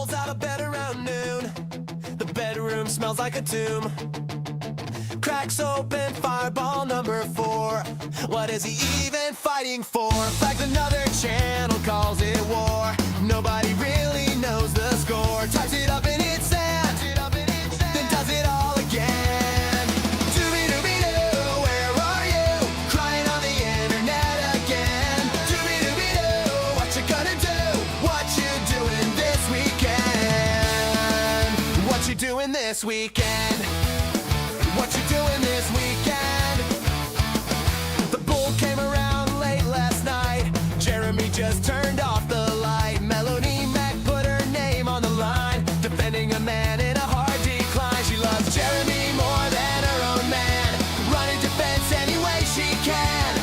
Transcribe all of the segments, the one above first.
rolls out of bed around noon. The bedroom smells like a tomb. Cracks open fireball number 4. What is he even fighting for? Flags another channel, calls it war. Nobody really knows the score. Types it up and hits send, then does it all again. Doobie-doobie-doo, where are you? Crying on the internet again. Doobie-doobie-doo, what you gonna do? What you doing this weekend? What you doing this weekend? What you doing this weekend? The bull came around late last night. Jeremy just turned off the light. Melody Mac put her name on the line, defending a man in a hard decline. She loves Jeremy more than her own man, running defense any way she can.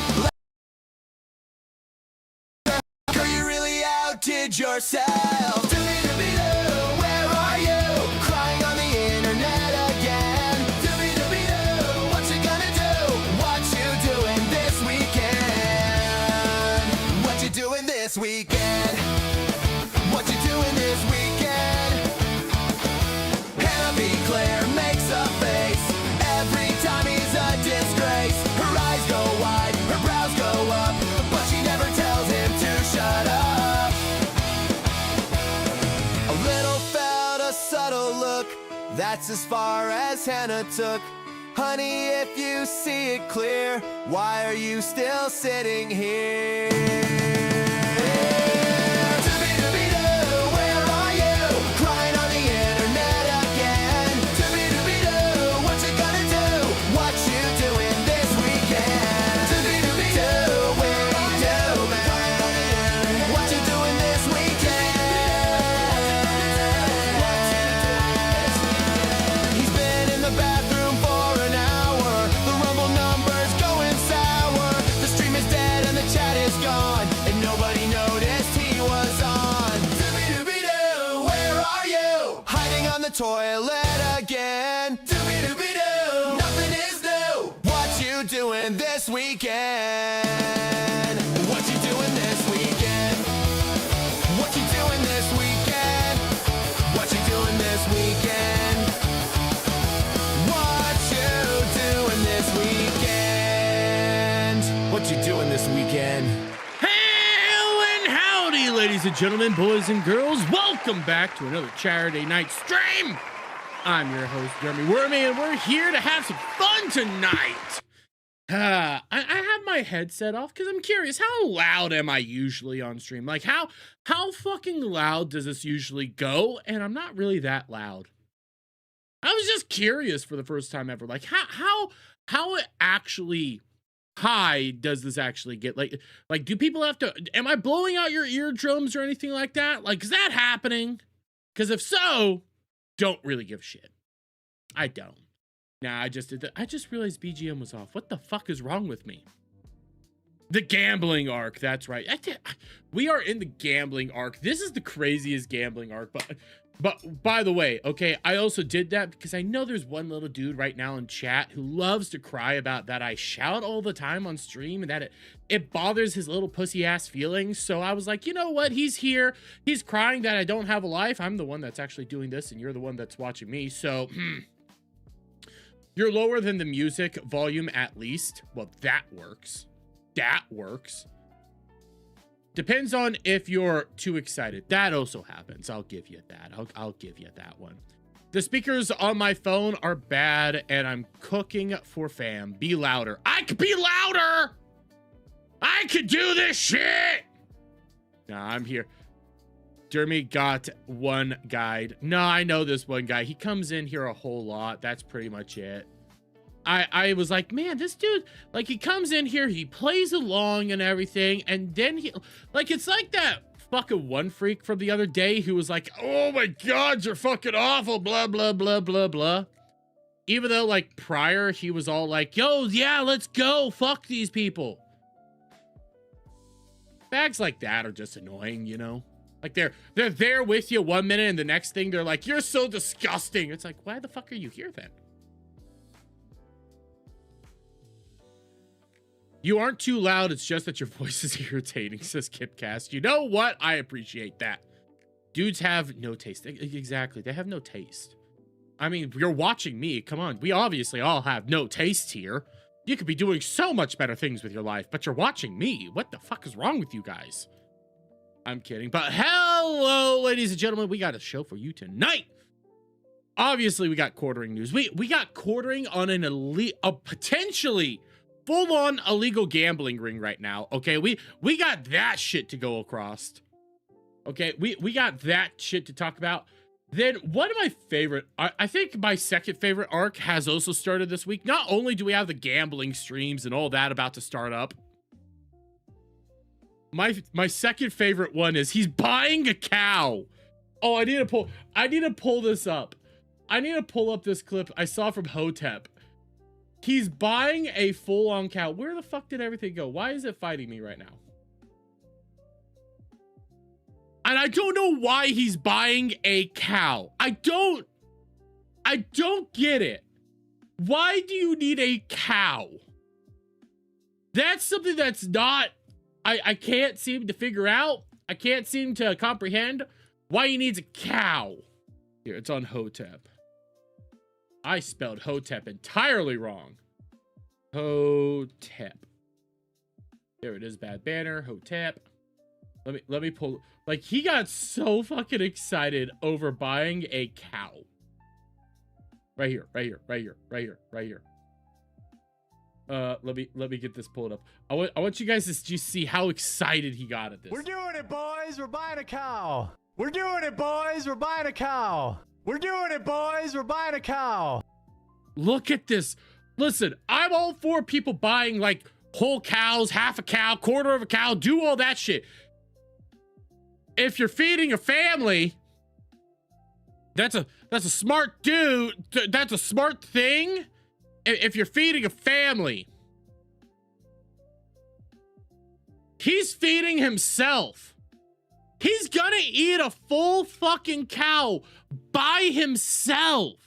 Let her, you really outdid yourself. Doobie-doobie-doo, where are you? Crying on the internet again. Doobie-doobie-doo, what you gonna do? What you doing this weekend? What you doing this weekend? What you doing this weekend? Hannah B. Claire makes a face every time he's a disgrace. Her eyes go wide, her brows go up, but she never tells him to shut up. A little felt, a subtle look, that's as far as Hannah took. Honey, if you see it clear, why are you still sitting here? Doobie-doobie-doo, where are you? Crying on the internet again. Doobie-doobie-doo, what you gonna do? What you doing this weekend? Doobie-doobie-doo, where are you, man? What you doing this weekend? He's been in the bathroom for an hour. The Rumble number's going sour. The stream is dead and the chat is gone, and nobody noticed he was on. Doobie-doobie-doo, where are you? Hiding on the toilet again. Doobie-doobie-doo, nothing is new. What you doing this weekend? What you doing this weekend? What you doing this weekend? What you doing this weekend? What you doing this weekend? What you doing this weekend? Hail and howdy, ladies and gentlemen, boys and girls. Welcome back to another Chaturday night stream. I'm your host, Jeremy Wormy, and we're here to have some fun tonight. I have my headset off because I'm curious, how loud am I usually on stream? Like, how fucking loud does this usually go? And I'm not really that loud. I was just curious for the first time ever. Like, how actually high does this actually get? Like, do people have to, am I blowing out your eardrums or anything like that? Like, is that happening? Because if so, don't really give a shit. I don't. Nah, I just did that. I just realized BGM was off. What the fuck is wrong with me? The gambling arc, that's right. We are in the gambling arc. This is the craziest gambling arc, but by the way, okay, I also did that because I know there's one little dude right now in chat who loves to cry about that I shout all the time on stream and that it bothers his little pussy ass feelings. So I was like, you know what? He's here. He's crying that I don't have a life. I'm the one that's actually doing this and you're the one that's watching me. So you're lower than the music volume at least. Well, that works. That works. Depends on if you're too excited. That also happens. I'll give you that. I'll give you that one. The speakers on my phone are bad and I'm cooking for fam. Be louder. I could be louder. I could do this shit. Nah, I'm here. Jeremy got one guide. No, I know this one guy. He comes in here a whole lot. That's pretty much it. I was like, man, this dude, like, he comes in here, he plays along and everything, and then he, like, it's like that fucking one freak from the other day who was like, oh my god, you're fucking awful, blah, blah, blah, blah, blah. Even though, like, prior, he was all like, yo, yeah, let's go, fuck these people. Bags like that are just annoying, you know? Like, they're there with you one minute, and the next thing, they're like, you're so disgusting. It's like, why the fuck are you here then? You aren't too loud, it's just that your voice is irritating, says Kipcast. You know what? I appreciate that. Dudes have no taste. Exactly. They have no taste. I mean, you're watching me. Come on. We obviously all have no taste here. You could be doing so much better things with your life, but you're watching me. What the fuck is wrong with you guys? I'm kidding. But hello, ladies and gentlemen. We got a show for you tonight. Obviously, we got quartering news. We got quartering on a potentially full-on illegal gambling ring right now. Okay, we got that shit to go across. Okay, we got that shit to talk about. Then one of my favorite, I think my second favorite arc has also started this week. Not only do we have the gambling streams and all that about to start up, my second favorite one is he's buying a cow. Oh, I need to pull this up. I need to pull up this clip I saw from Hotep. He's buying a full-on cow. Where the fuck did everything go? Why is it fighting me right now? And I don't know why he's buying a cow. I don't get it. Why do you need a cow? That's something that's not, I can't seem to figure out. I can't seem to comprehend why he needs a cow. Here, it's on Hotep. I spelled Hotep entirely wrong. Hotep. There it is, bad banner, Hotep. Let me pull, like, he got so fucking excited over buying a cow. Right here. Let me get this pulled up. I want you guys to just see how excited he got at this. We're doing it, boys. We're buying a cow. We're doing it, boys. We're buying a cow. We're doing it, boys. We're buying a cow. Look at this. Listen, I'm all for people buying like whole cows, half a cow, quarter of a cow, do all that shit. If you're feeding a family, that's a smart dude. That's a smart thing. If you're feeding a family, he's feeding himself. He's gonna eat a full fucking cow by himself.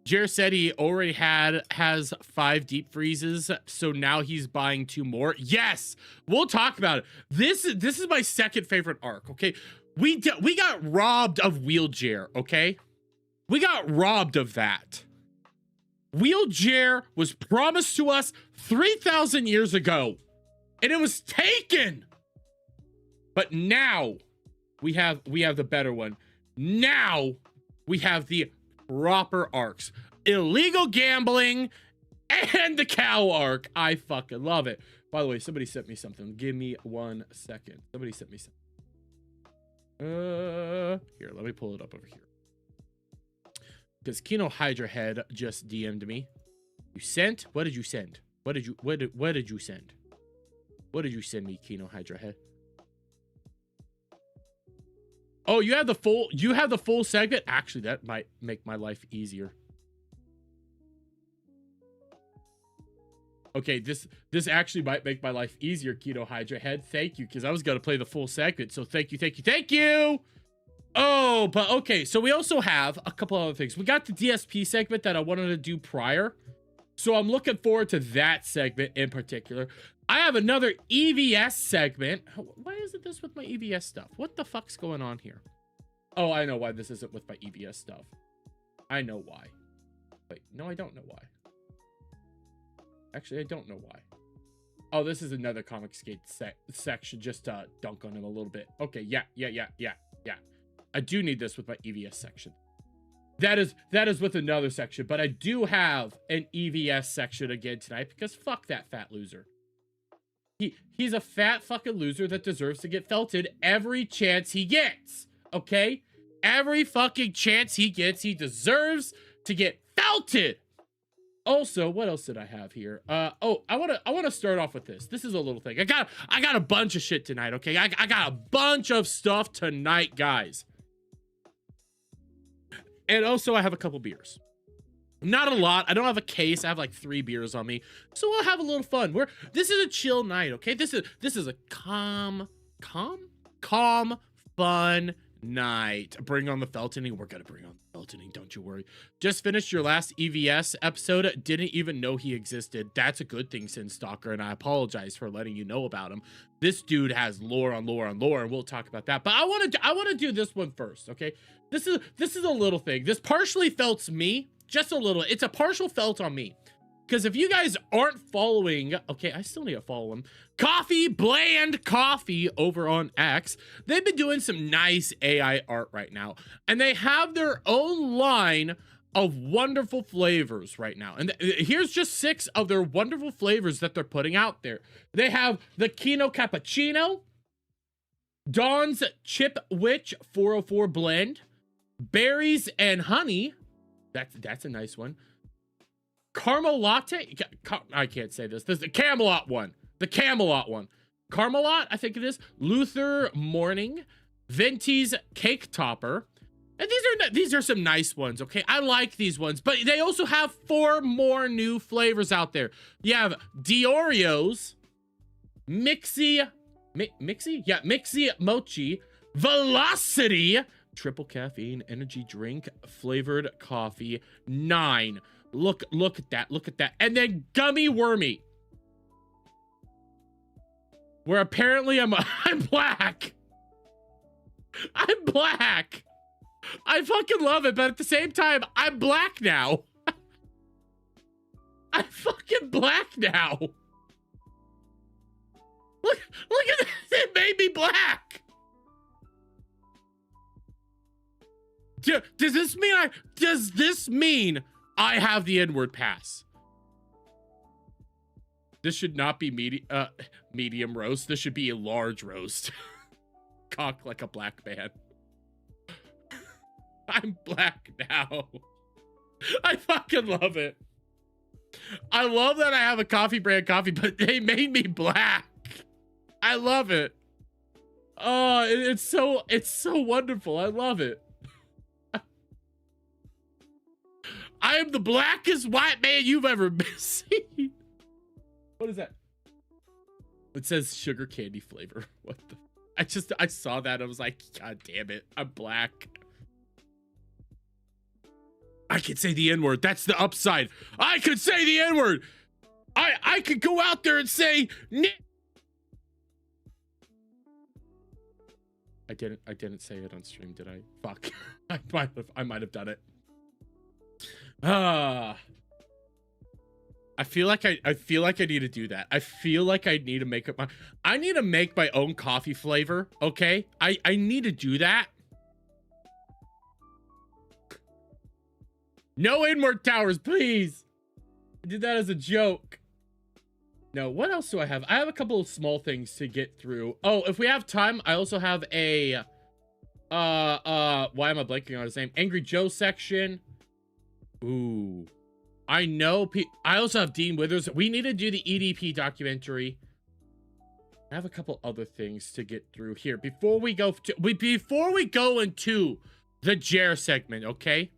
Jer said he already has 5 deep freezes, so now he's buying 2 more. Yes, we'll talk about it. This is my second favorite arc. Okay, we got robbed of Wheeljair. Okay, we got robbed of that. Wheeljair was promised to us 3,000 years ago, and it was taken. But now we have the better one. Now we have the proper arcs. Illegal gambling and the cow arc. I fucking love it. By the way, somebody sent me something. Give me 1 second. Somebody sent me something. Here, let me pull it up over here. Because Kino Hydra Head just DM'd me. You sent? What did you send? What did you send? What did you send me, Kino Hydra Head? Oh, you have the full segment? Actually, that might make my life easier. Okay, this actually might make my life easier, Keto Hydra Head. Thank you, because I was going to play the full segment. So thank you. Oh, but okay. So we also have a couple other things. We got the DSP segment that I wanted to do prior. So I'm looking forward to that segment in particular. I have another EVS segment. Why isn't this with my EVS stuff? What the fuck's going on here? Oh, I know why this isn't with my EVS stuff. I know why. Wait, no, I don't know why. Actually, I don't know why. Oh, this is another Comic Skate section. Just dunk on him a little bit. Okay, yeah. I do need this with my EVS section. That is with another section, but I do have an EVS section again tonight because fuck that fat loser. He's a fat fucking loser that deserves to get felted every chance he gets. Okay? Every fucking chance he gets, he deserves to get felted. Also, what else did I have here? Oh, I wanna start off with this. This is a little thing. I got a bunch of shit tonight, okay? I got a bunch of stuff tonight, guys. And also, I have a couple beers. Not a lot. I don't have a case. I have like 3 beers on me. So we'll have a little fun. This is a chill night, okay? This is a calm, fun night. Bring on the Feltoning. We're gonna bring on the Feltoning, don't you worry. Just finished your last EVS episode. Didn't even know he existed. That's a good thing, Sin Stalker, and I apologize for letting you know about him. This dude has lore on lore on lore, and we'll talk about that. But I want to do this one first, okay? This is a little thing. This partially felts me, just a little. It's a partial felt on me. Because if you guys aren't following, okay, I still need to follow him. Bland Coffee over on X. They've been doing some nice AI art right now. And they have their own line of wonderful flavors right now. And here's just 6 of their wonderful flavors that they're putting out there. They have the Kino Cappuccino, Dawn's Chip Witch 404 blend, berries and honey. That's a nice one. Caramel latte. I can't say this. This is the Camelot one. The Camelot one. Camelot, I think it is. Luther Morning. Venti's Cake Topper. And these are some nice ones, okay? I like these ones, but they also have 4 more new flavors out there. You have Dioreos, Mixie? Yeah, Mixie Mochi, Velocity, triple caffeine energy drink, flavored coffee, 9. Look at that, look at that. And then Gummy Wormy, where apparently I'm black. I'm black. I fucking love it, but at the same time, I'm black now. I'm fucking black now. Look at this, it made me black. Does this mean I have the N-word pass? This should not be medium roast. This should be a large roast. Cock like a black man. I'm black now. I fucking love it. I love that I have a coffee brand coffee, but they made me black. I love it. Oh, it's so wonderful. I love it. I am the blackest white man you've ever seen. What is that? It says sugar candy flavor. What the? I saw that. I was like, God damn it. I'm black. I could say the N-word. That's the upside. I could say the N-word. I could go out there and say I didn't say it on stream, did I? Fuck. I might have done it. I feel like I need to do that. I feel like I need to make up I need to make my own coffee flavor, okay? I need to do that. No inward towers, please. I did that as a joke. No, what else do I have? I have a couple of small things to get through. Oh, if we have time, I also have a why am I blanking on his name? Angry Joe section. Ooh. I know I also have Dean Withers. We need to do the EDP documentary. I have a couple other things to get through here before we go into the Jer segment, okay?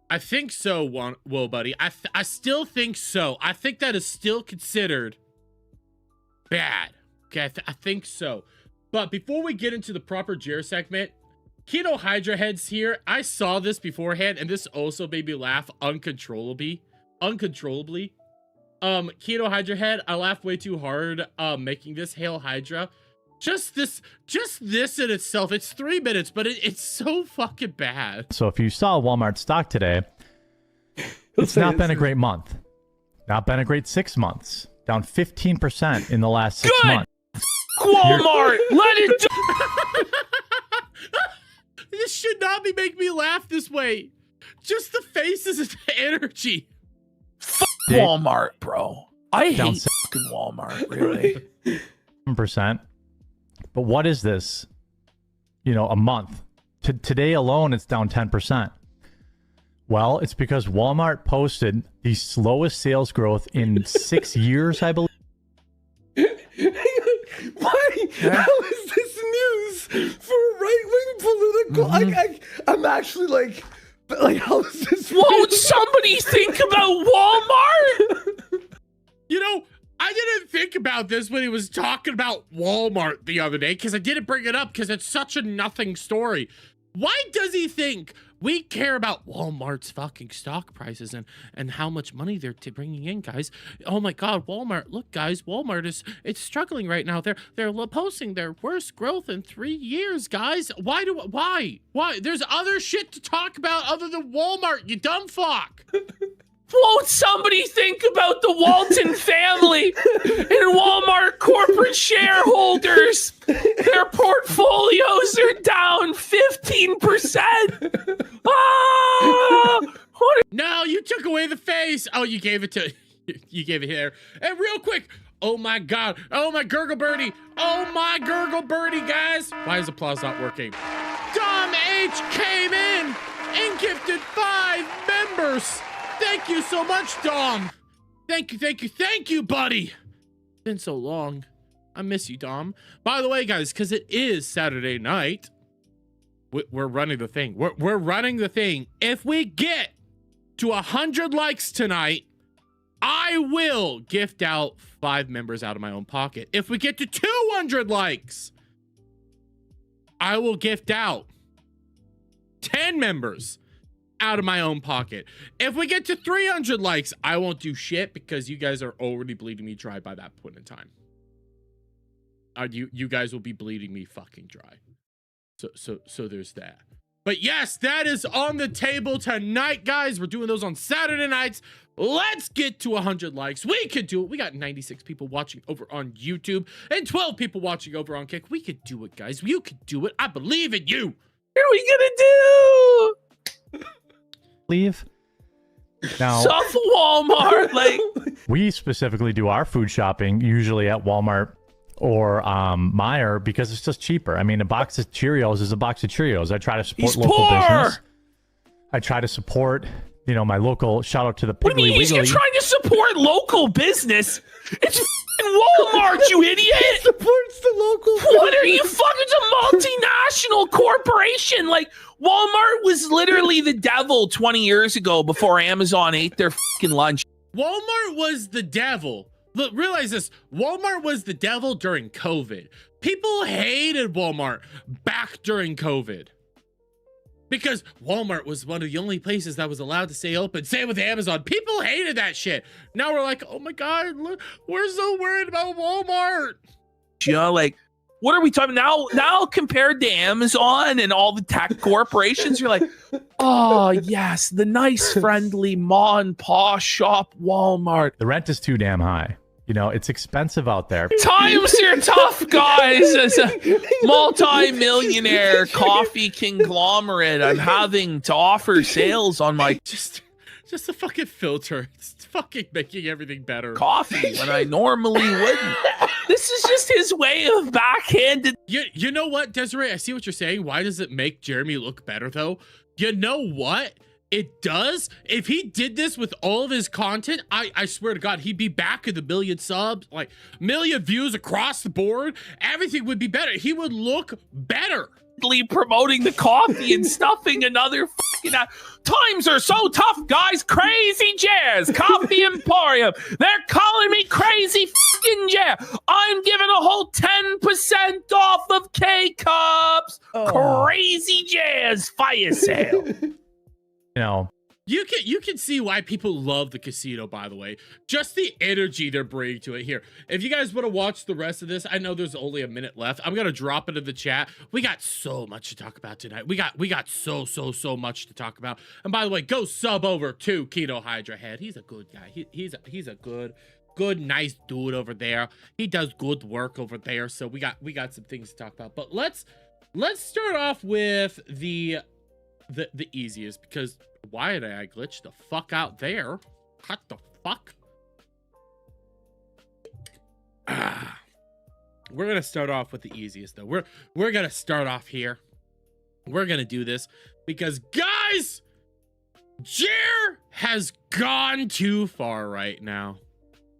I think so, Will Buddy. I still think so. I think that is still considered bad. Okay, I think so. But before we get into the proper Jer segment, Keto Hydra Head's here. I saw this beforehand, and this also made me laugh uncontrollably. Keto Hydra Head, I laughed way too hard making this. Hail Hydra. Just this in itself, it's 3 minutes, but it's so fucking bad. So if you saw Walmart stock today, it's not been a great month. Not been a great 6 months. Down 15% in the last 6 months. Walmart, let it do. This should not be making me laugh this way. Just the faces and the energy. Fuck Walmart, bro. I hate fucking Walmart, really. 1%. But what is this? You know, a month. Today alone, it's down 10%. Well, it's because Walmart posted the slowest sales growth in 6 years, I believe. Why? How is this news for right-wing political? I'm actually like, how is this? Won't somebody think about Walmart? You know, I didn't think think about this when he was talking about Walmart the other day, because I didn't bring it up because it's such a nothing story. Why does he think we care about Walmart's fucking stock prices and how much money they're bringing in, guys? Oh my God, Walmart! Look, guys, Walmart it's struggling right now. They're posting their worst growth in 3 years, guys. Why? There's other shit to talk about other than Walmart. You dumb fuck. Won't somebody think about the Walton family and Walmart corporate shareholders? Their portfolios are down 15%. Ah! No, you took away the face. Oh, you gave it here. And real quick, oh my God. Oh my gurgle birdie. Oh my gurgle birdie, guys. Why is applause not working? Dom H came in and gifted 5 members. Thank you so much, Dom. Thank you, buddy. Been so long. I miss you, Dom. By the way, guys, because it is Saturday night, we're running the thing. We're running the thing. If we get to 100 likes tonight, I will gift out 5 members out of my own pocket. If we get to 200 likes, I will gift out 10 members out of my own pocket. If we get to 300 likes, I won't do shit because you guys are already bleeding me dry by that point in time. You guys will be bleeding me fucking dry. So there's that. But yes, that is on the table tonight, guys. We're doing those on Saturday nights. Let's get to 100 likes. We could do it. We got 96 people watching over on YouTube and 12 people watching over on Kick. We could do it, guys. You could do it. I believe in you. What are we gonna do? Leave. Now, Stuff Walmart, like we specifically do our food shopping usually at Walmart or Meijer because it's just cheaper. I mean, a box of Cheerios is a box of Cheerios. I try to support he's local poor. business. I try to support, my local. Shout out to the What do Piggly you mean you're Wiggly. trying to support local business? It's Walmart, you idiot! Supports the local. What are you fucking? It's a multinational corporation. Like Walmart was literally the devil 20 years ago before Amazon ate their fucking lunch. Walmart was the devil. Look, realize this. Walmart was the devil during COVID. People hated Walmart back during COVID. Because Walmart was one of the only places that was allowed to stay open. Same with Amazon. People hated that shit. Now we're like, oh my God, look, we're so worried about Walmart. You know, like, what are we talking now compared to Amazon and all the tech corporations, you're like, oh yes, the nice, friendly ma and pa shop Walmart. The rent is too damn high. It's expensive out there. Times are tough, guys. As a multi-millionaire coffee conglomerate, I'm having to offer sales on my Just a fucking filter. It's fucking making everything better. coffee when I normally wouldn't. This is just his way of backhanded. You know what, Desiree? I see what you're saying. Why does it make Jeremy look better, though? You know what? It does. If he did this with all of his content, I swear to God, he'd be back in the million subs, like million views across the board. Everything would be better. He would look better. Promoting the coffee and stuffing another fucking times are so tough, guys. Crazy Jazz Coffee Emporium, they're calling me crazy fucking Jazz. I'm giving a whole 10% off of K-Cups. Crazy Jazz fire sale. You can see why people love the casino, by the way. Just the energy they're bringing to it here. If you guys want to watch the rest of this, I know there's only a minute left. I'm going to drop it in the chat. We got so much to talk about tonight. We got so much to talk about. And by the way, go sub over to Keto Hydra Head. He's a good guy. He's a good, nice dude over there. He does good work over there. So we got some things to talk about. But let's start off with the easiest, because why did I glitch the fuck out there? What the fuck? We're gonna start off with the easiest though. We're gonna start off here. We're gonna do this because, guys, Jer has gone too far right now.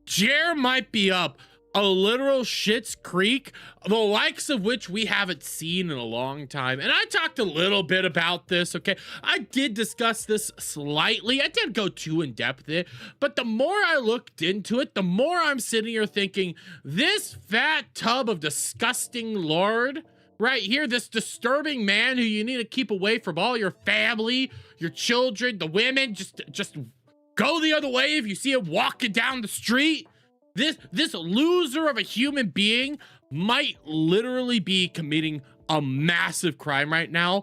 Jer might be up a literal Schitt's Creek, the likes of which we haven't seen in a long time. And I talked a little bit about this, okay? I did discuss this slightly. I didn't go too in depth in it, but the more I looked into it, the more I'm sitting here thinking, this fat tub of disgusting lard right here, this disturbing man who you need to keep away from all your family, your children, the women, just go the other way if you see him walking down the street. This loser of a human being might literally be committing a massive crime right now.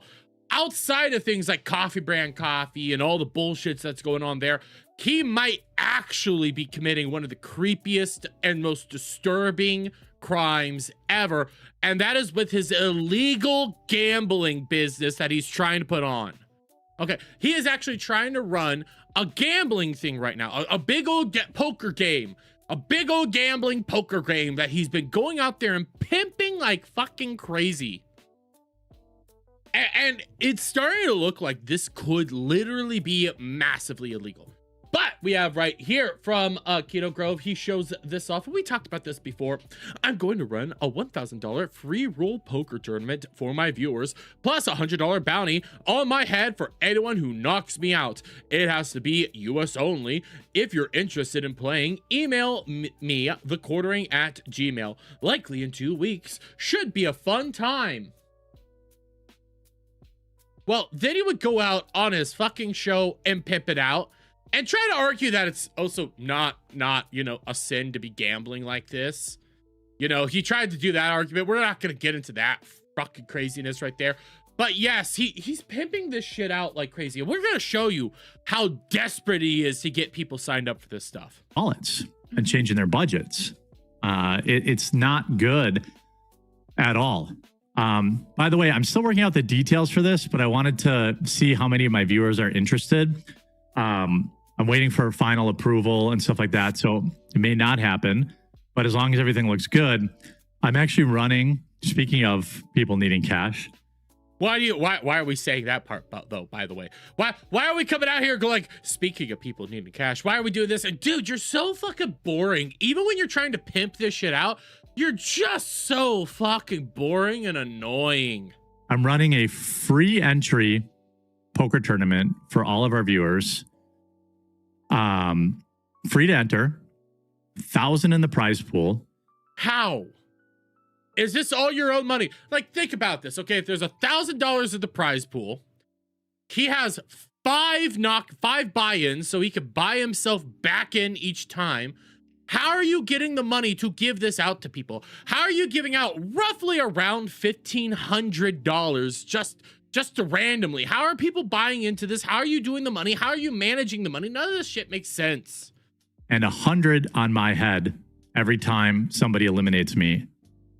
Outside of things like Coffee Brand Coffee and all the bullshits that's going on there, he might actually be committing one of the creepiest and most disturbing crimes ever. And that is with his illegal gambling business that he's trying to put on. Okay, he is actually trying to run a gambling thing right now, a big old poker game. A big old gambling poker game that he's been going out there and pimping like fucking crazy. And it's starting to look like this could literally be massively illegal. But we have right here from Keto Grove, he shows this off. We talked about this before. I'm going to run a $1,000 free roll poker tournament for my viewers, plus a $100 bounty on my head for anyone who knocks me out. It has to be US only. If you're interested in playing, email me, thequartering@gmail. Likely in 2 weeks. Should be a fun time. Well, then he would go out on his fucking show and pimp it out. And try to argue that it's also not, you know, a sin to be gambling like this. You know, he tried to do that argument. We're not going to get into that fucking craziness right there. But yes, he's pimping this shit out like crazy. And we're going to show you how desperate he is to get people signed up for this stuff. Wallets and changing their budgets. It's not good at all. By the way, I'm still working out the details for this, but I wanted to see how many of my viewers are interested. I'm waiting for final approval and stuff like that, so it may not happen, but as long as everything looks good, I'm actually running, speaking of people needing cash. Why are we saying that part though, by the way? Why are we coming out here going like, speaking of people needing cash, why are we doing this? And dude, you're so fucking boring. Even when you're trying to pimp this shit out, you're just so fucking boring and annoying. I'm running a free entry poker tournament for all of our viewers. Free to enter, 1,000 in the prize pool. How is this all your own money? Like, think about this. Okay, if there's $1,000 in the prize pool, he has five buy-ins, so he could buy himself back in each time. How are you getting the money to give this out to people? How are you giving out roughly around $1,500 just to randomly? How are people buying into this? How are you doing the money? How are you managing the money? None of this shit makes sense. And 100 on my head every time somebody eliminates me,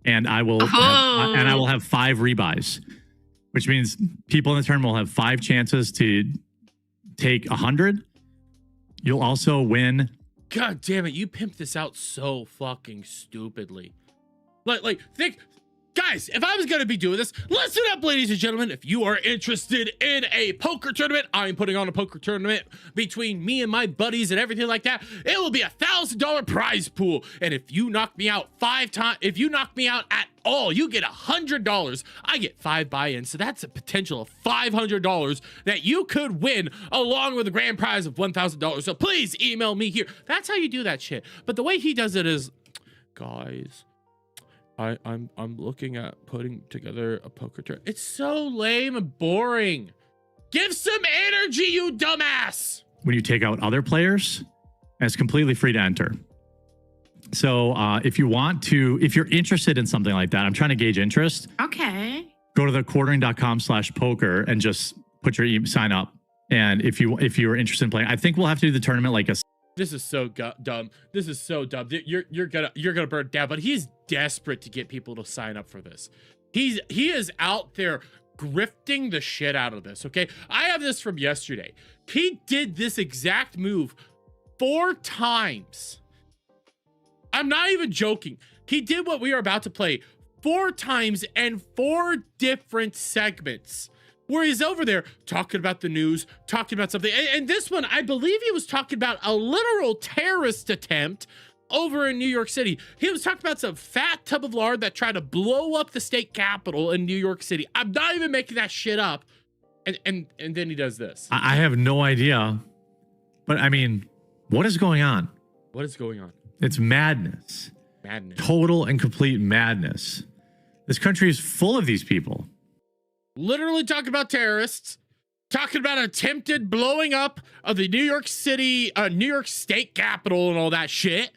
and I will have 5 rebuys, which means people in the tournament will have 5 chances to take 100. You'll also win. God damn it! You pimped this out so fucking stupidly. Like think. Guys, if I was going to be doing this, listen up, ladies and gentlemen. If you are interested in a poker tournament, I'm putting on a poker tournament between me and my buddies and everything like that. It will be $1,000 prize pool. And if you knock me out 5 times, if you knock me out at all, you get $100. I get 5 buy-ins. So that's a potential of $500 that you could win along with a grand prize of $1,000. So please email me here. That's how you do that shit. But the way he does it is, guys, I'm looking at putting together a poker tournament. It's so lame and boring. Give some energy, you dumbass. When you take out other players, and it's completely free to enter. So if you're interested in something like that, I'm trying to gauge interest. Okay. Go to thequartering.com/poker and just put your sign up. And if you're interested in playing, I think we'll have to do the tournament like a. This is so dumb. This is so dumb. You're gonna burn down. But he's desperate to get people to sign up for this. He is out there grifting the shit out of this. Okay, I have this from yesterday. He did this exact move 4 times. I'm not even joking. He did what we are about to play 4 times and 4 different segments, where he's over there talking about the news, talking about something. And this one, I believe he was talking about a literal terrorist attempt over in New York City. He was talking about some fat tub of lard that tried to blow up the state capitol in New York City. I'm not even making that shit up. And then he does this. I have no idea. But I mean, what is going on? What is going on? It's madness. Madness. Total and complete madness. This country is full of these people. Literally talking about terrorists, talking about attempted blowing up of the New York City, New York State Capitol and all that shit.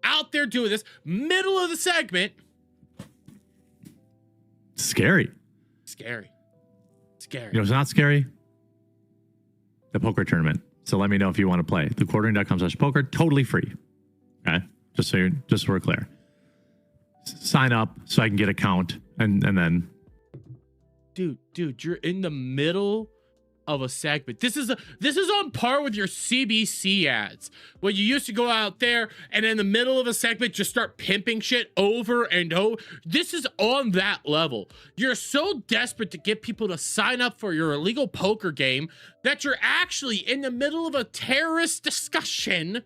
Out there doing this. Middle of the segment. Scary. Scary. Scary. You know, it's not scary. The poker tournament. So let me know if you want to play. Thequartering.com/poker, totally free. Okay, just so we're clear. Sign up so I can get a count, and then. Dude, you're in the middle of a segment. This is on par with your CBC ads, where you used to go out there and in the middle of a segment just start pimping shit over and over. This is on that level. You're so desperate to get people to sign up for your illegal poker game that you're actually in the middle of a terrorist discussion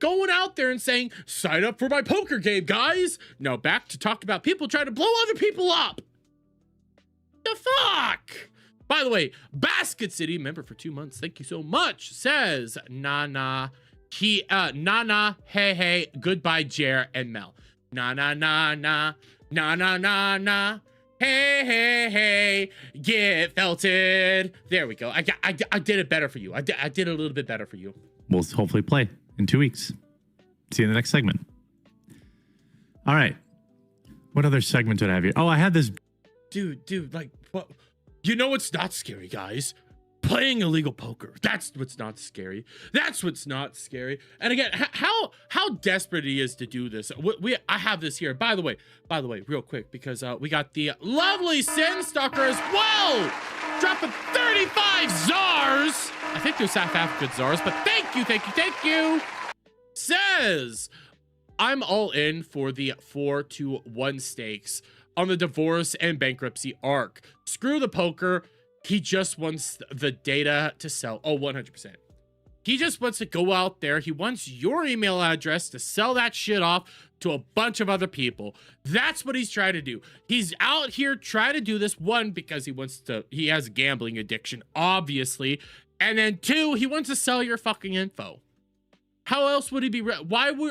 going out there and saying, sign up for my poker game, guys. Now back to talk about people trying to blow other people up. The fuck? By the way, Basket City, member for 2 months, thank you so much, says, nah, hey, goodbye, Jer and Mel. Nah, hey, get felted. There we go. I did it better for you. I did a little bit better for you. We'll hopefully play in 2 weeks. See you in the next segment. All right. What other segment did I have here? Oh, I had this. Dude, like, what? You know what's not scary, guys? Playing illegal poker. That's what's not scary. That's what's not scary. And again, how desperate he is to do this. I have this here. By the way, real quick, because we got the lovely Sin Stalker as well, dropping 35 czars. I think they're South African czars, but thank you. Says, I'm all in for the 4-1 stakes on the divorce and bankruptcy arc. Screw the poker. He just wants the data to sell. Oh, 100%. He just wants to go out there. He wants your email address to sell that shit off to a bunch of other people. That's what he's trying to do. He's out here trying to do this, one, because he has a gambling addiction, obviously. And then two, he wants to sell your fucking info. How else would he be?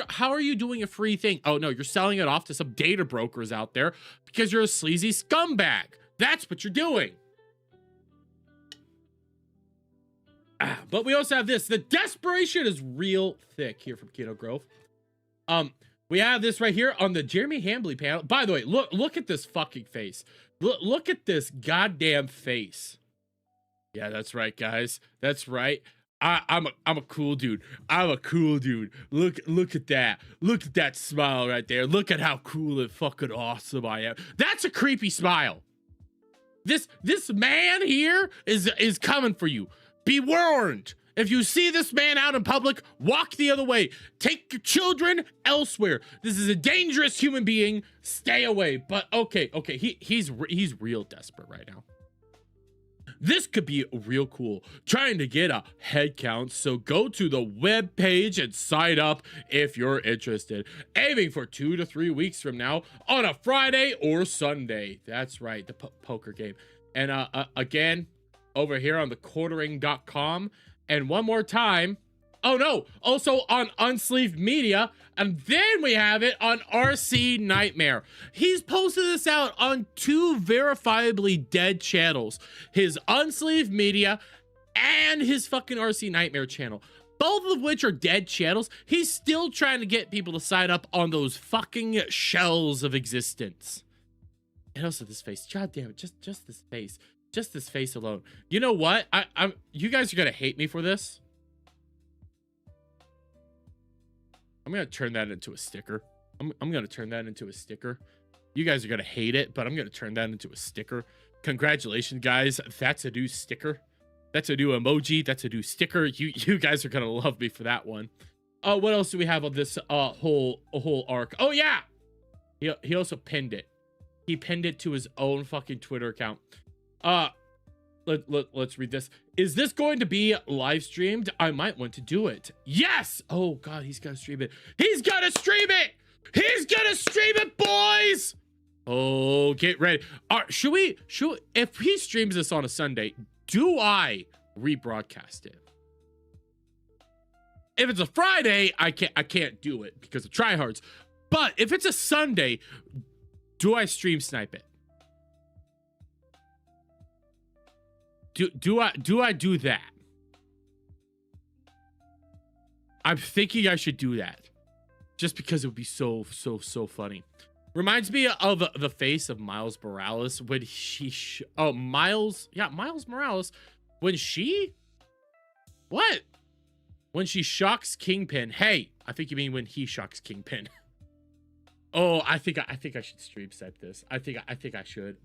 How are you doing a free thing? Oh no, you're selling it off to some data brokers out there because you're a sleazy scumbag. That's what you're doing. But we also have this. The desperation is real thick here from Keto Grove. We have this right here on the Jeremy Hambley panel. By the way, look at this fucking face. Look at this goddamn face. Yeah, that's right, guys. That's right. I'm a cool dude. I'm a cool dude. Look at that. Look at that smile right there. Look at how cool and fucking awesome I am. That's a creepy smile. This man here is coming for you. Be warned. If you see this man out in public, walk the other way. Take your children elsewhere. This is a dangerous human being. Stay away. But okay. He's real desperate right now. This could be real cool. Trying to get a head count, so go to the web page and sign up if you're interested. Aiming for 2 to 3 weeks from now on a Friday or Sunday. That's right, the poker game. And again, over here on thequartering.com. And one more time, oh no, also on Unsleeved Media. And then we have it on RC Nightmare. He's posted this out on 2 verifiably dead channels. His Unsleeved Media and his fucking RC Nightmare channel. Both of which are dead channels. He's still trying to get people to sign up on those fucking shells of existence. And also this face. God damn it, just this face. Just this face alone. You know what? You guys are gonna hate me for this. I'm gonna turn that into a sticker. I'm gonna turn that into a sticker. You guys are gonna hate it, but I'm gonna turn that into a sticker. Congratulations, guys. That's a new sticker. That's a new emoji. That's a new sticker. You guys are gonna love me for that one. What else do we have on this whole arc? Oh yeah, he also pinned it. He pinned it to his own fucking Twitter account. Let's read this. Is this going to be live streamed? I might want to do it. Yes. Oh God, he's got to stream it. He's got to stream it. He's gonna stream it, boys. Oh, get ready. Should we? If he streams this on a Sunday, do I rebroadcast it? If it's a Friday, I can't do it because of tryhards. But if it's a Sunday, do I stream snipe it? Do I do that? I'm thinking I should do that, just because it would be so funny. Reminds me of the face of Miles Morales when Miles Morales when she shocks Kingpin. Hey, I think you mean when he shocks Kingpin. Oh, I think I should stream set this. I think I should.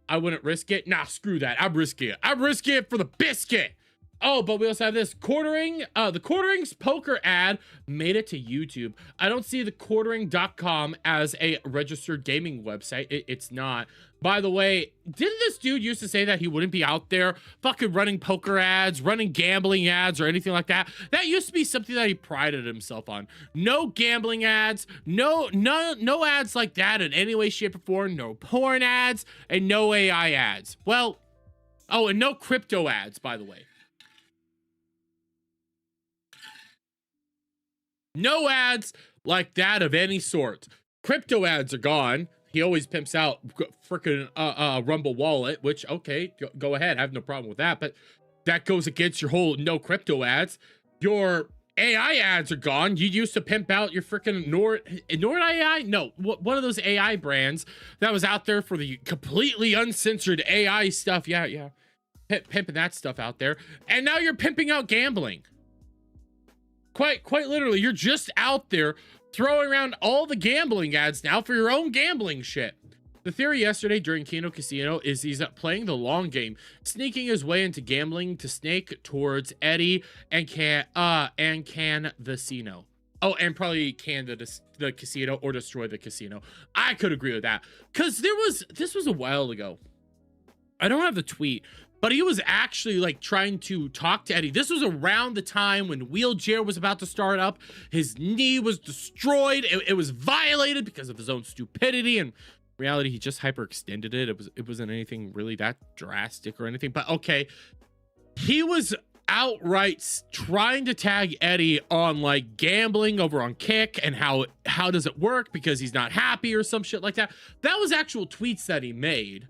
I wouldn't risk it. Nah, screw that. I'm risking it. I'm risking it for the biscuit. Oh, but we also have this quartering. The Quartering's poker ad made it to YouTube. I don't see the quartering.com as a registered gaming website. It's not. By the way, didn't this dude used to say that he wouldn't be out there fucking running poker ads, running gambling ads, or anything like that? That used to be something that he prided himself on. No gambling ads, no ads like that in any way, shape, or form. No porn ads, and no AI ads. Well, oh, and no crypto ads, by the way. No ads like that of any sort. Crypto ads are gone. He always pimps out freaking Rumble Wallet, which, okay, go ahead. I have no problem with that. But that goes against your whole no crypto ads. Your AI ads are gone. You used to pimp out your freaking Nord AI? No, one of those AI brands that was out there for the completely uncensored AI stuff. Yeah. Pimping that stuff out there. And now you're pimping out gambling. Quite literally, you're just out there throwing around all the gambling ads now for your own gambling shit. The theory yesterday during Keno Casino is he's playing the long game, sneaking his way into gambling to snake towards Eddie and can the casino. Oh, and probably can the casino or destroy the casino. I could agree with that, because this was a while ago. I don't have the tweet, but he was actually like trying to talk to Eddie. This was around the time when Wheelchair was about to start up. His knee was destroyed. It was violated because of his own stupidity. And in reality, he just hyperextended it. It wasn't anything really that drastic or anything. But okay, he was outright trying to tag Eddie on like gambling over on Kick and how does it work because he's not happy or some shit like that. That was actual tweets that he made.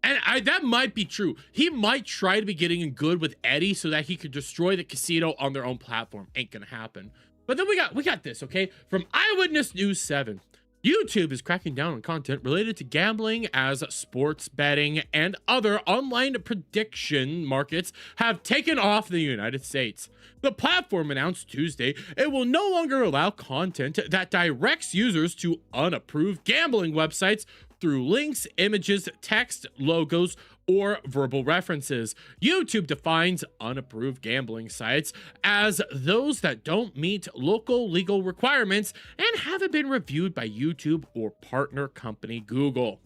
And that might be true. He might try to be getting in good with Eddie so that he could destroy the casino on their own platform. Ain't gonna happen. But then we got this, okay? From Eyewitness News 7. YouTube is cracking down on content related to gambling as sports betting and other online prediction markets have taken off in the United States. The platform announced Tuesday it will no longer allow content that directs users to unapproved gambling websites through links, images, text, logos, or verbal references. YouTube defines unapproved gambling sites as those that don't meet local legal requirements and haven't been reviewed by YouTube or partner company Google.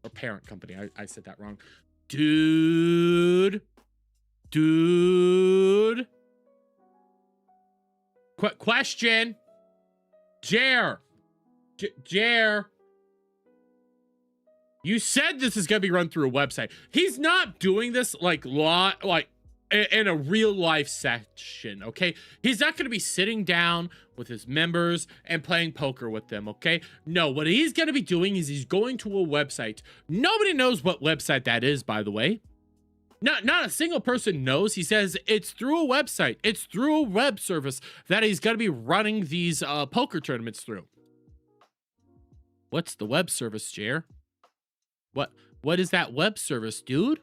Or parent company, I said that wrong. Dude. Question. Jer. You said this is going to be run through a website. He's not doing this like in a real life session, okay? He's not going to be sitting down with his members and playing poker with them, okay? No, what he's going to be doing is he's going to a website. Nobody knows what website that is, by the way. Not a single person knows. He says it's through a website. It's through a web service that he's going to be running these poker tournaments through. What's the web service, Jer? What is that web service, dude?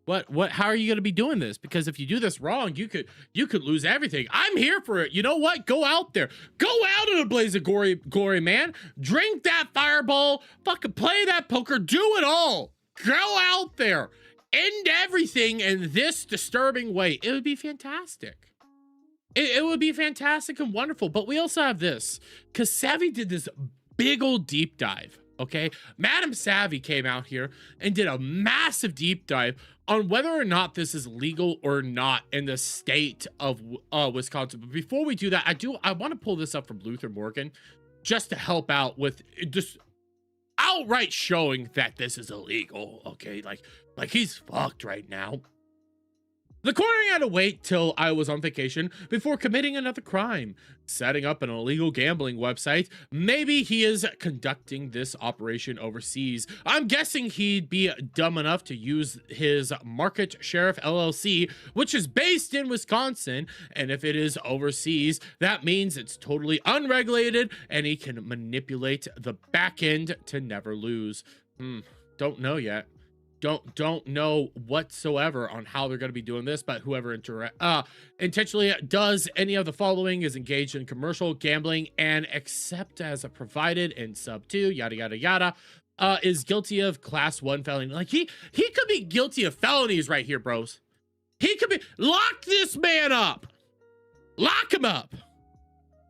How are you going to be doing this? Because if you do this wrong, you could lose everything. I'm here for it. You know what? Go out there. Go out in a blaze of glory, man. Drink that fireball. Fucking play that poker. Do it all. Go out there. End everything in this disturbing way. It would be fantastic. It would be fantastic and wonderful. But we also have this. Because Savvy did this big old deep dive. Okay, Madam Savvy came out here and did a massive deep dive on whether or not this is legal or not in the state of Wisconsin. But before we do that, I want to pull this up from Luther Morgan just to help out with just outright showing that this is illegal. Okay, like he's fucked right now. The coroner had to wait till I was on vacation before committing another crime, setting up an illegal gambling website. Maybe he is conducting this operation overseas. I'm guessing he'd be dumb enough to use his Market Sheriff LLC, which is based in Wisconsin. And if it is overseas, that means it's totally unregulated and he can manipulate the back end to never lose. Don't know yet. Don't know whatsoever on how they're going to be doing this, but whoever intentionally does any of the following is engaged in commercial gambling and except as a provided in sub 2 yada yada yada is guilty of class 1 felony. Like he could be guilty of felonies right here, bros. He could be. Lock this man up. Lock him up.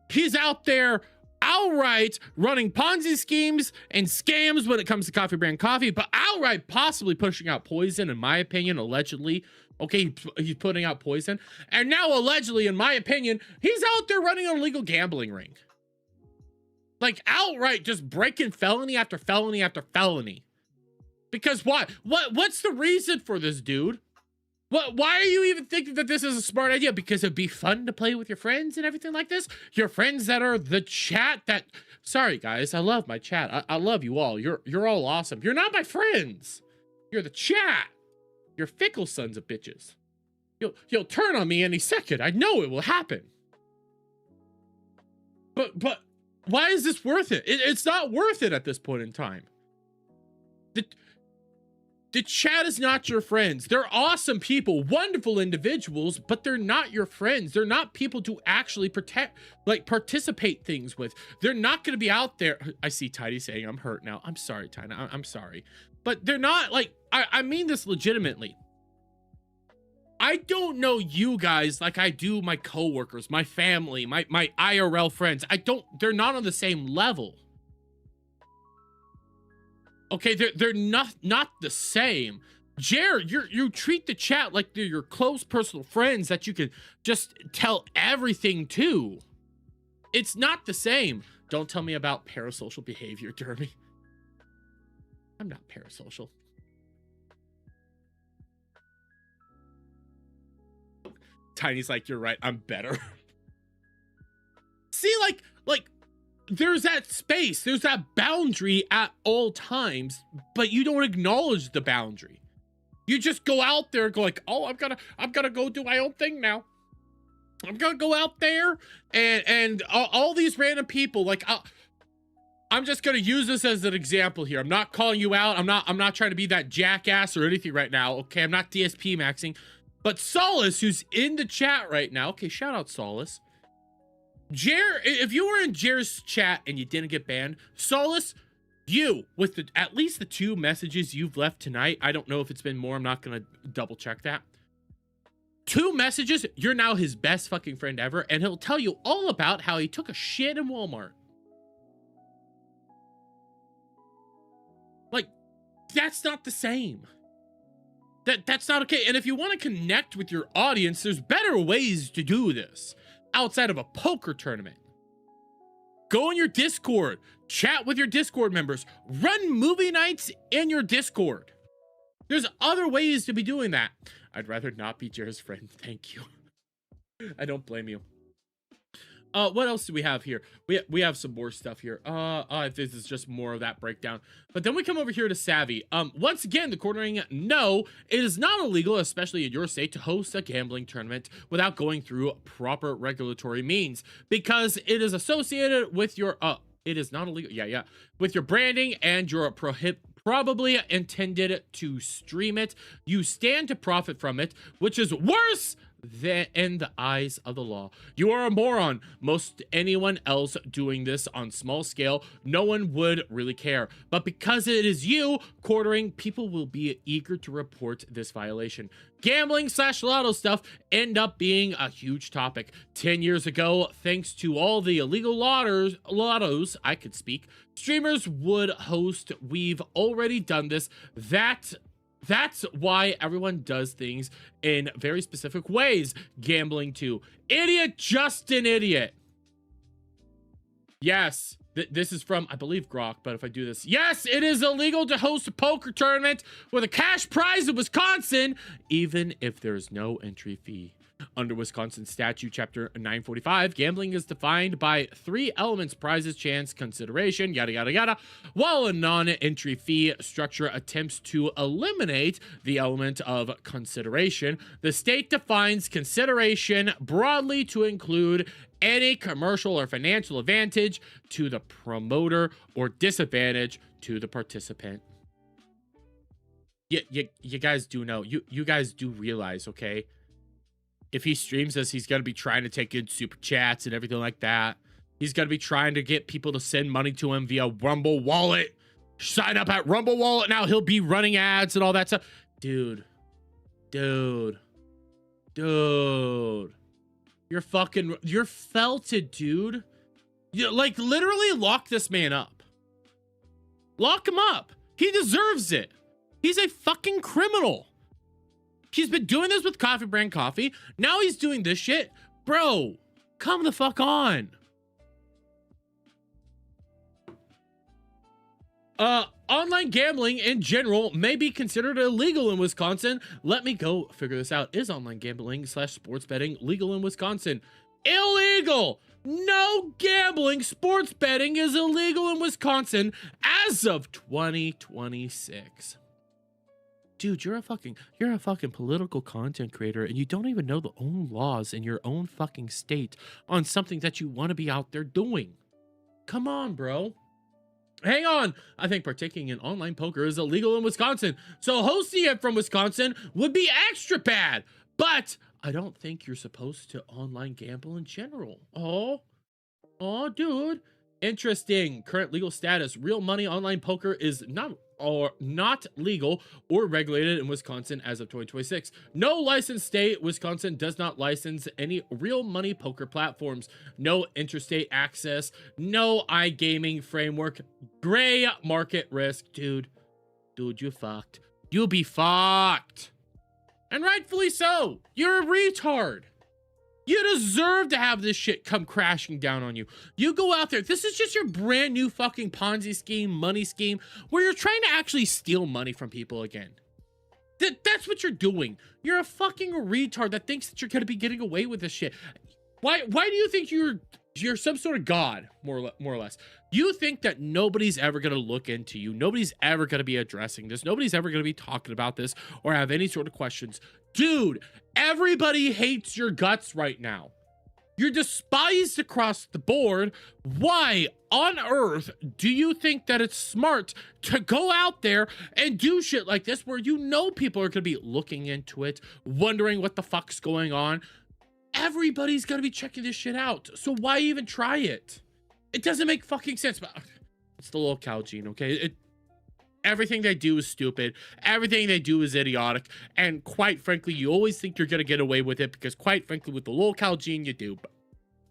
He's out there outright running Ponzi schemes and scams when it comes to coffee brand coffee, but outright possibly pushing out poison, in my opinion, allegedly. Okay, he's putting out poison. And now allegedly, in my opinion, he's out there running an illegal gambling ring. Like outright just breaking felony after felony after felony. Because what? What's the reason for this, dude? Why are you even thinking that this is a smart idea? Because it'd be fun to play with your friends and everything like this? Your friends that are the chat that... Sorry, guys. I love my chat. I love you all. You're all awesome. You're not my friends. You're the chat. You're fickle sons of bitches. You'll turn on me any second. I know it will happen. But why is this worth it? It's not worth it at this point in time. The chat is not your friends. They're awesome people, wonderful individuals, but they're not your friends. They're not people to actually participate things with. They're not going to be out there. I see Tidy saying, I'm hurt now. I'm sorry, Tidy. I'm sorry. But they're not like, I mean this legitimately. I don't know you guys like I do my coworkers, my family, my IRL friends. They're not on the same level. Okay, they're not the same. Jared, you treat the chat like they're your close personal friends that you can just tell everything to. It's not the same. Don't tell me about parasocial behavior, Dermy. I'm not parasocial. Tiny's like, you're right, I'm better. See, like there's that space, there's that boundary at all times, but you don't acknowledge the boundary. You just go out there and go like, oh, I'm gonna go do my own thing now. I'm gonna go out there and all these random people, like, I'm just gonna use this as an example here. I'm not calling you out. I'm not trying to be that jackass or anything right now. Okay, I'm not DSP maxing, but Solace, who's in the chat right now. Okay, shout out Solace. Jer, if you were in Jer's chat and you didn't get banned, Solace, you, with at least the 2 messages you've left tonight, I don't know if it's been more, I'm not gonna double check that. 2 messages, you're now his best fucking friend ever, and he'll tell you all about how he took a shit in Walmart. Like, that's not the same. That's not okay. And if you want to connect with your audience, there's better ways to do this outside of a poker tournament. Go in your Discord, chat with your Discord members, run movie nights in your Discord. There's other ways to be doing that. I'd rather not be Jared's friend. Thank you. I don't blame you. What else do we have here? We have some more stuff here. This is just more of that breakdown. But then we come over here to Savvy. Once again, the quartering, no, it is not illegal, especially in your state, to host a gambling tournament without going through proper regulatory means, because it is associated with your, it is not illegal, yeah, with your branding and your probably intended to stream it. You stand to profit from it, which is worse in the eyes of the law. You are a moron. Most anyone else doing this on small scale, no one would really care. But because it is you quartering, people will be eager to report this violation. Gambling / lotto stuff end up being a huge topic. 10 years ago, thanks to all the illegal lottos, I could speak, streamers would host. We've already done this. That's why everyone does things in very specific ways. Gambling too. Idiot, just an idiot. Yes, this is from, I believe, Grok, but if I do this. Yes, it is illegal to host a poker tournament with a cash prize in Wisconsin, even if there's no entry fee. Under Wisconsin statute chapter 945, gambling is defined by 3 elements: prizes, chance, consideration, yada yada yada. While a non-entry fee structure attempts to eliminate the element of consideration, the state defines consideration broadly to include any commercial or financial advantage to the promoter or disadvantage to the participant. You guys do know, you guys do realize, okay? If he streams this, he's going to be trying to take in super chats and everything like that. He's going to be trying to get people to send money to him via Rumble Wallet. Sign up at Rumble Wallet now. He'll be running ads and all that stuff. Dude. You're felted, dude. You, like, literally lock this man up. Lock him up. He deserves it. He's a fucking criminal. He's been doing this with Coffee Brand Coffee. Now he's doing this shit. Bro, come the fuck on. Online gambling in general may be considered illegal in Wisconsin. Let me go figure this out. Is online gambling / sports betting legal in Wisconsin? Illegal! No gambling, sports betting is illegal in Wisconsin as of 2026. Dude, you're a fucking political content creator and you don't even know the own laws in your own fucking state on something that you want to be out there doing. Come on, bro. Hang on. I think partaking in online poker is illegal in Wisconsin, so hosting it from Wisconsin would be extra bad. But I don't think you're supposed to online gamble in general. Oh, dude. Interesting. Current legal status. Real money online poker is not legal or regulated in Wisconsin as of 2026. No licensed state. Wisconsin does not license any real money poker platforms. No interstate access. No iGaming framework. Gray market risk. Dude, you fucked. You'll be fucked. And rightfully so. You're a retard. You deserve to have this shit come crashing down on you. You go out there. This is just your brand new fucking Ponzi scheme, money scheme, where you're trying to actually steal money from people again. That's what you're doing. You're a fucking retard that thinks that you're going to be getting away with this shit. Why do you think you're some sort of god, more or less? You think that nobody's ever going to look into you. Nobody's ever going to be addressing this. Nobody's ever going to be talking about this or have any sort of questions. Dude, everybody hates your guts right now. You're despised across the board. Why on earth do you think that it's smart to go out there and do shit like this where you know people are going to be looking into it, wondering what the fuck's going on? Everybody's going to be checking this shit out. So why even try it? It doesn't make fucking sense. But it's the locale gene, okay? Everything they do is stupid. Everything they do is idiotic. And quite frankly, you always think you're going to get away with it because quite frankly, with the locale gene, you do.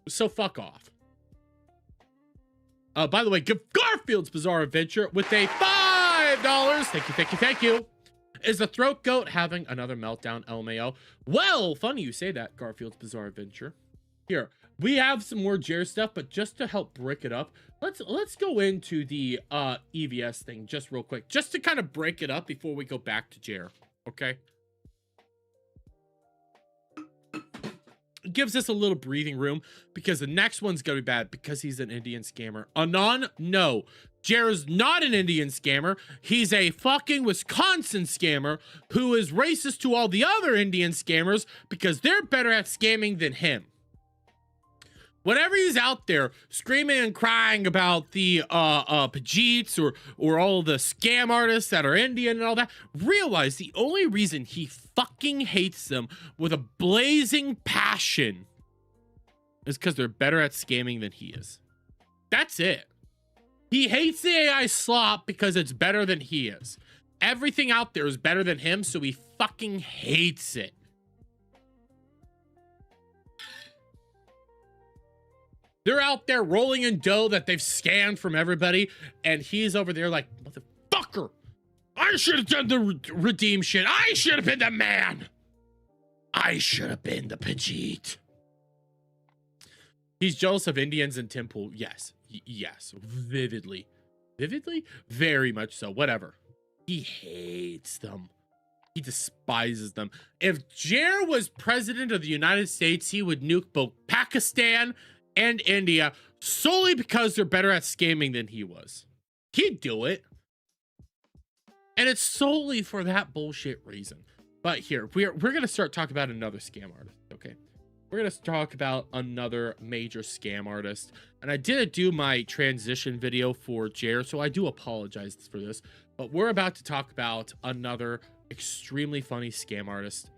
So fuck off. By the way, give Garfield's Bizarre Adventure with a $5. Thank you. Is the throat goat having another meltdown, LMAO? Well, funny you say that, Garfield's Bizarre Adventure. Here, we have some more Jer stuff, but just to help break it up, let's go into the EVS thing just real quick, just to kind of break it up before we go back to Jer, okay? It gives us a little breathing room because the next one's gonna be bad because he's an Indian scammer. Anon, no. Jer's not an Indian scammer. He's a fucking Wisconsin scammer who is racist to all the other Indian scammers because they're better at scamming than him. Whenever he's out there screaming and crying about the Pajeets or all the scam artists that are Indian and all that, realize the only reason he fucking hates them with a blazing passion is because they're better at scamming than he is. That's it. He hates the AI slop because it's better than he is. Everything out there is better than him, so he fucking hates it. They're out there rolling in dough that they've scanned from everybody, and he's over there like, motherfucker, I should have done the redeem shit. I should have been the man. I should have been the Pajeet. He's jealous of Indians and Tim Pool. Yes. Yes. Vividly. Vividly? Very much so. Whatever. He hates them. He despises them. If Jer was president of the United States, he would nuke both Pakistan and India solely because they're better at scamming than he was. He'd do it. And it's solely for that bullshit reason. But here, we're going to start talking about another scam artist, okay? We're going to talk about another major scam artist. And I didn't do my transition video for Jer, so I do apologize for this. But we're about to talk about another extremely funny scam artist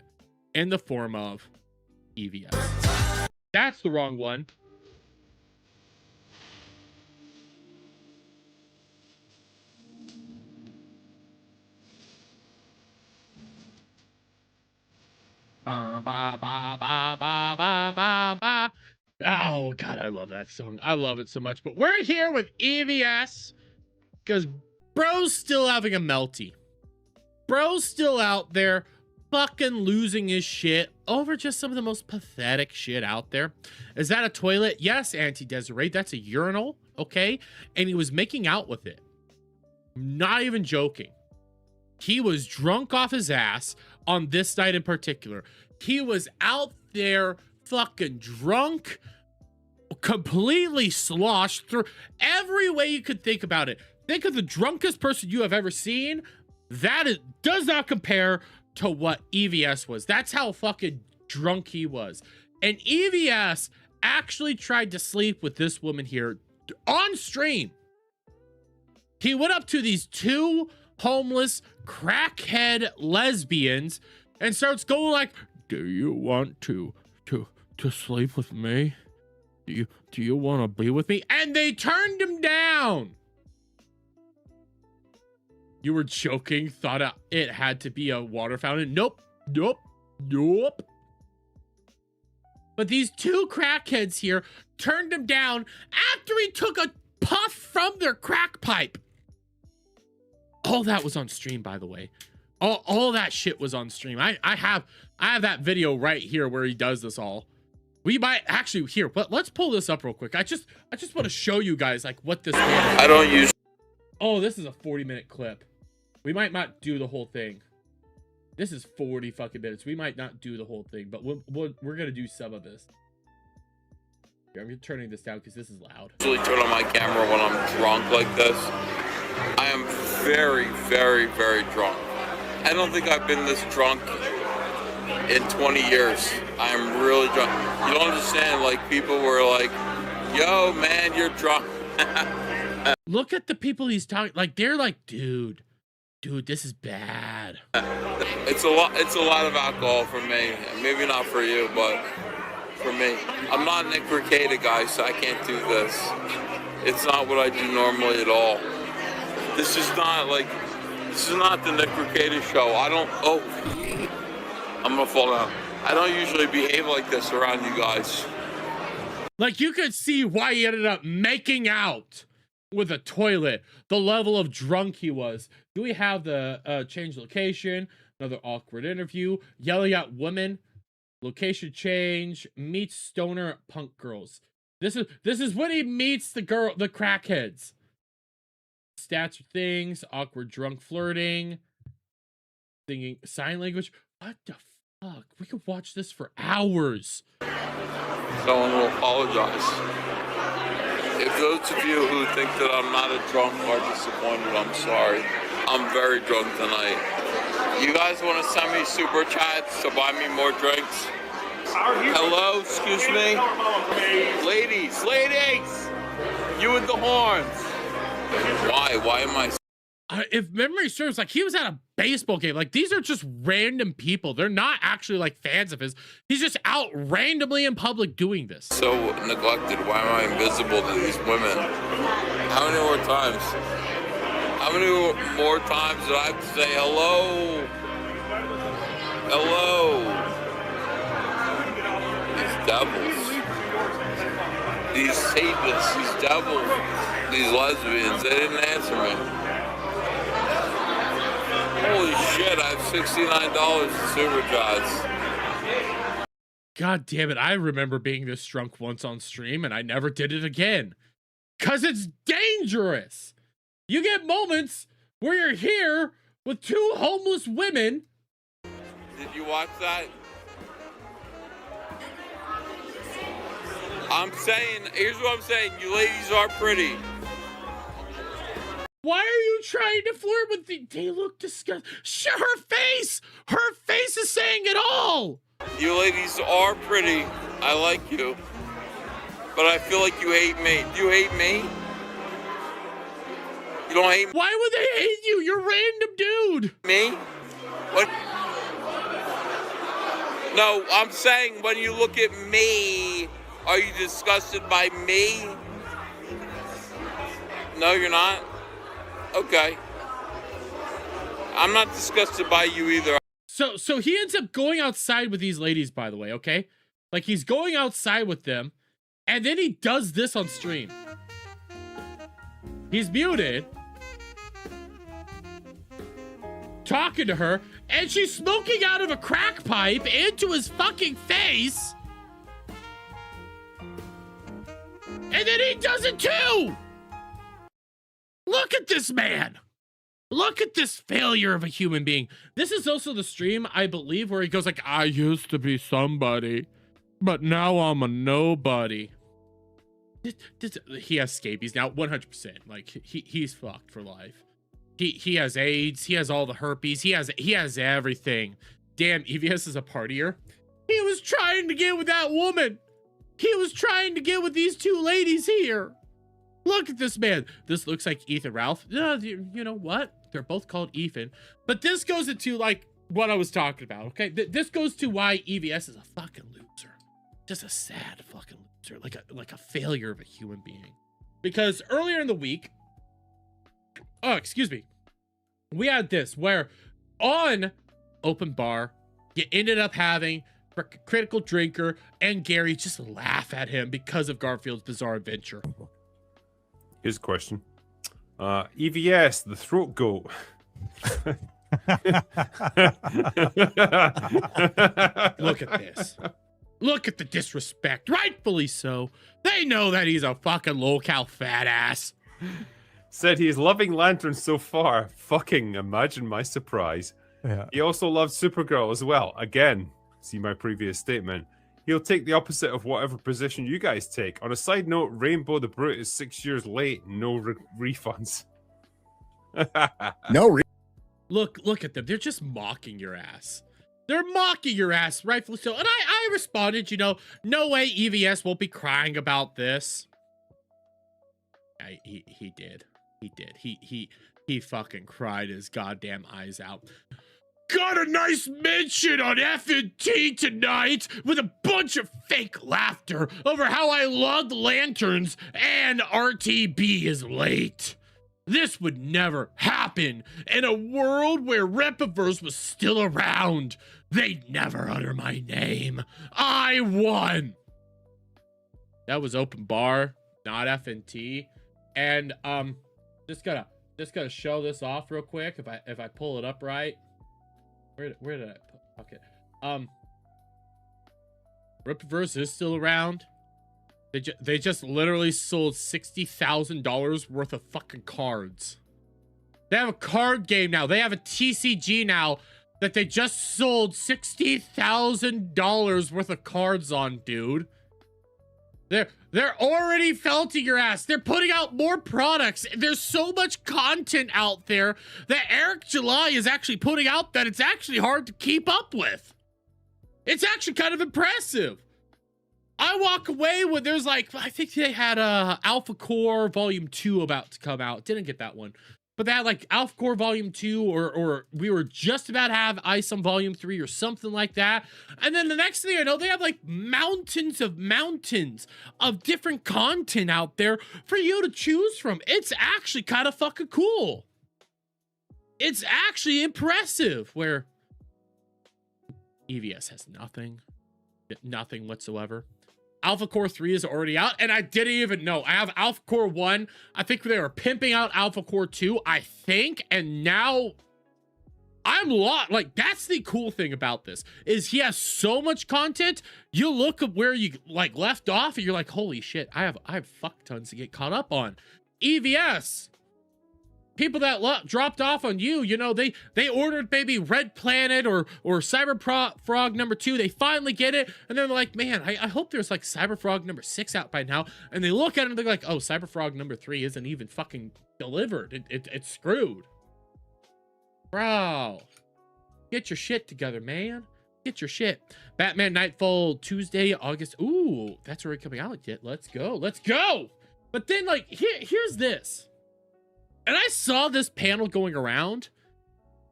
in the form of EVS. That's the wrong one. Oh god, I love that song. I love it so much. But we're here with EVS because bro's still having a melty. Bro's still out there fucking losing his shit over just some of the most pathetic shit out there. Is that a toilet? Yes, Auntie Desiree, that's a urinal, okay? And he was making out with it. Not even joking. He was drunk off his ass on this night in particular. He was out there fucking drunk, completely sloshed through every way you could think about it. Think of the drunkest person you have ever seen. That does not compare to what EVS was. That's how fucking drunk he was. And EVS actually tried to sleep with this woman here on stream. He went up to these two homeless crackhead lesbians and starts going like, do you want to sleep with me? Do you want to be with me? And they turned him down. You were joking, thought it had to be a water fountain. Nope. But these two crackheads here turned him down after he took a puff from their crack pipe. All that was on stream, by the way. All that shit was on stream. I have that video right here where he does this all. We might actually here, but let's pull this up real quick. I just want to show you guys like what this is. I don't use. Oh, this is a 40-minute clip. We might not do the whole thing. This is 40 fucking minutes. We might not do the whole thing, but we're gonna do some of this. Here, I'm turning this down because this is loud. I usually turn on my camera when I'm drunk like this. I am very, very, very drunk. I don't think I've been this drunk in 20 years. I am really drunk. You don't understand, like, people were like, yo, man, you're drunk. Look at the people he's talking, like, they're like, dude, this is bad. It's a lot of alcohol for me. Maybe not for you, but for me. I'm not Nick Ricada, guys, so I can't do this. It's not what I do normally at all. This is not the Nick Ricada show. I'm gonna fall down. I don't usually behave like this around you guys. Like, you could see why he ended up making out with a toilet, the level of drunk he was. Do we have the change location? Another awkward interview. Yelling at women. Location change. Meets stoner punk girls. This is when he meets the crackheads. Stats or things. Awkward drunk flirting. Singing sign language. What the fuck? We could watch this for hours. Someone will apologize. If those of you who think that I'm not a drunk are disappointed, I'm sorry. I'm very drunk tonight. You guys want to send me super chats to buy me more drinks? Hello, excuse me? Ladies! You with the horns. Why am I... If memory serves, like he was at a baseball game. Like these are just random people. They're not actually like fans of his. He's just out randomly in public doing this. so neglected? Why am I invisible to these women? How many more times? How many more times did I have to say hello? Hello. These devils. These Satanists, these devils, these lesbians, they didn't answer me. Holy shit, I have $69 in super chats. God damn it. I remember being this drunk once on stream and I never did it again. Cause it's dangerous. You get moments where you're here with two homeless women. Did you watch that? I'm saying, here's what I'm saying, you ladies are pretty. Why are you trying to flirt with the... They look disgusting. Her face is saying it all. You ladies are pretty. I like you. But I feel like you hate me. Do you hate me? You don't hate Why would they hate you? You're a random dude. me? What? No, I'm saying when you look at me, are you disgusted by me? No, you're not? Okay. I'm not disgusted by you either. So he ends up going outside with these ladies, by the way, okay? Like he's going outside with them, and then he does this on stream. He's muted, talking to her, and she's smoking out of a crack pipe into his fucking face. And then he does it too. Look at this man. Look at this failure of a human being. This is also the stream, I believe, where he goes like, I used to be somebody, but now I'm a nobody. He has scabies now, 100%. Like he's fucked for life. He has AIDS. He has all the herpes. He has everything. Damn, EVS is a partier. He was trying to get with that woman. He was trying to get with these two ladies here. Look at this man. This looks like Ethan Ralph. You know what? They're both called Ethan. But this goes into like what I was talking about, okay? This goes to why EVS is a fucking loser. Just a sad fucking loser. Like a failure of a human being. Because earlier in the week, oh, excuse me, we had this where on Open Bar, you ended up having Critical Drinker and Gary just laugh at him because of Garfield's Bizarre Adventure. Here's a question. EVS, the throat goat. Look at this. Look at the disrespect. Rightfully so. They know that he's a fucking low-cal fat ass. Said he's loving Lantern so far. Fucking imagine my surprise. Yeah. He also loves Supergirl as well. Again, see my previous statement. He'll take the opposite of whatever position you guys take. On a side note, Rainbow the Brute is 6 years late. No refunds. Look at them. They're just mocking your ass. They're mocking your ass, rightfully so. And I responded, you know, no way EVS won't be crying about this. He did. He did. He fucking cried his goddamn eyes out. Got a nice mention on F&T tonight with a bunch of fake laughter over how I loved Lanterns and RTB is late. This would never happen in a world where Repiverse was still around. They'd never utter my name. I won. That was Open Bar, not F&T. And just gotta show this off real quick if I pull it up right. Where did I put? Okay. Ripverse is still around. They just literally sold $60,000 worth of fucking cards. They have a card game now. They have a TCG now that they just sold $60,000 worth of cards on, dude. They're already felting your ass. They're putting out more products. There's so much content out there that Eric July is actually putting out that it's actually hard to keep up with. It's actually kind of impressive. I walk away with, there's like, I think they had Alpha Core Volume 2 about to come out. Didn't get that one. But they had like Alpha Core Volume 2, or we were just about to have ISOM Volume 3 or something like that. And then the next thing I know, they have like mountains of different content out there for you to choose from. It's actually kind of fucking cool. It's actually impressive, where EVS has nothing whatsoever. Alpha Core 3 is already out, and I didn't even know. I have Alpha Core 1. I think they were pimping out Alpha Core 2, I think, and now I'm lost. Like, that's the cool thing about this, is he has so much content. You look at where you like left off, and you're like, holy shit, I have fuck tons to get caught up on. EVS. People that dropped off on you, you know, they ordered maybe Red Planet or Cyberfrog number 2. They finally get it, and they're like, man, I hope there's like Cyberfrog number 6 out by now. And they look at it and they're like, oh, Cyberfrog number 3 isn't even fucking delivered. It's screwed. Bro, get your shit together, man. Get your shit. Batman Nightfall Tuesday, August. Ooh, that's already coming out yet. Let's go. Let's go. But then, like, here's this. And I saw this panel going around,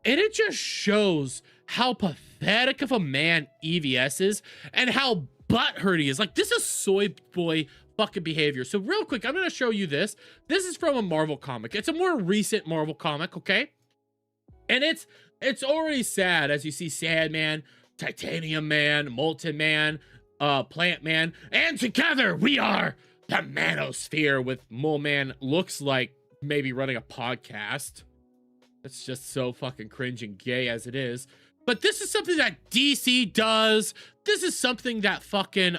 and it just shows how pathetic of a man EVS is and how butthurt he is. Like, this is soy boy fucking behavior. So real quick, I'm going to show you this. This is from a Marvel comic. It's a more recent Marvel comic, okay? And it's already sad, as you see Sandman, Titanium Man, Molten Man, Plant Man, and together we are the Manosphere, with Mole Man looks like maybe running a podcast. That's just so fucking cringe and gay as it is. But this is something that DC does. This is something that fucking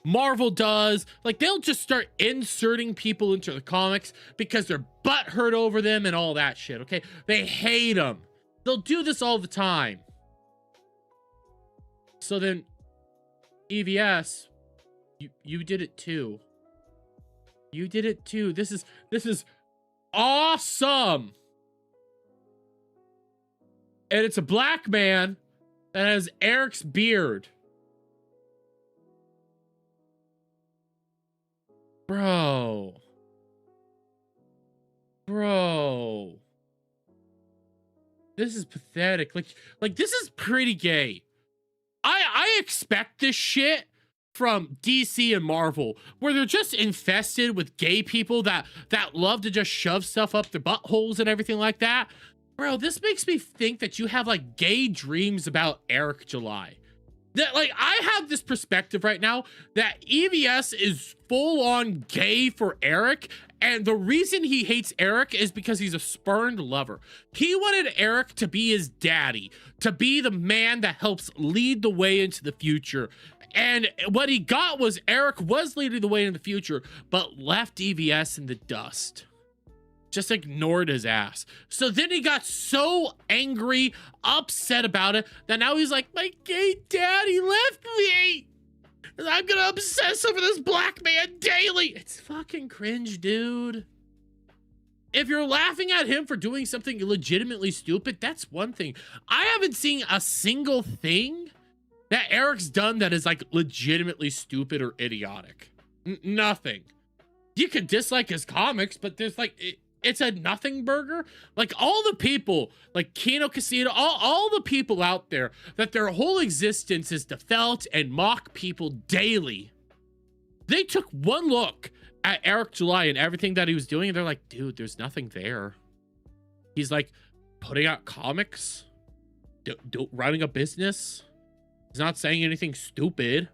Marvel does. Like, they'll just start inserting people into the comics because they're butthurt over them and all that shit, okay? They hate them. They'll do this all the time. So then, EVS, you did it too. You did it too. This is awesome. And it's a black man that has Eric's beard. Bro. This is pathetic. Like this is pretty gay. I expect this shit from DC and Marvel, where they're just infested with gay people that love to just shove stuff up their buttholes and everything like that. Bro, this makes me think that you have like gay dreams about Eric July. That, like, I have this perspective right now that EVS is full on gay for Eric, and the reason he hates Eric is because he's a spurned lover. He wanted Eric to be his daddy, to be the man that helps lead the way into the future. And what he got was Eric was leading the way in the future, but left EVS in the dust. Just ignored his ass. So then he got so angry, upset about it, that now he's like, my gay daddy left me. And I'm gonna obsess over this black man daily. It's fucking cringe, dude. If you're laughing at him for doing something legitimately stupid, that's one thing. I haven't seen a single thing that Eric's done that is like legitimately stupid or idiotic. Nothing. You could dislike his comics, but there's like, it's a nothing burger. Like, all the people, like Kino Casino, all the people out there that their whole existence is to felt and mock people daily. They took one look at Eric July and everything that he was doing, and they're like, dude, there's nothing there. He's like putting out comics, running a business. He's not saying anything stupid.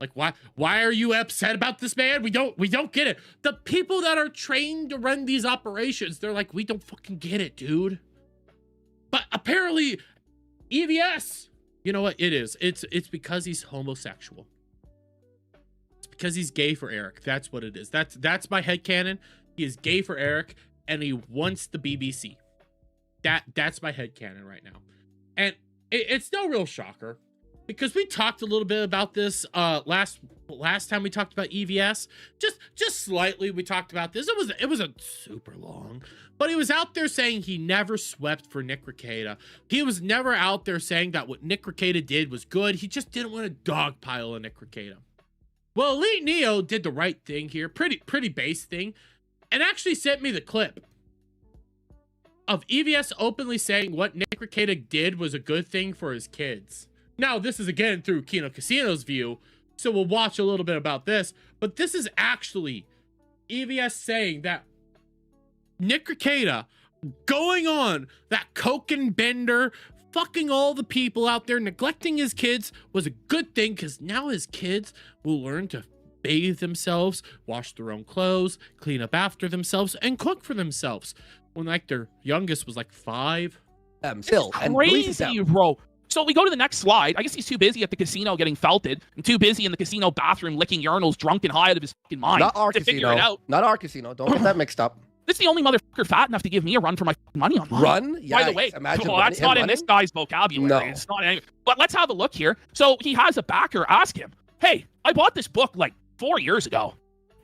Like, why are you upset about this, man? We don't get it. The people that are trained to run these operations, they're like, we don't fucking get it, dude. But apparently, EVS, you know what it is? It's because he's homosexual. It's because he's gay for Eric. That's what it is. That's my headcanon. He is gay for Eric, and he wants the BBC. That's my headcanon right now. And it's no real shocker. because we talked a little bit about this last time we talked about EVS. Just slightly we talked about this. It wasn't super long, but he was out there saying he never swept for Nick Rekieta. He was never out there saying that what Nick Rekieta did was good. He just didn't want to dogpile on Nick Rekieta. Well, Elite Neo did the right thing here, pretty base thing, and actually sent me the clip of EVS openly saying what Nick Rekieta did was a good thing for his kids. Now, this is again through Kino Casino's view, so we'll watch a little bit about this, but this is actually EVS saying that Nick Rekieta going on that coke and bender, fucking all the people out there, neglecting his kids was a good thing, because now his kids will learn to bathe themselves, wash their own clothes, clean up after themselves, and cook for themselves. When like their youngest was like 5. Still, and Crazy, bro. So we go to the next slide. I guess he's too busy at the casino getting felted and too busy in the casino bathroom licking urinals drunk and high out of his fucking mind not our to casino. figure it out. Not our casino. Don't get that mixed up. This is the only motherfucker fat enough to give me a run for my fucking money online. Run? Yeah. By the way, Imagine well, that's not in this guy's vocabulary. No. It's not any, but let's have a look here. So he has a backer ask him, hey, I bought this book like 4 years ago.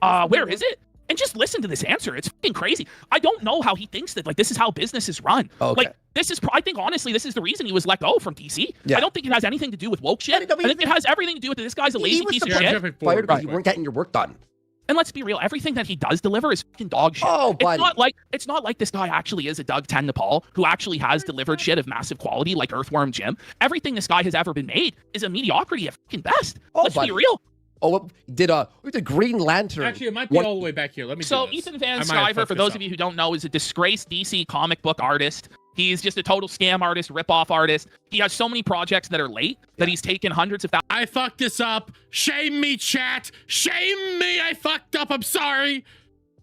Where is it? And just listen to this answer. It's fucking crazy. I don't know how he thinks that like this is how business is run. Okay. Like this is, I think honestly, this is the reason he was let go from DC. Yeah. I don't think it has anything to do with woke shit. I think it has everything to do with this guy's a lazy piece of shit. Fired because you weren't getting your work done. And let's be real, everything that he does deliver is fucking dog shit. Oh, buddy. It's not like this guy actually is a Doug 10 Nepal who actually has delivered shit of massive quality like Earthworm Jim. Everything this guy has ever been made is a mediocrity at fucking best. Oh, let's buddy. be real. Oh, we did Green Lantern. Actually, it might be all the way back here. Let me. So do this. Ethan Van I might have Sciver, fucked for this those up. of you who don't know, is a disgraced DC comic book artist. He's just a total scam artist, rip-off artist. He has so many projects that are late that he's taken hundreds of thousands. I fucked this up. Shame me, chat. Shame me. I fucked up. I'm sorry.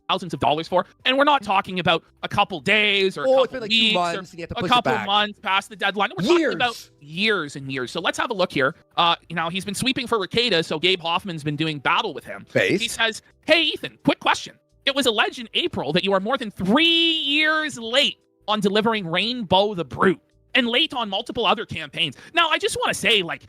Thousands of dollars for, and we're not talking about a couple days or a Oh, couple it's been like 2 weeks months, or and you have to a push it couple back. months past the deadline. We're Years. talking about years and years. So let's have a look here. He's been sweeping for Rekieta, so Gabe Hoffman's been doing battle with him. Base. He says, "Hey Ethan, quick question. It was alleged in April that you are more than 3 years late on delivering Rainbow the Brute and late on multiple other campaigns. Now, I just want to say, like,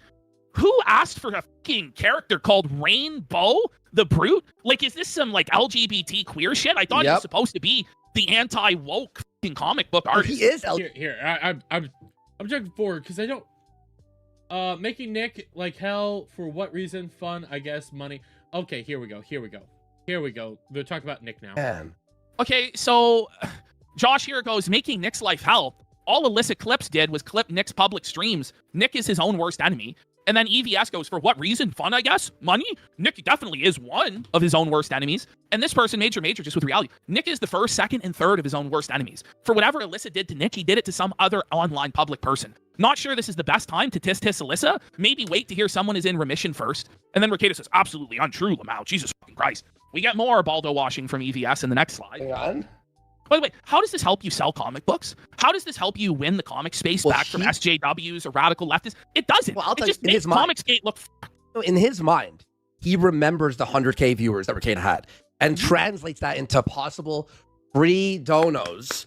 who asked for a fucking character called Rainbow the Brute? Like, is this some, like, LGBT queer shit? I thought he was supposed to be the anti-woke fucking comic book artist. He is. I'm jumping forward because I don't. Making Nick like hell for what reason? Fun, I guess. Money. Okay, here we go. They're talking about Nick now. Man. Okay, so Josh here goes, making Nick's life hell. All illicit clips did was clip Nick's public streams. Nick is his own worst enemy. And then EVS goes, for what reason? Fun, I guess? Money? Nick definitely is one of his own worst enemies. And this person, Major, just with reality. Nick is the first, second, and third of his own worst enemies. For whatever Alyssa did to Nick, he did it to some other online public person. Not sure this is the best time to tis Alyssa. Maybe wait to hear someone is in remission first. And then Rekieta says, absolutely untrue, Lamau. Jesus fucking Christ. We get more Baldo washing from EVS in the next slide. Hang on. By the way, how does this help you sell comic books? How does this help you win the comic space back from SJWs or radical leftists? It doesn't. Well, I'll it tell just you, in makes his mind- Comicsgate look In his mind, he remembers the 100K viewers that Rekieta had and translates that into possible free donos,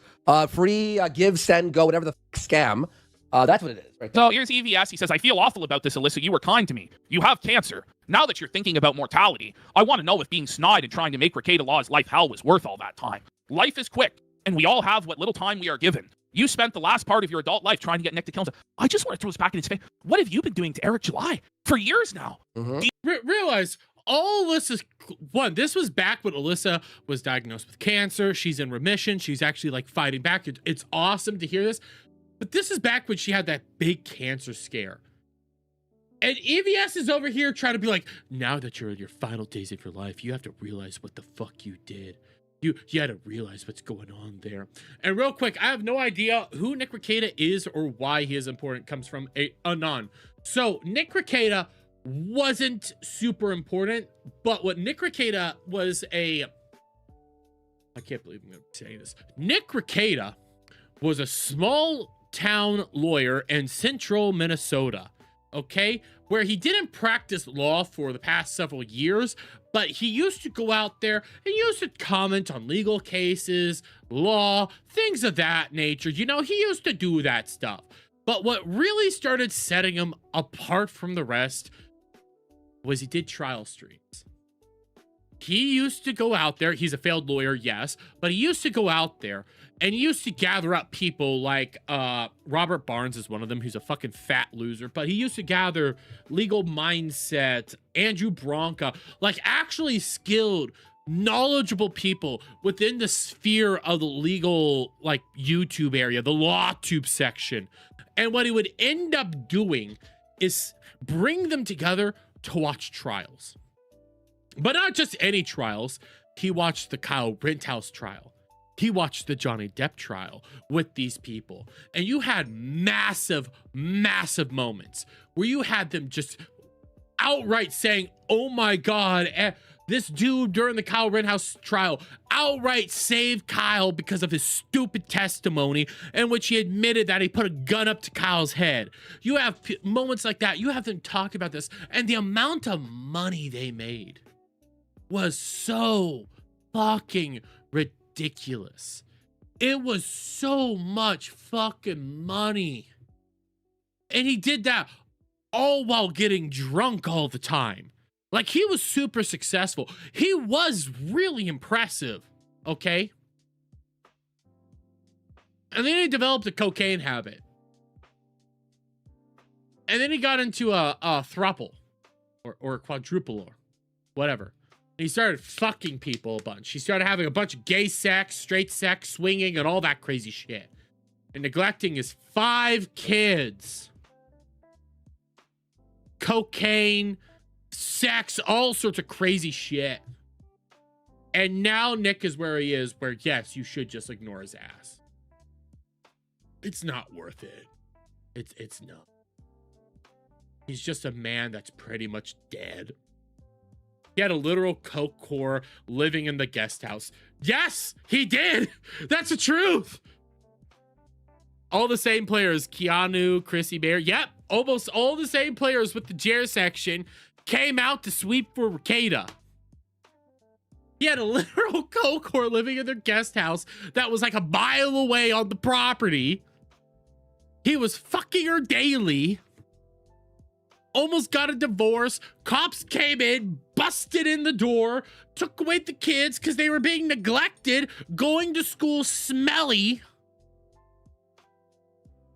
free give, send, go, whatever the scam. That's what it is, right there. So here's EVS. He says, I feel awful about this, Alyssa. You were kind to me. You have cancer. Now that you're thinking about mortality, I want to know if being snide and trying to make Rekieta Law's life hell was worth all that time. Life is quick, and we all have what little time we are given. You spent the last part of your adult life trying to get Nick to kill himself. I just want to throw this back in his face. What have you been doing to Eric July for years now? Realize all Alyssa's one. This was back when Alyssa was diagnosed with cancer. She's in remission. She's actually like fighting back. It's awesome to hear this. But this is back when she had that big cancer scare. And EVS is over here trying to be like, now that you're in your final days of your life, you have to realize what the fuck you did. You had to realize what's going on there. And real quick, I have no idea who Nick Rekieta is or why he is important. Comes from Anon. So Nick Rekieta wasn't super important, but what Nick Rekieta was I can't believe I'm going to be saying this. Nick Rekieta was a small town lawyer in central Minnesota, okay? Where he didn't practice law for the past several years, but he used to go out there and used to comment on legal cases, law, things of that nature. You know, he used to do that stuff. But what really started setting him apart from the rest was he did trial streams. He used to go out there. He's a failed lawyer, yes, but he used to go out there and he used to gather up people like Robert Barnes is one of them, who's a fucking fat loser. But he used to gather Legal Mindset, Andrew Bronca, like actually skilled, knowledgeable people within the sphere of the legal, like YouTube area, the law tube section. And what he would end up doing is bring them together to watch trials. But not just any trials. He watched the Kyle Rittenhouse trial. He watched the Johnny Depp trial with these people. And you had massive, massive moments where you had them just outright saying, oh my God, this dude during the Kyle Rittenhouse trial outright saved Kyle because of his stupid testimony in which he admitted that he put a gun up to Kyle's head. You have moments like that. You have them talk about this. And the amount of money they made was so fucking ridiculous. It was so much fucking money. And he did that all while getting drunk all the time. Like, he was super successful. He was really impressive, okay? And then he developed a cocaine habit. And then he got into a throuple or a quadruple or whatever. He started fucking people a bunch. He started having a bunch of gay sex, straight sex, swinging, and all that crazy shit. And neglecting his 5 kids. Cocaine, sex, all sorts of crazy shit. And now Nick is where he is, where, yes, you should just ignore his ass. It's not worth it. It's not. He's just a man that's pretty much dead. He had a literal coke core living in the guest house. Yes, he did. That's the truth. All the same players, Keanu, Chrissy Bear. Yep, almost all the same players with the Jer section came out to sweep for Ricada. He had a literal coke core living in their guest house that was like a mile away on the property. He was fucking her daily. Almost got a divorce. Cops came in, busted in the door, took away the kids because they were being neglected, going to school smelly.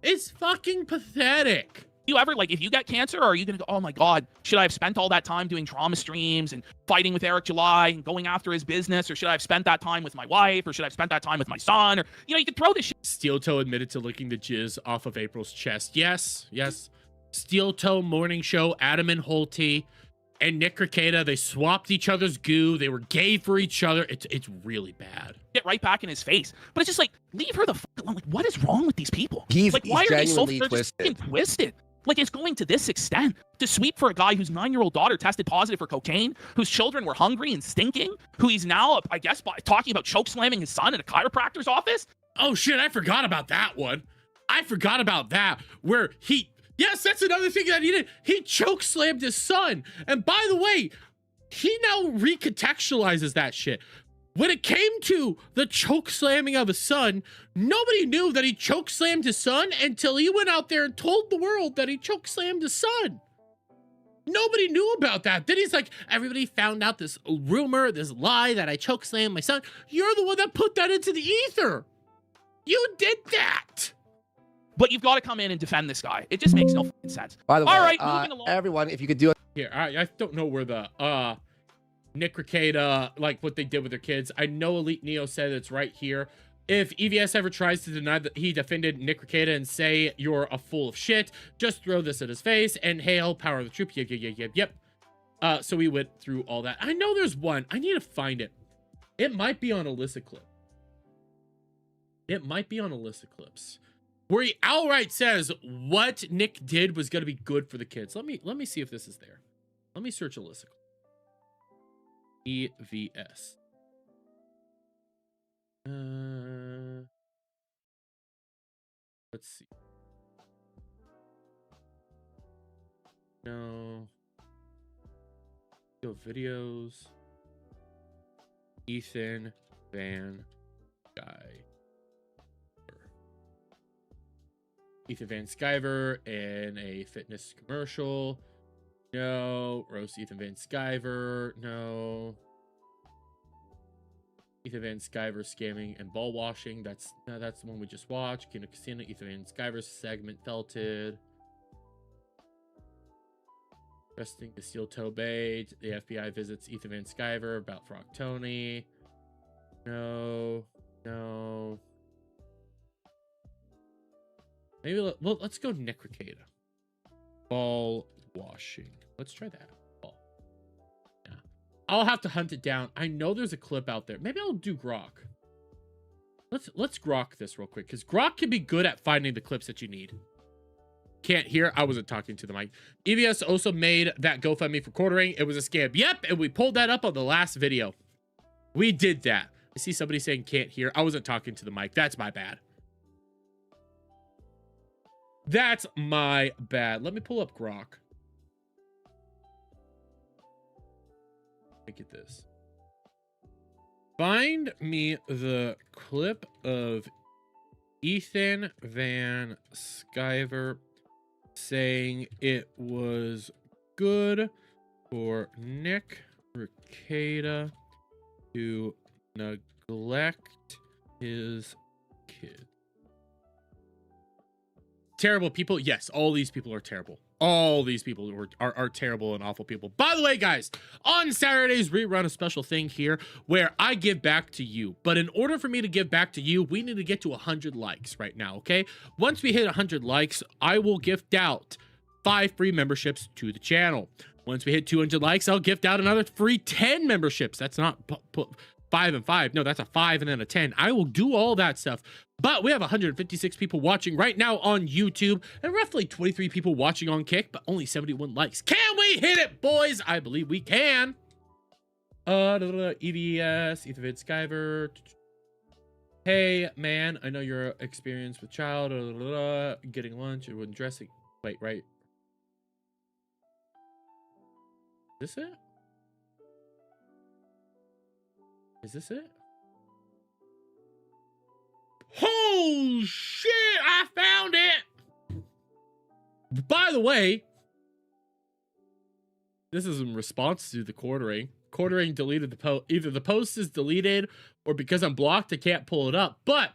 It's fucking pathetic. You ever, like, if you get cancer, are you gonna go, oh my God, should I have spent all that time doing trauma streams and fighting with Eric July and going after his business, or should I have spent that time with my wife, or should I have spent that time with my son, or, you know, you could throw this shit. Steel Toe admitted to licking the jizz off of April's chest. Yes. Steel Toe Morning Show, Adam and Holty, and Nick Ricada, they swapped each other's goo. They were gay for each other. It's really bad. Get right back in his face. But it's just like, leave her the fuck alone. Like, what is wrong with these people? He's why are they so genuinely twisted. twisted? Like, it's going to this extent to sweep for a guy whose 9-year-old daughter tested positive for cocaine, whose children were hungry and stinking, who he's now, I guess, talking about choke slamming his son at a chiropractor's office. Oh shit, I forgot about that one. I forgot about that. Where yes, that's another thing that he did. He choke slammed his son. And by the way, he now recontextualizes that shit. When it came to the choke slamming of his son, nobody knew that he choke slammed his son until he went out there and told the world that he choke slammed his son. Nobody knew about that. Then he's like, everybody found out this rumor, this lie that I choke slammed my son. You're the one that put that into the ether. You did that. But you've got to come in and defend this guy. It just makes no fucking sense. By the way, all right, moving along. everyone, if you could do it. Here, I don't know where the Nick Ricada, like what they did with their kids. I know Elite Neo said it's right here. If EVS ever tries to deny that he defended Nick Ricada and say you're a fool of shit, just throw this at his face and hail power of the troop. Yep. So we went through all that. I know there's one. I need to find it. It might be on Alyssa Clip. It might be on Alyssa Clips, where he outright says what Nick did was going to be good for the kids. Let me see if this is there. Let me search Alyssa. EVS. Let's see. No. Go videos. Ethan Van Guy. Ethan Van Sciver in a fitness commercial. No. Roast Ethan Van Sciver. No. Ethan Van Sciver scamming and ball washing. That's the one we just watched. Kino Casino. Ethan Van Sciver segment felted. Resting the steel toe bait. The FBI visits Ethan Van Sciver about Frog Tony. No. No. Maybe let's go Nick Ricada. Ball washing. Let's try that. Ball. Yeah. I'll have to hunt it down. I know there's a clip out there. Maybe I'll do Grok. Let's Grok this real quick, because Grok can be good at finding the clips that you need. Can't hear. I wasn't talking to the mic. EVS also made that GoFundMe for quartering. It was a scam. Yep, and we pulled that up on the last video. We did that. I see somebody saying can't hear. I wasn't talking to the mic. That's my bad. That's my bad. Let me pull up Grok. Let me get this. Find me the clip of Ethan Van Sciver saying it was good for Nick Ricada to neglect his kid. Terrible people. Yes, all these people are terrible. All these people are terrible and awful people. By the way, guys, on Saturdays, we run a special thing here where I give back to you. But in order for me to give back to you, we need to get to 100 likes right now, okay? Once we hit 100 likes, I will gift out 5 free memberships to the channel. Once we hit 200 likes, I'll gift out another free 10 memberships. That's not 5 and 5. No, that's a 5 and then a 10. I will do all that stuff. But we have 156 people watching right now on YouTube and roughly 23 people watching on Kick, but only 71 likes. Can we hit it, boys? I believe we can. EVS, Ethan Van Sciver. Hey, man, I know you're experienced with child. Getting lunch or when dressing. Wait, right? Is this it? Is this it? Oh shit, I found it. By the way, this is in response to the quartering. Quartering deleted the post. Either the post is deleted or because I'm blocked, I can't pull it up. But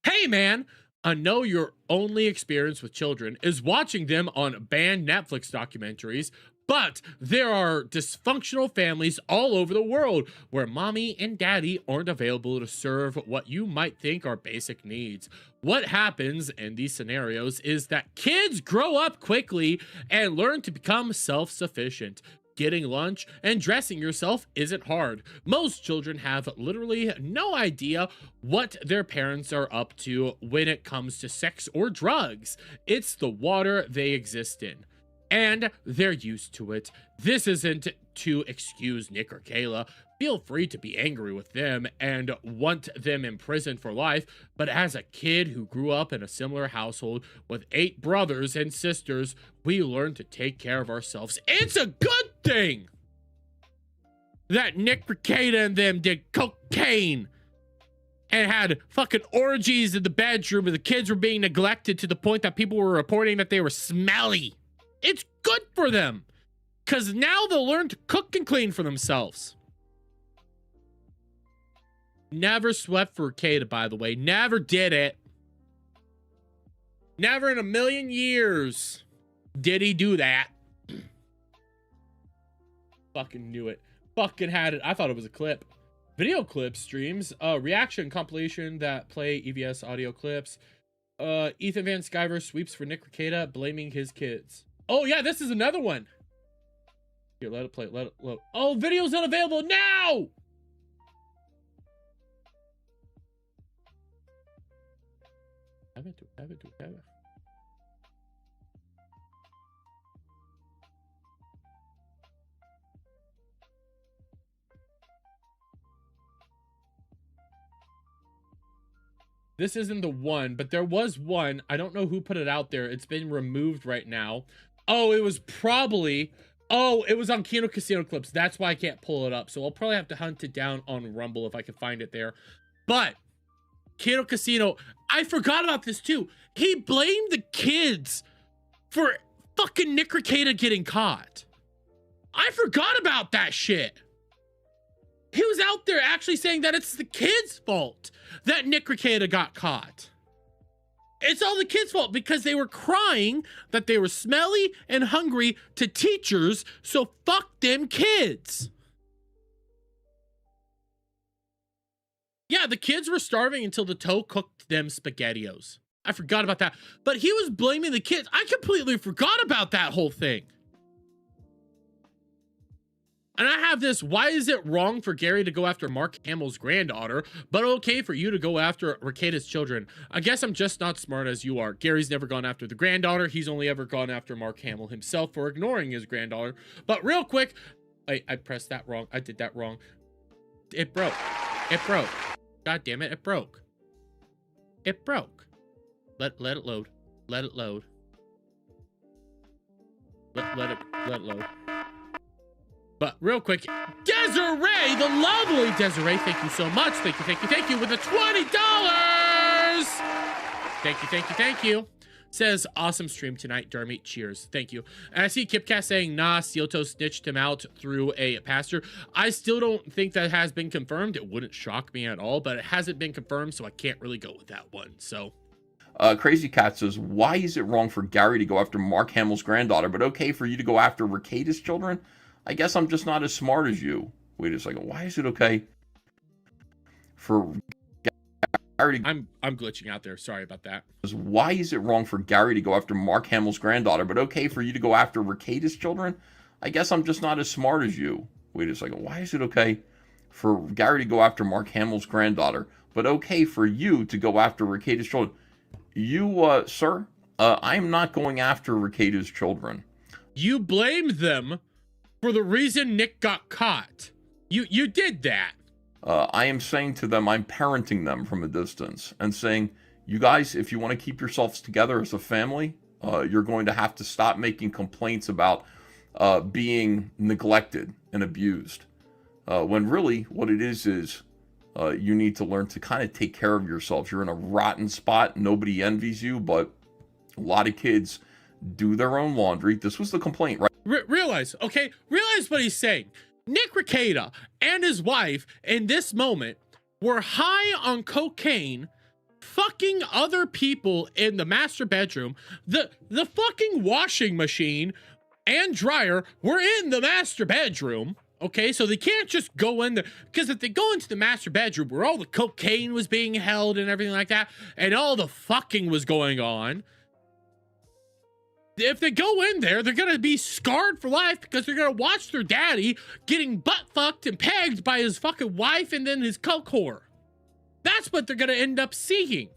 hey, man, I know your only experience with children is watching them on banned Netflix documentaries. But there are dysfunctional families all over the world where mommy and daddy aren't available to serve what you might think are basic needs. What happens in these scenarios is that kids grow up quickly and learn to become self-sufficient. Getting lunch and dressing yourself isn't hard. Most children have literally no idea what their parents are up to when it comes to sex or drugs. It's the water they exist in. And they're used to it. This isn't to excuse Nick or Kayla. Feel free to be angry with them and want them in prison for life, but as a kid who grew up in a similar household with 8 brothers and sisters, we learned to take care of ourselves. It's a good thing that Nick Ricada and them did cocaine and had fucking orgies in the bedroom where the kids were being neglected to the point that people were reporting that they were smelly. It's good for them, because now they'll learn to cook and clean for themselves. Never swept for Ricada, by the way. Never did it. Never in a million years did he do that. Fucking knew it. Fucking had it. I thought it was a clip. Video clip streams. Reaction compilation that play EVS audio clips. Ethan Van Sciver sweeps for Nick Ricada, blaming his kids. Oh, yeah, this is another one. Here, let it play. Let it load. Oh, video's unavailable now! Have it. This isn't the one, but there was one. I don't know who put it out there. It's been removed right now. Oh, it was probably... Oh, it was on Kino Casino Clips. That's why I can't pull it up. So I'll probably have to hunt it down on Rumble if I can find it there. But Kato Casino, I forgot about this too. He blamed the kids for fucking Nick Rekieta getting caught. I forgot about that shit. He was out there actually saying that it's the kids' fault that Nick Rekieta got caught. It's all the kids' fault because they were crying that they were smelly and hungry to teachers, so fuck them kids. Yeah, the kids were starving until the toe cooked them SpaghettiOs. I forgot about that. But he was blaming the kids. I completely forgot about that whole thing. And I have this, why is it wrong for Gary to go after Mark Hamill's granddaughter, but okay for you to go after Rekieta's children? I guess I'm just not smart as you are. Gary's never gone after the granddaughter. He's only ever gone after Mark Hamill himself for ignoring his granddaughter. But real quick, I pressed that wrong. I did that wrong. It broke. It broke. God damn it, it broke. It broke. Let it load. Let it load. Let it load. But real quick, Desiree, the lovely Desiree, thank you so much. Thank you with the $20. Thank you. Says, awesome stream tonight, Dermy. Cheers. Thank you. And I see Kipcast saying, nah, Seoto snitched him out through a pastor. I still don't think that has been confirmed. It wouldn't shock me at all, but it hasn't been confirmed, so I can't really go with that one. So, Crazy Cat says, why is it wrong for Gary to go after Mark Hamill's granddaughter, but okay for you to go after Rekieta's children? I guess I'm just not as smart as you. Wait a second. Why is it okay for Gary to... I'm glitching out there. Sorry about that. Why is it wrong for Gary to go after Mark Hamill's granddaughter, but okay for you to go after Rekieta's children? I guess I'm just not as smart as you. Wait a second. Why is it okay for Gary to go after Mark Hamill's granddaughter, but okay for you to go after Rekieta's children? You, sir, I'm not going after Rekieta's children. You blamed them for the reason Nick got caught. You did that. I am saying to them, I'm parenting them from a distance and saying, you guys, if you want to keep yourselves together as a family, you're going to have to stop making complaints about being neglected and abused. When really what it is you need to learn to kind of take care of yourselves. You're in a rotten spot. Nobody envies you, but a lot of kids do their own laundry. This was the complaint, right? Realize what he's saying. Nick Rekieta and his wife in this moment were high on cocaine, fucking other people in the master bedroom. The fucking washing machine and dryer were in the master bedroom. Okay, so they can't just go in there, because if they go into the master bedroom where all the cocaine was being held and everything like that, and all the fucking was going on, if they go in there, they're going to be scarred for life because they're going to watch their daddy getting butt fucked and pegged by his fucking wife and then his coke whore. That's what they're going to end up seeing.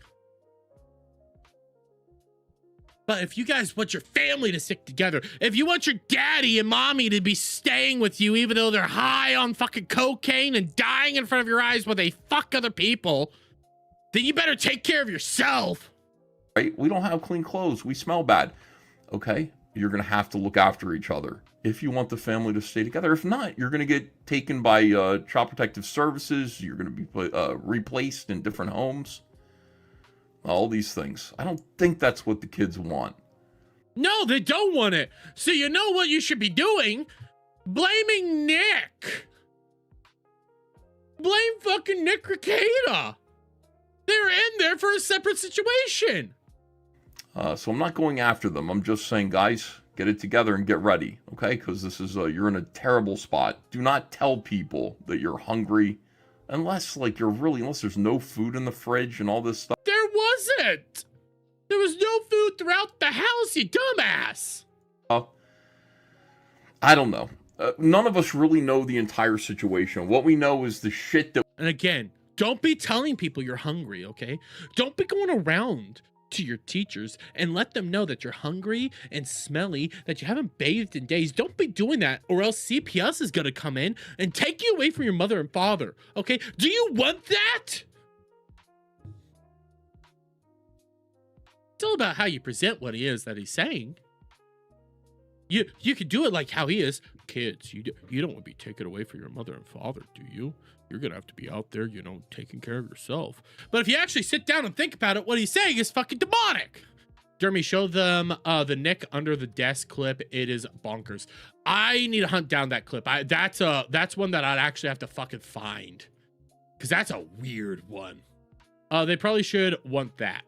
But if you guys want your family to stick together, if you want your daddy and mommy to be staying with you even though they're high on fucking cocaine and dying in front of your eyes while they fuck other people, then you better take care of yourself. Right? We don't have clean clothes. We smell bad. Okay, you're going to have to look after each other if you want the family to stay together. If not, you're going to get taken by Child Protective Services. You're going to be replaced in different homes. All these things. I don't think that's what the kids want. No, they don't want it. So you know what you should be doing? Blaming Nick. Blame fucking Nick Rekieta. They're in there for a separate situation. So I'm not going after them. I'm just saying, guys, get it together and get ready, okay? Because this is you're in a terrible spot. Do not tell people that you're hungry, unless there's no food in the fridge and all this stuff. There wasn't. There was no food throughout the house, you dumbass. I don't know. None of us really know the entire situation. What we know is the shit that. And again, don't be telling people you're hungry, okay? Don't be going around to your teachers and let them know that you're hungry and smelly, that you haven't bathed in days. Don't be doing that, or else CPS is going to come in and take you away from your mother and father, okay? Do you want that? It's all about how you present what he is that he's saying. You could do it like how he is. Kids, you don't want to be taken away from your mother and father, do you? You're gonna have to be out there, you know, taking care of yourself. But if you actually sit down and think about it, what he's saying is fucking demonic. Jeremy, show them the Nick under the desk clip. It is bonkers. I need to hunt down that clip. That's one that I'd actually have to fucking find, because that's a weird one. They probably should want that.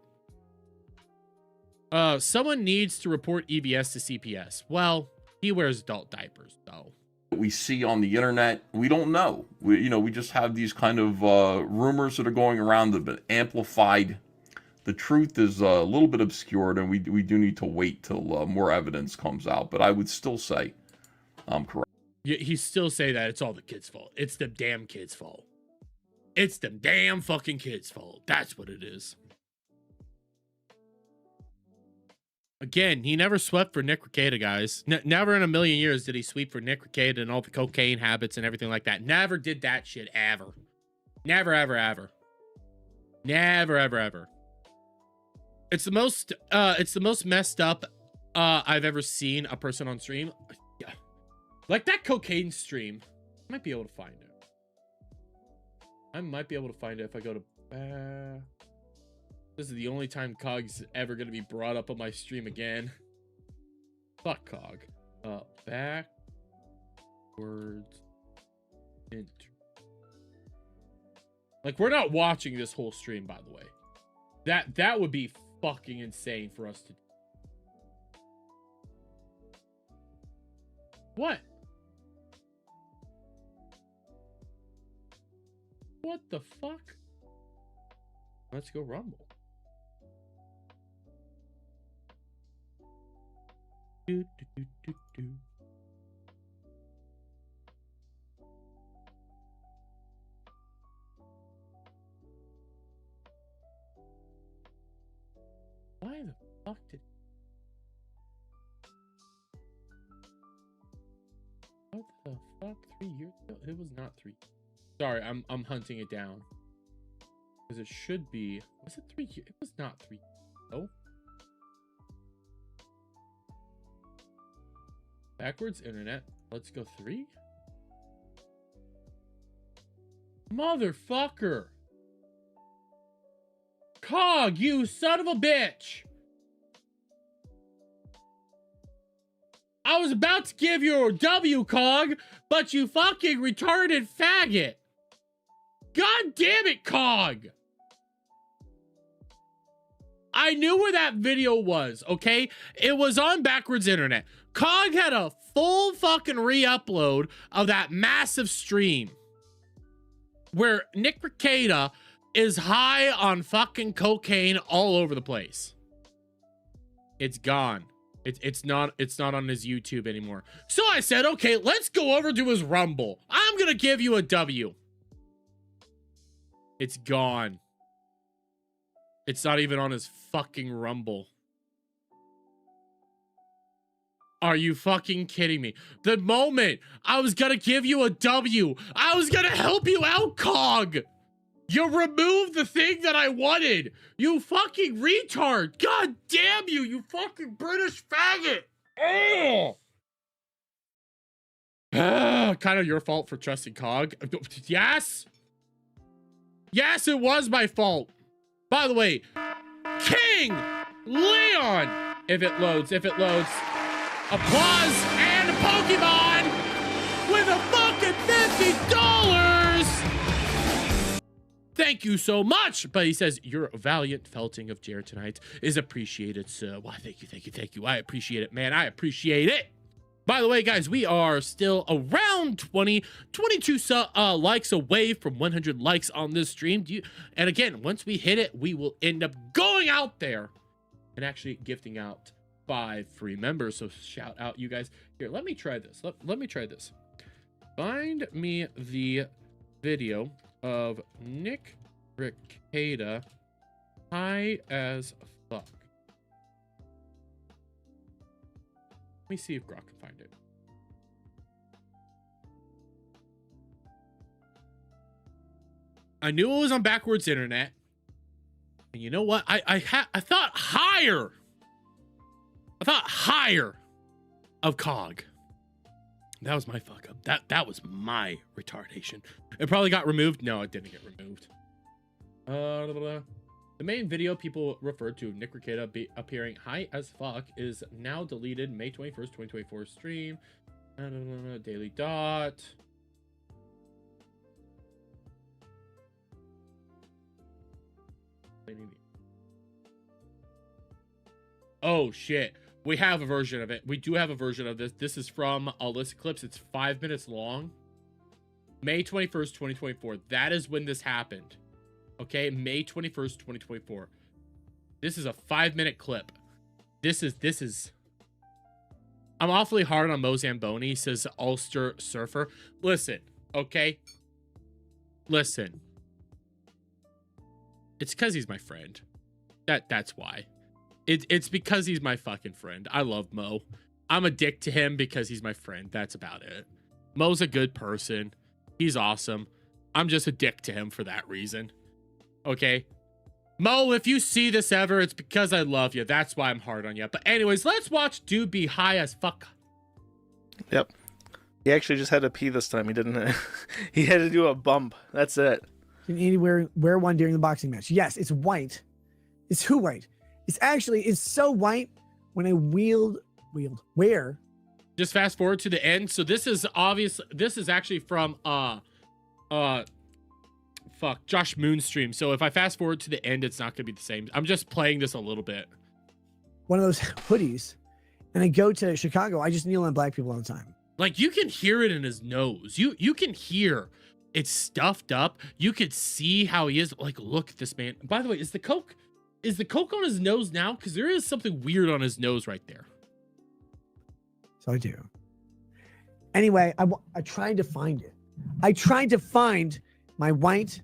Someone needs to report EVS to CPS. Well, he wears adult diapers, though. We see on the internet, we don't know. We just have these kind of rumors that are going around that have been amplified. The truth is a little bit obscured, and we do need to wait till more evidence comes out. But I would still say I'm correct. Yeah, he still say that it's all the kids' fault. It's the damn kids' fault. It's the damn fucking kids' fault. That's what it is. Again, he never swept for Nick Rekieta, guys. Never in a million years did he sweep for Nick Rekieta and all the cocaine habits and everything like that. Never did that shit, ever. Never, ever, ever. Never, ever, ever. It's the most messed up I've ever seen a person on stream. Yeah. Like that cocaine stream. I might be able to find it. I might be able to find it if I go to... this is the only time Cog's ever going to be brought up on my stream again. Fuck Cog. Backwards. Like, we're not watching this whole stream, by the way. That would be fucking insane for us to do. What? What the fuck? Let's go Rumble. Do, do, do, do, do. Why the fuck did... What the fuck? 3 years ago? It was not 3. Sorry, I'm hunting it down. Because it should be... Was it 3 years? It was not 3 years. Oh. Backwards internet. Let's go 3. Motherfucker. Cog, you son of a bitch. I was about to give you a W, Cog, but you fucking retarded faggot. God damn it, Cog. I knew where that video was, okay? It was on Backwards Internet. Cog had a full fucking re-upload of that massive stream where Nick Rekieta is high on fucking cocaine all over the place. It's gone. It's not on his YouTube anymore. So I said, okay, let's go over to his Rumble. I'm gonna give you a W. It's gone. It's not even on his fucking Rumble. Are you fucking kidding me? The moment I was gonna give you a W, I was gonna help you out, Cog. You removed the thing that I wanted. You fucking retard. God damn you, you fucking British faggot. Oh. Kind of your fault for trusting Cog. Yes. Yes, it was my fault. By the way, King Leon. If it loads. Applause and a Pokemon with a fucking $50. Thank you so much. But he says, your valiant felting of Jared tonight is appreciated, sir. Why, thank you. I appreciate it, man. I appreciate it. By the way, guys, we are still around 22 likes away from 100 likes on this stream. And again, once we hit it, we will end up going out there and actually gifting out 5 free members. So shout out, you guys. Here, let me try this. Let me try this. Find me the video of Nick Rekieta high as fuck. Let me see if Grok can find it. I knew it was on Backwards Internet. And you know what? I thought higher. I thought higher. of COG. That was my fuck up. That was my retardation. It probably got removed. No, it didn't get removed. The main video people referred to Nick Rekieta appearing high as fuck is now deleted. May 21st, 2024 stream. Daily dot. Oh shit. We have a version of it. We do have a version of this. This is from Alyssa Clips. It's 5 minutes long. May 21st, 2024. That is when this happened. Okay, May 21st, 2024. This is a 5-minute clip. This is. I'm awfully hard on Mo Zamboni, says Ulster Surfer. Listen, okay? Listen. It's because he's my friend. That's why. It's because he's my fucking friend. I love Mo. I'm a dick to him because he's my friend. That's about it. Mo's a good person. He's awesome. I'm just a dick to him for that reason. Okay? Mo, if you see this ever, it's because I love you. That's why I'm hard on you. But anyways, let's watch Dude be high as fuck. Yep. He actually just had to pee this time. He didn't. He had to do a bump. That's it. Can anywhere wear one during the boxing match? Yes, it's white. It's who white? It's so white when I wear. Just fast forward to the end. So this is actually from Josh Moon's stream. So if I fast forward to the end, it's not gonna be the same. I'm just playing this a little bit. One of those hoodies, and I go to Chicago. I just kneel on black people all the time. Like you can hear it in his nose. You can hear it's stuffed up. You could see how he is. Like, look at this man. By the way, is the coke on his nose now? Because there is something weird on his nose right there. So I do. Anyway, I tried to find it. I tried to find my white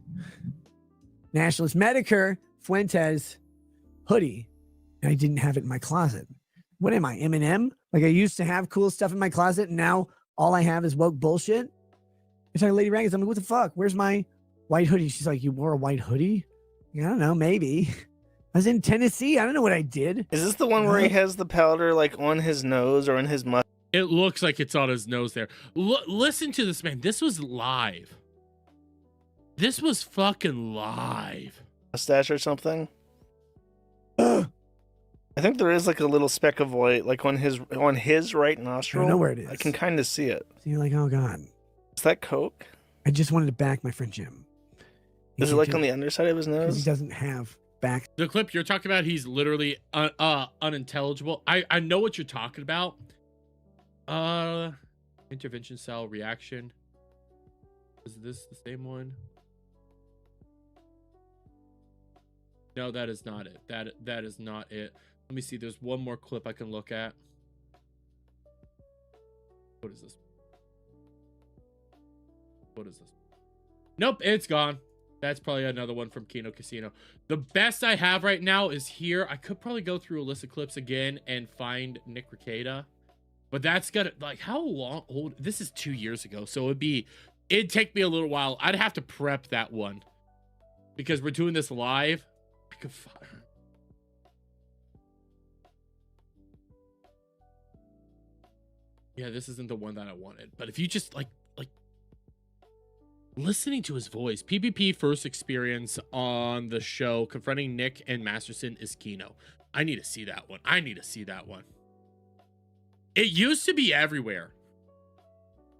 Nationalist Medicare Fuentes hoodie, and I didn't have it in my closet. What am I, Eminem? Like I used to have cool stuff in my closet, and now all I have is woke bullshit. I talked to Lady Raggers. I'm like, what the fuck? Where's my white hoodie? She's like, you wore a white hoodie? I don't know, maybe. I was in Tennessee. I don't know what I did. Is this the one where he has the powder like on his nose or in his mustache? It looks like it's on his nose there. Listen to this, man. This was live. This was fucking live. Mustache or something? I think there is like a little speck of white like on his right nostril. I know where it is. I can kind of see it. So you're like, oh God. Is that coke? I just wanted to back my friend Jim. Is it like on the underside of his nose? He doesn't have back. The clip you're talking about, he's literally unintelligible. I know what you're talking about. Intervention cell reaction. Is this the same one? No, that is not it. That is not it. Let me see. There's one more clip I can look at. What is this? What is this? Nope, it's gone. That's probably another one from Kino Casino. The best I have right now is here. I could probably go through Alyssa Clips again and find Nick Rekieta. But that's got like how long old? This is 2 years ago. So it'd take me a little while. I'd have to prep that one. Because we're doing this live. I could Yeah, this isn't the one that I wanted. But if you just like listening to his voice, PvP first experience on the show, confronting Nick and Masterson is Kino. I need to see that one. It used to be everywhere.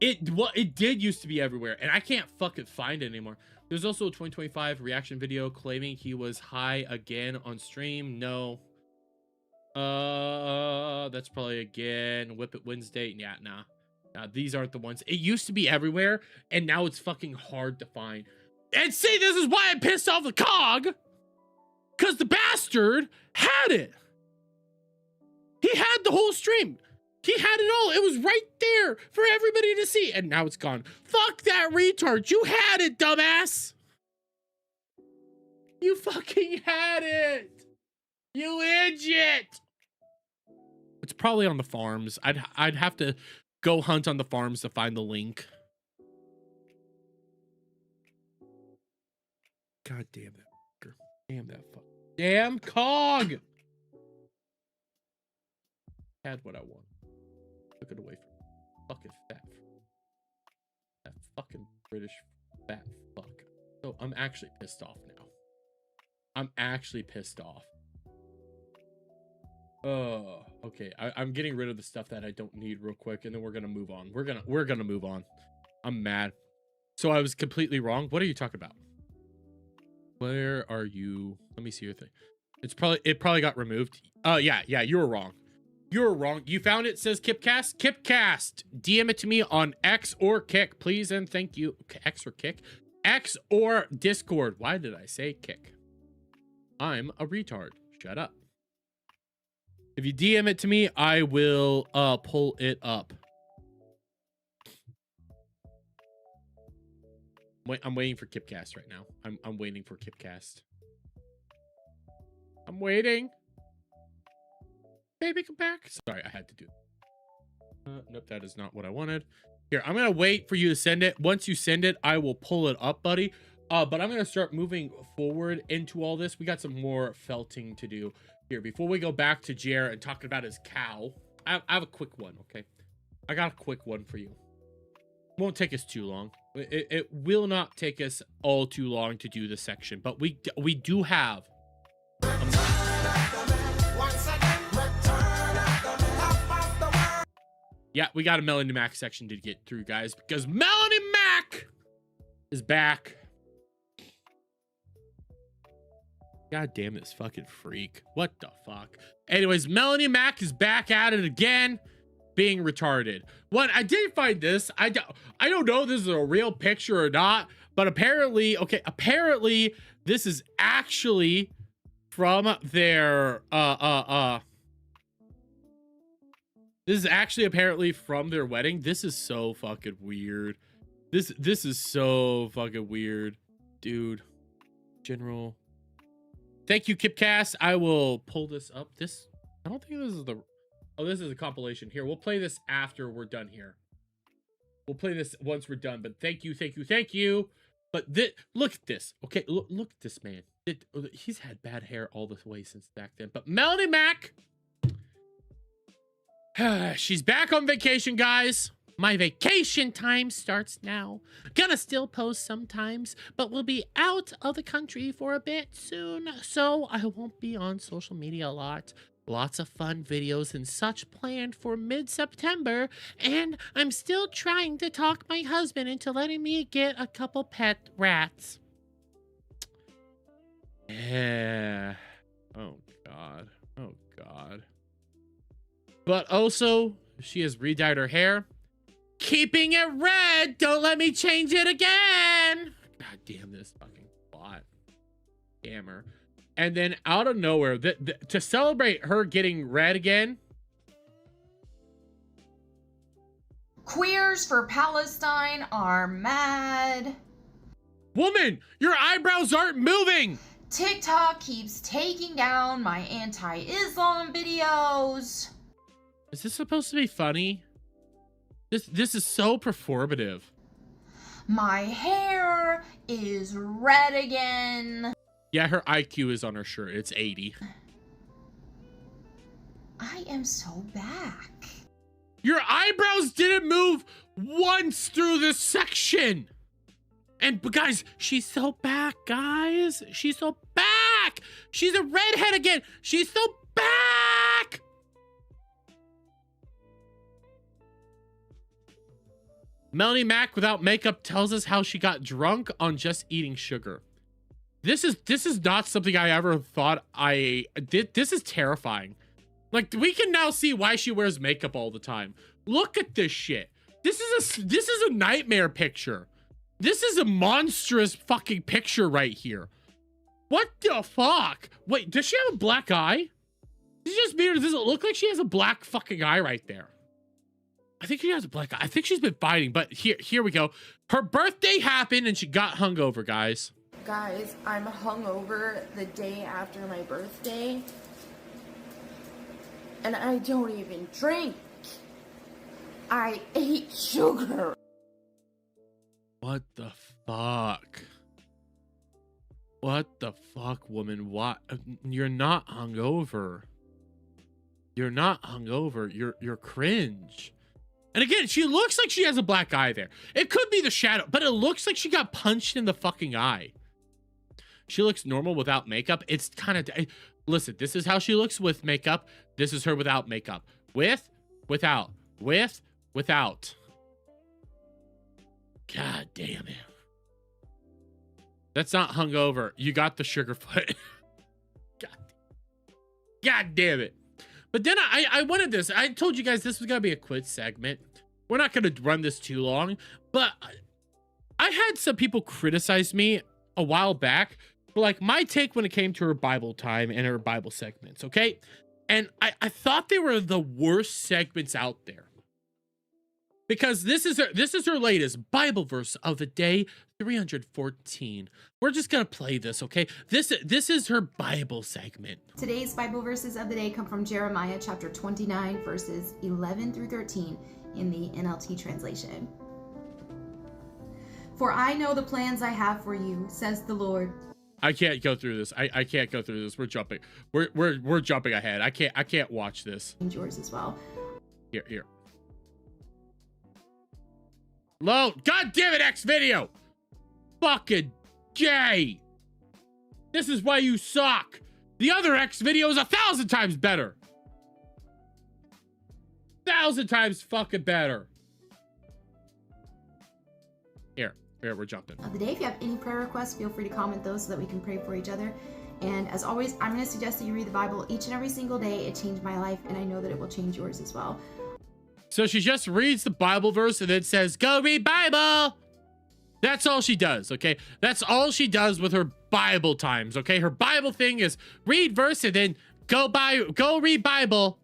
It did used to be everywhere, and I can't fucking find it anymore. There's also a 2025 reaction video claiming he was high again on stream. No. That's probably again Whip It Wednesday. Yeah, nah. These aren't the ones. It used to be everywhere, and now it's fucking hard to find. And see, this is why I pissed off the COG, because the bastard had it. He had the whole stream. He had it all. It was right there for everybody to see, and now it's gone. Fuck that retard. You had it, dumbass. You fucking had it. You idiot. It's probably on the farms. I'd have to go hunt on the farms to find the link. God damn that fucker. Damn that fuck. Damn COG. Had what I want. Took it away from fucking fat. That fucking British fat fuck. So I'm actually pissed off now. I'm actually pissed off. Oh, okay. I'm getting rid of the stuff that I don't need real quick, and then we're gonna move on. We're gonna move on. I'm mad. So I was completely wrong. What are you talking about? Where are you? Let me see your thing. It probably got removed. Yeah, you were wrong. You were wrong. You found it, says Kipcast. Kipcast. DM it to me on X or Kick, please and thank you. X or Kick? X or Discord. Why did I say Kick? I'm a retard. Shut up. If you DM it to me, I will pull it up. Wait, I'm waiting for Kipcast right now. I'm waiting for Kipcast. I'm waiting. Baby, come back. Sorry, I had to do it. Nope, that is not what I wanted. Here, I'm gonna wait for you to send it. Once you send it, I will pull it up, buddy. But I'm gonna start moving forward into all this. We got some more felting to do here. Before we go back to Jer and talking about his cow, I have a quick one, okay? I got a quick one for you. Won't take us too long. It will not take us all too long to do this section, but we do have. Yeah, we got a Melanie Mac section to get through, guys, because Melanie Mac is back. God damn this fucking freak. What the fuck? Anyways, Melanie Mac is back at it again, being retarded. What I did find this, I don't know if this is a real picture or not, but apparently, okay, apparently this is actually from their this is actually apparently from their wedding. This is so fucking weird. This is so fucking weird, dude. General. Thank you, Kipcast. I will pull this up. I don't think this is the. Oh, this is a compilation. Here, we'll play this after we're done here. We'll play this once we're done. But thank you. But look at this. Okay, look at this man. He's had bad hair all the way since back then. But Melanie Mac, she's back on vacation, guys. My vacation time starts now. Gonna still post sometimes, but we'll be out of the country for a bit soon, so I won't be on social media a lot. Lots of fun videos and such planned for mid-September, and I'm still trying to talk my husband into letting me get a couple pet rats. Yeah. Oh, God. Oh, God. But also, she has re-dyed her hair. Keeping it red. Don't let me change it again. God damn this fucking bot. Scammer. And then out of nowhere, to celebrate her getting red again. Queers for Palestine are mad. Woman, your eyebrows aren't moving. TikTok keeps taking down my anti-Islam videos. Is this supposed to be funny? This is so performative. My hair is red again. Yeah, her IQ is on her shirt. It's 80. I am so back. Your eyebrows didn't move once through this section. And guys, she's so back, guys. She's so back. She's a redhead again. She's so back. Melanie Mac without makeup tells us how she got drunk on just eating sugar. This is not something I ever thought I did. This is terrifying. Like, we can now see why she wears makeup all the time. Look at this shit. This is a nightmare picture. This is a monstrous fucking picture right here. What the fuck? Wait, does she have a black eye? Is it just me, or does it look like she has a black fucking eye right there? I think she has a black eye. I think she's been fighting, but here we go. Her birthday happened and she got hungover, guys. Guys, I'm hungover the day after my birthday. And I don't even drink. I ate sugar. What the fuck? What the fuck, woman? What? You're not hungover. You're not hungover. You're cringe. And again, she looks like she has a black eye there. It could be the shadow, but it looks like she got punched in the fucking eye. She looks normal without makeup. It's kind of... Listen, this is how she looks with makeup. This is her without makeup. With, without. With, without. God damn it. That's not hungover. You got the sugar foot. God damn it. But then I wanted this. I told you guys this was going to be a quick segment. We're not going to run this too long. But I had some people criticize me a while back for like my take when it came to her Bible time and her Bible segments, okay? And I thought they were the worst segments out there. Because this is her latest Bible verse of the day, 314. We're just gonna play this, okay? This is her Bible segment. Today's Bible verses of the day come from Jeremiah chapter 29, verses 11 through 13 in the NLT translation. For I know the plans I have for you, says the Lord. I can't go through this. I can't go through this. We're jumping. We're jumping ahead. I can't watch this. And yours as well. Here. Load. God damn it, X video. Fucking Jay. This is why you suck. The other X video is 1,000 times better. 1,000 times fucking better. Here, we're jumping. Of the day, if you have any prayer requests, feel free to comment those so that we can pray for each other. And as always, I'm going to suggest that you read the Bible each and every single day. It changed my life, and I know that it will change yours as well. So she just reads the Bible verse and then says, go read Bible. That's all she does, okay? That's all she does with her Bible times, okay? Her Bible thing is read verse and then go read Bible.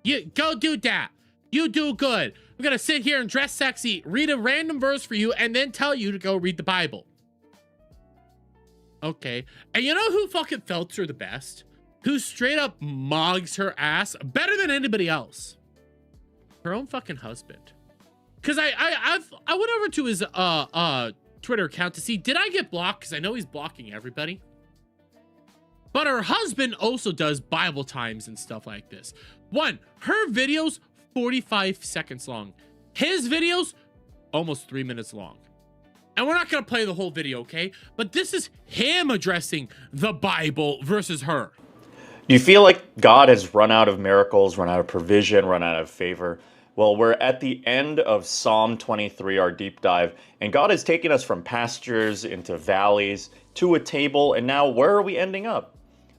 You go do that. You do good. I'm going to sit here and dress sexy, read a random verse for you, and then tell you to go read the Bible. Okay. And you know who fucking felt her the best? Who straight up mogs her ass better than anybody else? Her own fucking husband. Because I went over to his Twitter account to see, did I get blocked? Because I know he's blocking everybody. But her husband also does Bible times and stuff like this. One, her videos 45 seconds long. His videos almost 3 minutes long. And we're not going to play the whole video, okay? But this is him addressing the Bible versus her. Do you feel like God has run out of miracles, run out of provision, run out of favor? Well, we're at the end of Psalm 23, our deep dive, and God has taken us from pastures into valleys to a table, and now where are we ending up?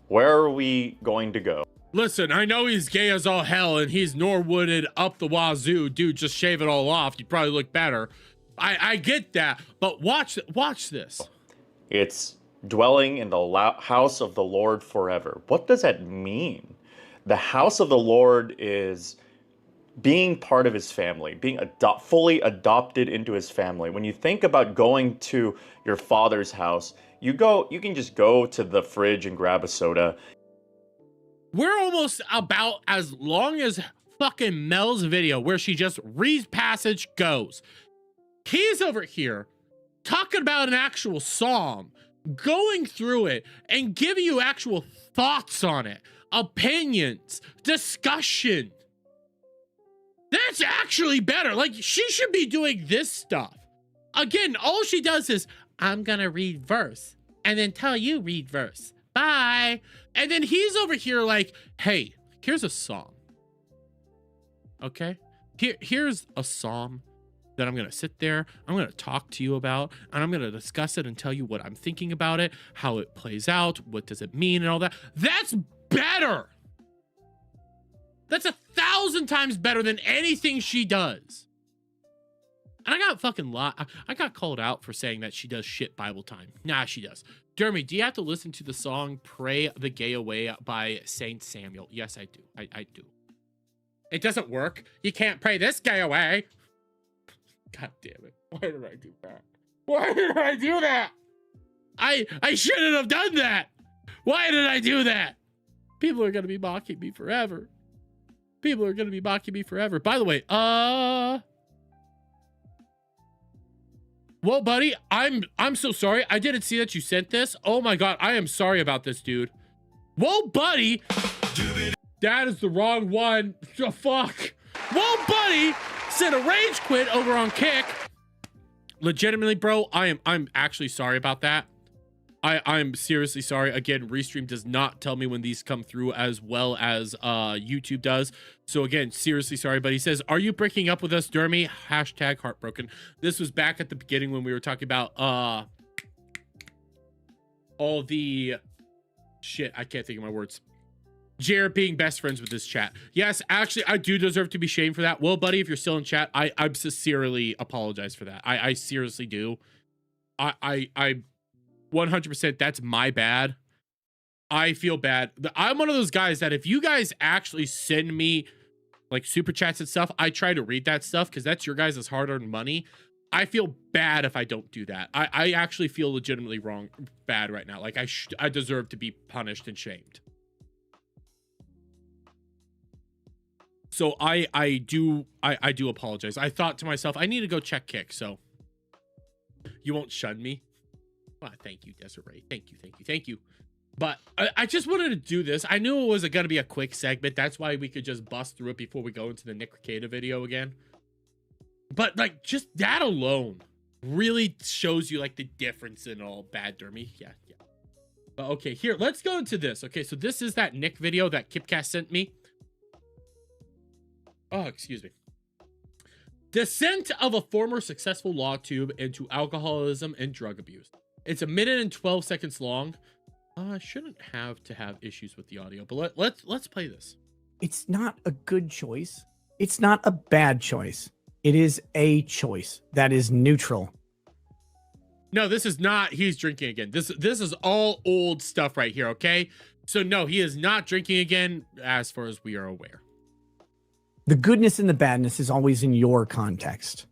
Where are we going to go? Listen, I know he's gay as all hell and he's Norwooded up the wazoo. Dude, just shave it all off. You'd probably look better. I get that, but watch this. It's dwelling in the house of the Lord forever. What does that mean? The house of the Lord is being part of his family, being fully adopted into his family. When you think about going to your father's house, you can just go to the fridge and grab a soda. We're almost about as long as fucking Mel's video where she just reads passage, goes. He's over here talking about an actual psalm, going through it and giving you actual thoughts on it, opinions, discussion. That's actually better. Like, she should be doing this stuff. Again, all she does is, I'm gonna read verse and then tell you read verse. Bye. And then he's over here like, hey, here's a psalm. Okay? Here's a psalm that I'm going to sit there, I'm going to talk to you about, and I'm going to discuss it and tell you what I'm thinking about it, how it plays out, what does it mean, and all that. That's better. That's 1,000 times better than anything she does. And I got called out for saying that she does shit Bible time. Nah, she does. Jeremy, do you have to listen to the song Pray the Gay Away by Saint Samuel? Yes, I do. I do. It doesn't work. You can't pray this gay away. God damn it. Why did I do that? Why did I do that? I shouldn't have done that. Why did I do that? People are going to be mocking me forever. People are going to be mocking me forever. By the way, well, buddy, I'm so sorry. I didn't see that you sent this. Oh my God, I am sorry about this, dude. Whoa, buddy. That is the wrong one. The fuck. Whoa, buddy said a rage quit over on Kick. Legitimately, bro, I'm actually sorry about that. I'm seriously sorry. Again, Restream does not tell me when these come through as well as YouTube does. So again, seriously sorry. But he says, are you breaking up with us, Dermy? Hashtag heartbroken. This was back at the beginning when we were talking about all the shit. I can't think of my words. Jared being best friends with this chat. Yes, actually, I do deserve to be shamed for that. Well, buddy, if you're still in chat, I sincerely apologize for that. I seriously do. I 100%, that's my bad. I feel bad. I'm one of those guys that if you guys actually send me like super chats and stuff, I try to read that stuff because that's your guys' hard-earned money. I feel bad if I don't do that. I actually feel legitimately bad right now. Like I deserve to be punished and shamed. So I do apologize. I thought to myself, I need to go check Kick, so you won't shun me. Well, thank you, Desiree. Thank you. But I just wanted to do this. I knew it was going to be a quick segment. That's why we could just bust through it before we go into the Nick Rekieta video again. But like just that alone really shows you like the difference in all bad Dermy. Yeah. But okay, here, let's go into this. Okay, so this is that Nick video that Kipcast sent me. Oh, excuse me. Descent of a former successful law tube into alcoholism and drug abuse. It's 1 minute and 12 seconds long. I shouldn't have to have issues with the audio, but let's play this. It's not a good choice. It's not a bad choice. It is a choice that is neutral. No, this is not. He's drinking again. This is all old stuff right here. Okay, so no, he is not drinking again, as far as we are aware. The goodness and the badness is always in your context.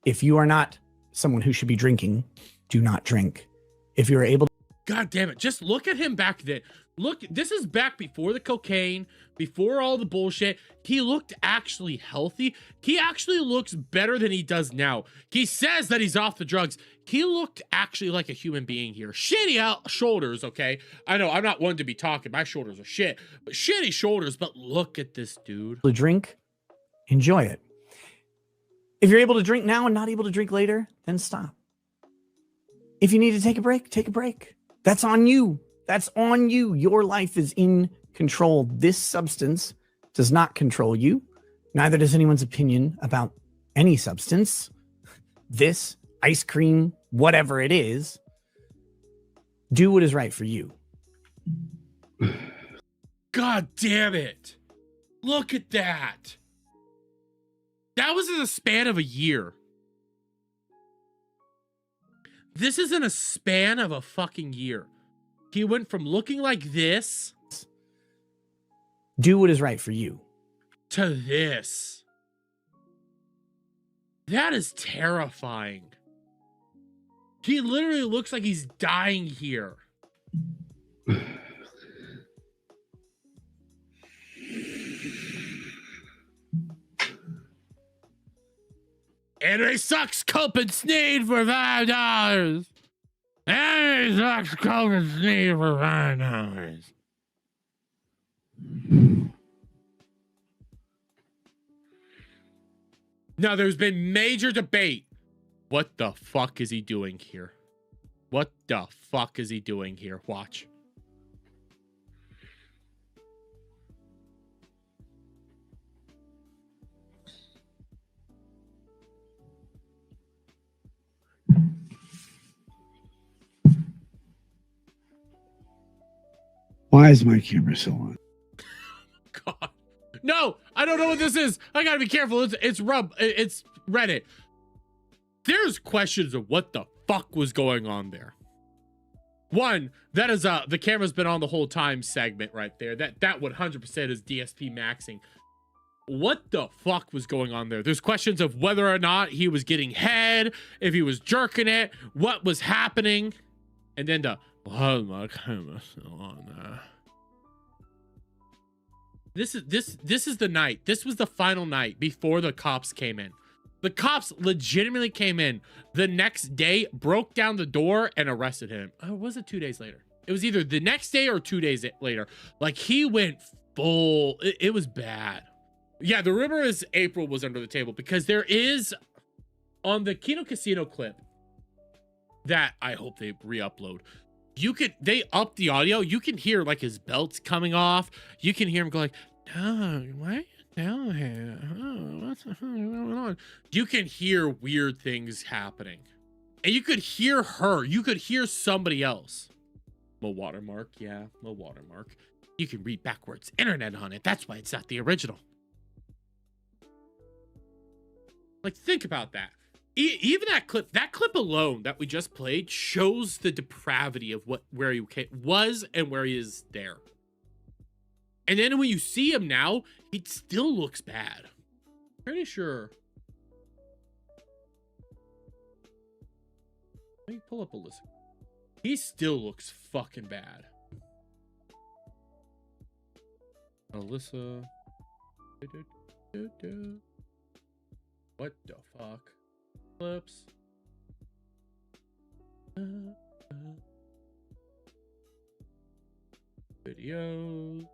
If you are not someone who should be drinking, do not drink. If you're able to... God damn it. Just look at him back then. Look, this is back before the cocaine, before all the bullshit. He looked actually healthy. He actually looks better than he does now. He says that he's off the drugs. He looked actually like a human being here. Shitty out shoulders, okay? I know, I'm not one to be talking. My shoulders are shit. But shitty shoulders, but look at this dude. To drink, enjoy it. If you're able to drink now and not able to drink later, then stop. If you need to take a break, take a break. That's on you. That's on you. Your life is in control. This substance does not control you. Neither does anyone's opinion about any substance. This, ice cream, whatever it is, do what is right for you. God damn it. Look at that. That was in a span of a year. This is in a span of a fucking year. He went from looking like this. Do what is right for you. To this. That is terrifying. He literally looks like he's dying here. Henry sucks cope and sneed for $5. Henry sucks cope and sneed for $5. Now, there's been major debate. What the fuck is he doing here? What the fuck is he doing here? Watch. Why is my camera still on? God. No, I don't know what this is. I gotta be careful. It's Reddit. There's questions of what the fuck was going on there. One, that is the camera's been on the whole time segment right there. That 100% is DSP maxing. What the fuck was going on there? There's questions of whether or not he was getting head, if he was jerking it, what was happening, and then why is my camera still on there? This is the night. This was the final night before the cops came in. The cops legitimately came in the next day, broke down the door, and arrested him. Oh, was it 2 days later? It was either the next day or 2 days later. Like, he went full. It was bad. Yeah, the rumor is April was under the table because there is on the Kino Casino clip that I hope they re-upload. They up the audio. You can hear like his belts coming off. You can hear him go like, "Dog, why are you down here? Oh, what's going on?" You can hear weird things happening. And you could hear her. You could hear somebody else. My watermark, yeah, my watermark. You can read backwards. Internet on it. That's why it's not the original. Like, think about that. Even that clip alone that we just played shows the depravity of where he was and where he is there. And then when you see him now, he still looks bad. Pretty sure. Let me pull up a list. He still looks fucking bad. Alyssa. What the fuck? Clips. Video.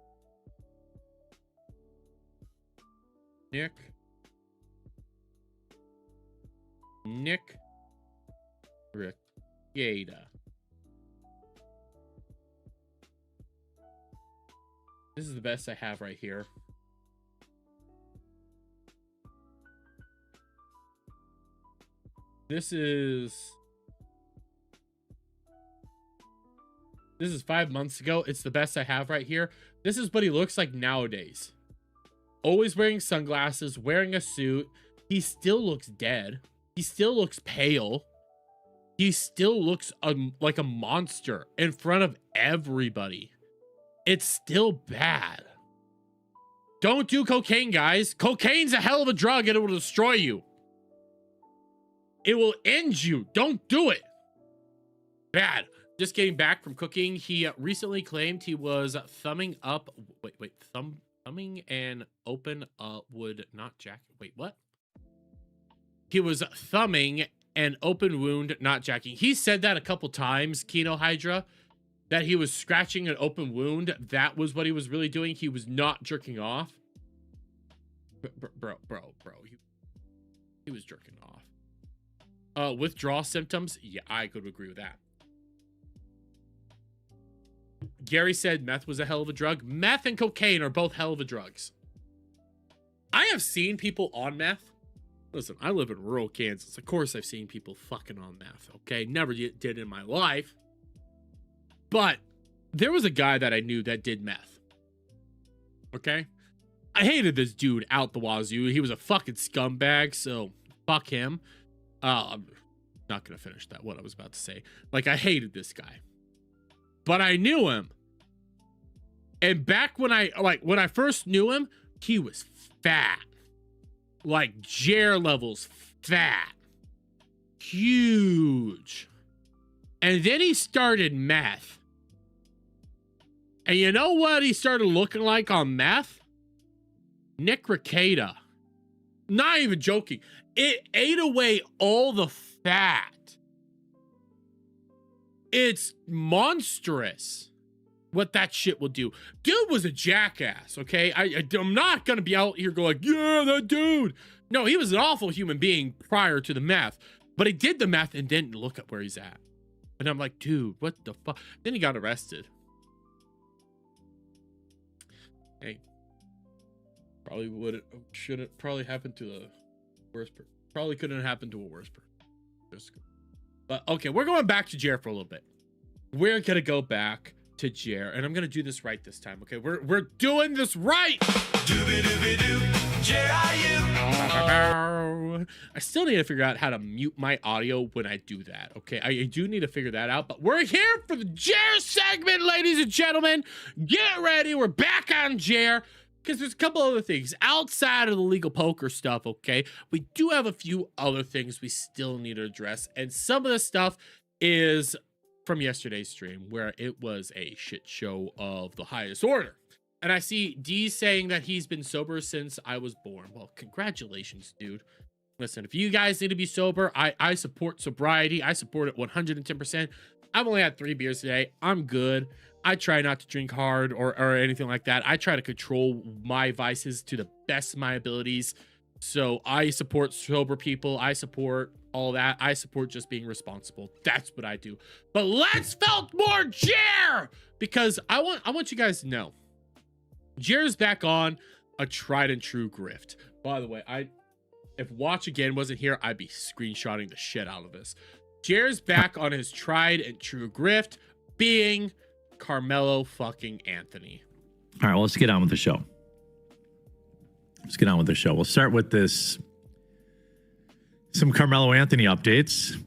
Nick Ricciata. This is the best I have right here. This is 5 months ago. It's the best I have right here. This is what he looks like nowadays. Always wearing sunglasses, wearing a suit. He still looks dead. He still looks pale. He still looks like a monster in front of everybody. It's still bad. Don't do cocaine, guys. Cocaine's a hell of a drug and it will destroy you. It will end you. Don't do it. Bad. Just getting back from cooking. He recently claimed he was thumbing up. Thumbing and open would not jack. Wait, what? He was thumbing an open wound, not jacking. He said that a couple times, Kino Hydra, that he was scratching an open wound. That was what he was really doing. He was not jerking off. Bro. He was jerking off. Withdrawal symptoms. Yeah, I could agree with that. Gary said meth was a hell of a drug. Meth and cocaine are both hell of a drugs. I have seen people on meth. Listen, I live in rural Kansas. Of course I've seen people fucking on meth, okay? Never did in my life. But there was a guy that I knew that did meth. Okay? I hated this dude out the wazoo. He was a fucking scumbag, so fuck him. I'm not going to finish that, what I was about to say. Like, I hated this guy. But I knew him. And back when I first knew him, he was fat. Like Jer levels fat. Huge. And then he started meth. And you know what he started looking like on meth? Nick Ricciata. Not even joking. It ate away all the fat. It's monstrous what that shit will do. Dude was a jackass, okay? I'm not going to be out here going, yeah, that dude. No, he was an awful human being prior to the meth. But he did the meth and didn't look at where he's at. And I'm like, dude, what the fuck? Then he got arrested. Hey. Probably happened to the worst person. Probably couldn't have happened to a worse person. But okay, we're going back to Jer for a little bit. We're gonna go back to Jer, and I'm gonna do this right this time. Okay, we're doing this right. I still need to figure out how to mute my audio when I do that. Okay, I do need to figure that out. But we're here for the Jer segment, ladies and gentlemen. Get ready. We're back on Jer. Because there's a couple other things outside of the legal poker stuff, okay? We do have a few other things we still need to address. And some of the stuff is from yesterday's stream where it was a shit show of the highest order. And I see D saying that he's been sober since I was born. Well, congratulations, dude. Listen, if you guys need to be sober, I support sobriety. I support it 110%. I've only had 3 beers today. I'm good. I try not to drink hard or anything like that. I try to control my vices to the best of my abilities. So I support sober people. I support all that. I support just being responsible. That's what I do. But let's felt more Jer, because I want you guys to know Jer's back on a tried and true grift. By the way, if Watch Again wasn't here, I'd be screenshotting the shit out of this. Jer's back on his tried and true grift, being Carmelo fucking Anthony. All right, well, let's get on with the show. We'll start with some Carmelo Anthony updates.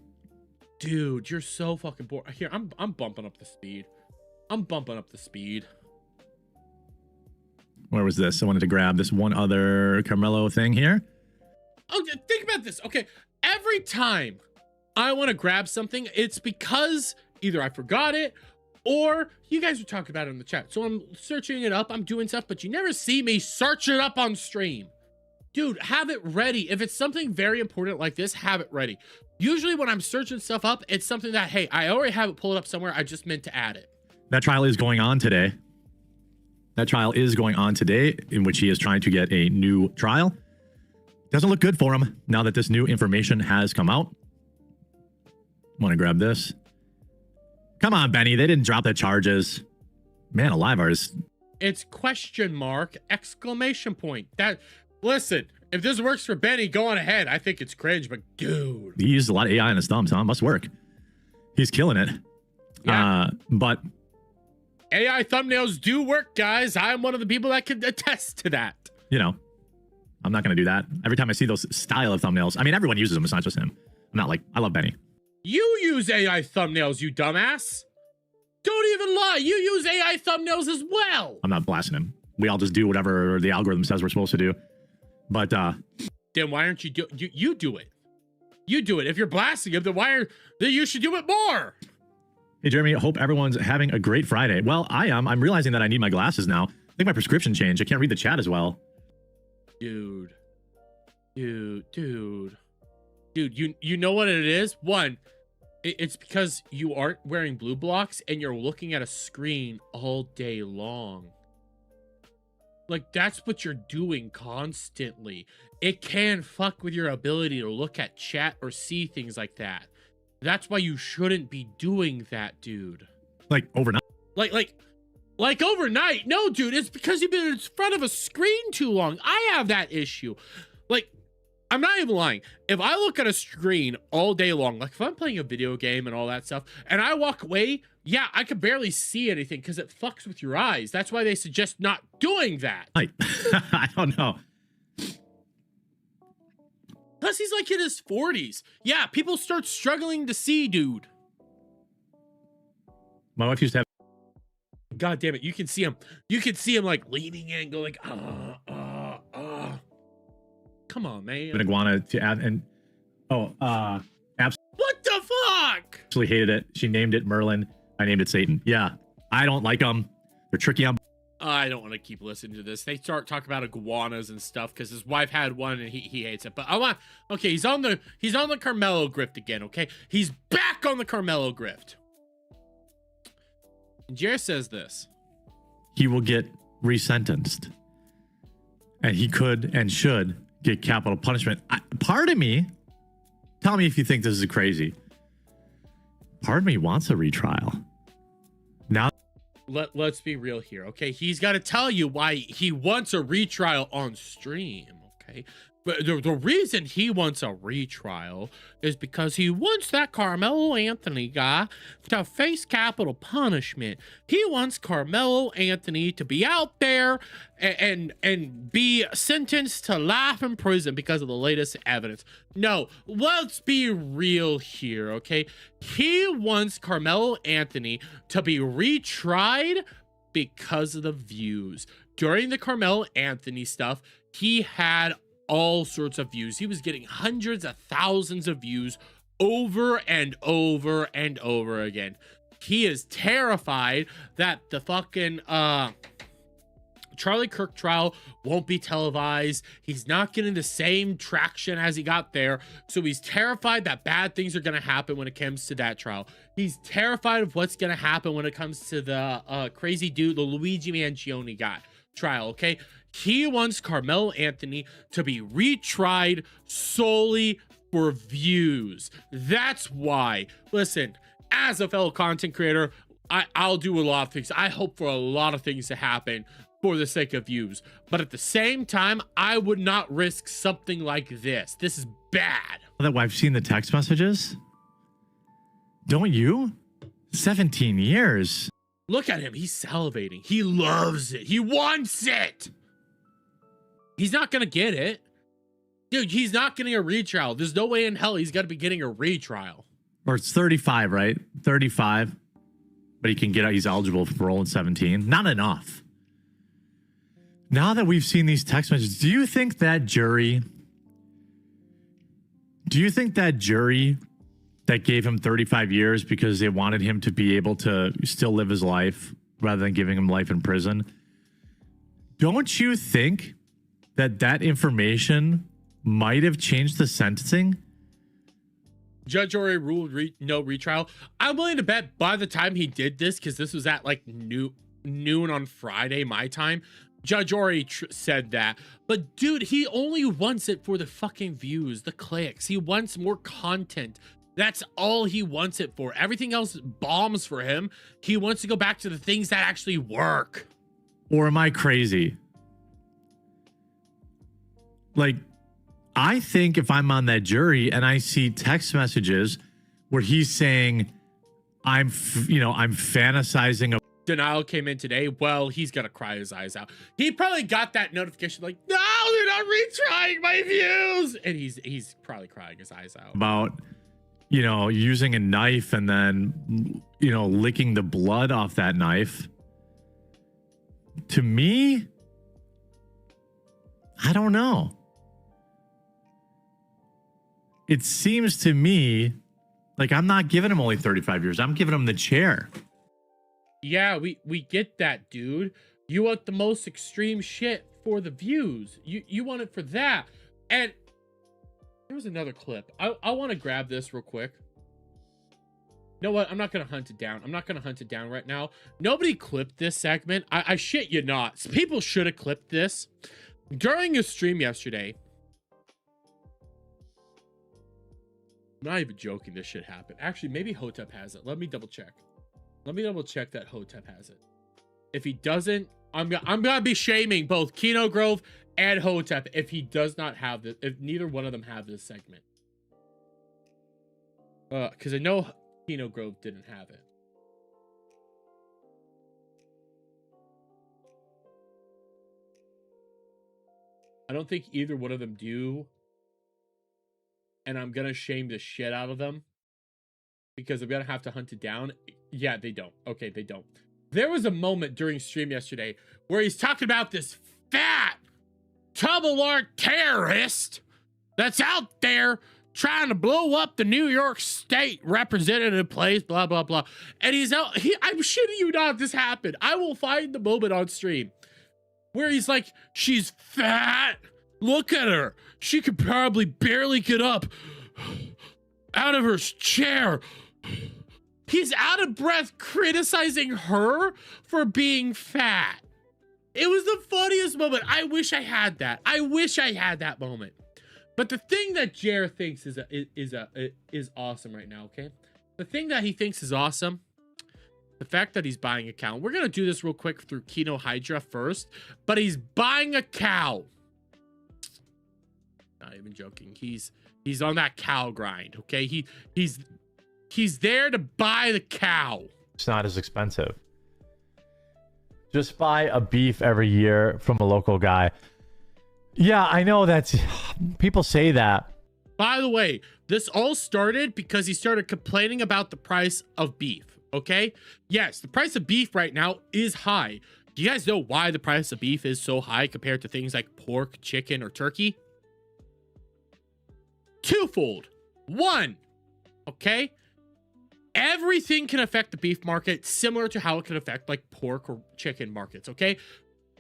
Dude, you're so fucking bored. Here, I'm bumping up the speed. Where was this? I wanted to grab this one other Carmelo thing here. Oh, think about this. Okay, every time I want to grab something, it's because either I forgot it or you guys were talking about it in the chat. So I'm searching it up, I'm doing stuff, but you never see me search it up on stream. Dude, have it ready. If it's something very important like this, have it ready. Usually when I'm searching stuff up, it's something that, hey, I already have it pulled up somewhere. I just meant to add it. That trial is going on today. In which he is trying to get a new trial. Doesn't look good for him now that this new information has come out. Want to grab this? Come on, Benny. They didn't drop the charges. Man alive, ours. It's question mark, exclamation point. Listen, if this works for Benny, go on ahead. I think it's cringe, but dude. He used a lot of AI in his thumbs, huh? Must work. He's killing it. Yeah. But AI thumbnails do work, guys. I'm one of the people that can attest to that. You know, I'm not going to do that. Every time I see those style of thumbnails, I mean, everyone uses them. It's not just him. I'm not like, I love Benny. You use AI thumbnails, you dumbass. Don't even lie. You use AI thumbnails as well. I'm not blasting him. We all just do whatever the algorithm says we're supposed to do. But then why aren't you do you do it? You do it. If you're blasting him, then you should do it more. Hey, Jeremy, I hope everyone's having a great Friday. Well, I am. I'm realizing that I need my glasses now. I think my prescription changed. I can't read the chat as well. Dude, you know what it is? One, it's because you aren't wearing blue blocks and you're looking at a screen all day long. Like, that's what you're doing constantly. It can fuck with your ability to look at chat or see things like that. That's why you shouldn't be doing that, dude. Like overnight? Like overnight? No, dude, it's because you've been in front of a screen too long. I have that issue. Like, I'm not even lying. If I look at a screen all day long, like if I'm playing a video game and all that stuff, and I walk away, yeah, I can barely see anything because it fucks with your eyes. That's why they suggest not doing that. I don't know. Plus, he's like in his 40s. Yeah, people start struggling to see, dude. My wife used to have. God damn it, you can see him. You can see him like leaning in, go like, Come on, man. An iguana to add and absolutely. What the fuck? Actually hated it. She named it Merlin. I named it Satan. Yeah, I don't like them. They're tricky on. I don't want to keep listening to this. They start talking about iguanas and stuff because his wife had one and he hates it. But I want. Okay, he's on the Carmelo grift again. Okay, he's back on the Carmelo grift. And Jer says this. He will get resentenced, and he could and should get capital punishment. Part of me, tell me if you think this is crazy. Part of me wants a retrial. Now, let's be real here, okay? He's got to tell you why he wants a retrial on stream, okay? But the reason he wants a retrial is because he wants that Carmelo Anthony guy to face capital punishment. He wants Carmelo Anthony to be out there and be sentenced to life in prison because of the latest evidence. No, let's be real here, okay? He wants Carmelo Anthony to be retried because of the views. During the Carmelo Anthony stuff, he had all sorts of views. He was getting hundreds of thousands of views over and over and over again. He is terrified that the fucking Charlie Kirk trial won't be televised. He's not getting the same traction as he got there. So he's terrified that bad things are going to happen when it comes to that trial. He's terrified of what's going to happen when it comes to the crazy dude, the Luigi Mangione guy trial, okay? He wants Carmelo Anthony to be retried solely for views. That's why. Listen, as a fellow content creator, I'll do a lot of things. I hope for a lot of things to happen for the sake of views. But at the same time, I would not risk something like this. This is bad. That I've seen the text messages. Don't you? 17 years. Look at him. He's salivating. He loves it. He wants it. He's not going to get it. Dude, he's not getting a retrial. There's no way in hell he's going to be getting a retrial. Or it's 35, right? 35. But he can get out. He's eligible for parole in 17. Not enough. Now that we've seen these text messages, do you think that jury that gave him 35 years because they wanted him to be able to still live his life rather than giving him life in prison, don't you think that information might have changed the sentencing? Judge Ori ruled no retrial. I'm willing to bet by the time he did this, because this was at like noon on Friday, my time, Judge Ori said that. But dude, he only wants it for the fucking views, the clicks. He wants more content. That's all he wants it for. Everything else bombs for him. He wants to go back to the things that actually work. Or am I crazy? Like, I think if I'm on that jury and I see text messages where he's saying, I'm fantasizing. Denial came in today. Well, he's gonna cry his eyes out. He probably got that notification like, no, they're not retrying my views. And he's probably crying his eyes out. About, using a knife and then, licking the blood off that knife. To me, I don't know. It seems to me like I'm not giving him only 35 years. I'm giving him the chair. Yeah, we get that, dude. You want the most extreme shit for the views. You want it for that. And there's another clip. I want to grab this real quick. You know what? I'm not going to hunt it down. I'm not going to hunt it down right now. Nobody clipped this segment. I shit you not. People should have clipped this. During a stream yesterday, I'm not even joking, this shit happened. Actually, maybe Hotep has it. Let me double check. Let me double check that Hotep has it. If he doesn't, I'm gonna be shaming both Kino Grove and Hotep if he does not have this, if neither one of them have this segment. Because I know Kino Grove didn't have it. I don't think either one of them do. And I'm gonna shame the shit out of them because I'm gonna have to hunt it down. Yeah, they don't. Okay, they don't. There was a moment during stream yesterday where he's talking about this fat Tubalard terrorist that's out there trying to blow up the New York State representative place, blah, blah, blah. And he's out. I'm shitting you not, this happened. I will find the moment on stream where he's like, she's fat. Look at her. She could probably barely get up out of her chair. He's out of breath criticizing her for being fat. It was the funniest moment. I wish I had that. I wish I had that moment. But the thing that Jer thinks is awesome right now, okay? The thing that he thinks is awesome, the fact that he's buying a cow. We're going to do this real quick through Kino Hydra first, but he's buying a cow. Not even joking. He's on that cow grind, okay? He's there to buy the cow. It's not as expensive. Just buy a beef every year from a local guy. Yeah, I know that's people say that. By the way, this all started because he started complaining about the price of beef, okay? Yes, the price of beef right now is high. Do you guys know why the price of beef is so high compared to things like pork, chicken, or turkey? Twofold. One, okay? Everything can affect the beef market similar to how it can affect like pork or chicken markets, okay?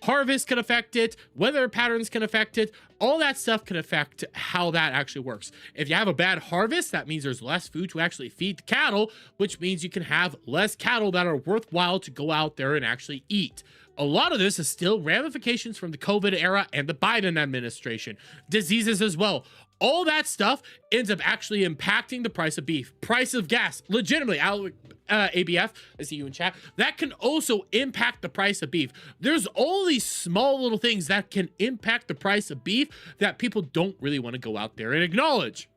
Harvest can affect it, weather patterns can affect it, all that stuff can affect how that actually works. If you have a bad harvest, that means there's less food to actually feed the cattle, which means you can have less cattle that are worthwhile to go out there and actually eat. A lot of this is still ramifications from the COVID era and the Biden administration, diseases as well. All that stuff ends up actually impacting the price of beef, price of gas, legitimately, ABF, I see you in chat, that can also impact the price of beef. There's all these small little things that can impact the price of beef that people don't really want to go out there and acknowledge.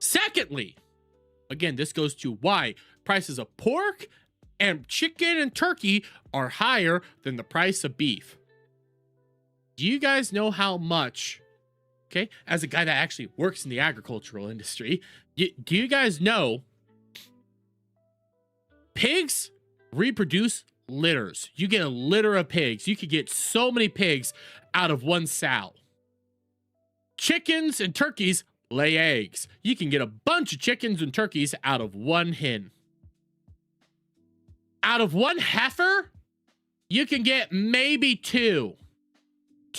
Secondly, again, this goes to why prices of pork and chicken and turkey are higher than the price of beef. Do you guys know how much, okay, as a guy that actually works in the agricultural industry, do you guys know pigs reproduce litters? You get a litter of pigs. You could get so many pigs out of one sow. Chickens and turkeys lay eggs. You can get a bunch of chickens and turkeys out of one hen. Out of one heifer, you can get maybe two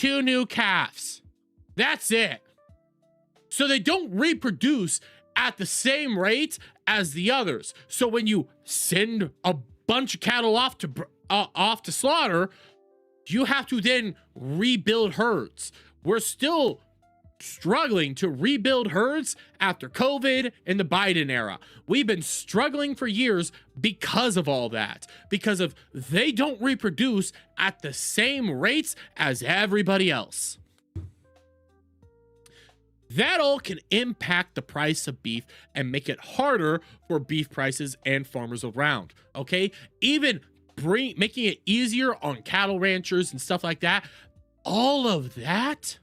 new calves. That's it. So they don't reproduce at the same rate as the others. So when you send a bunch of cattle off to slaughter, you have to then rebuild herds. We're still struggling to rebuild herds after COVID and the Biden era. We've been struggling for years because of all that, because of they don't reproduce at the same rates as everybody else. That all can impact the price of beef and make it harder for beef prices and farmers around, okay? Even making it easier on cattle ranchers and stuff like that, all of that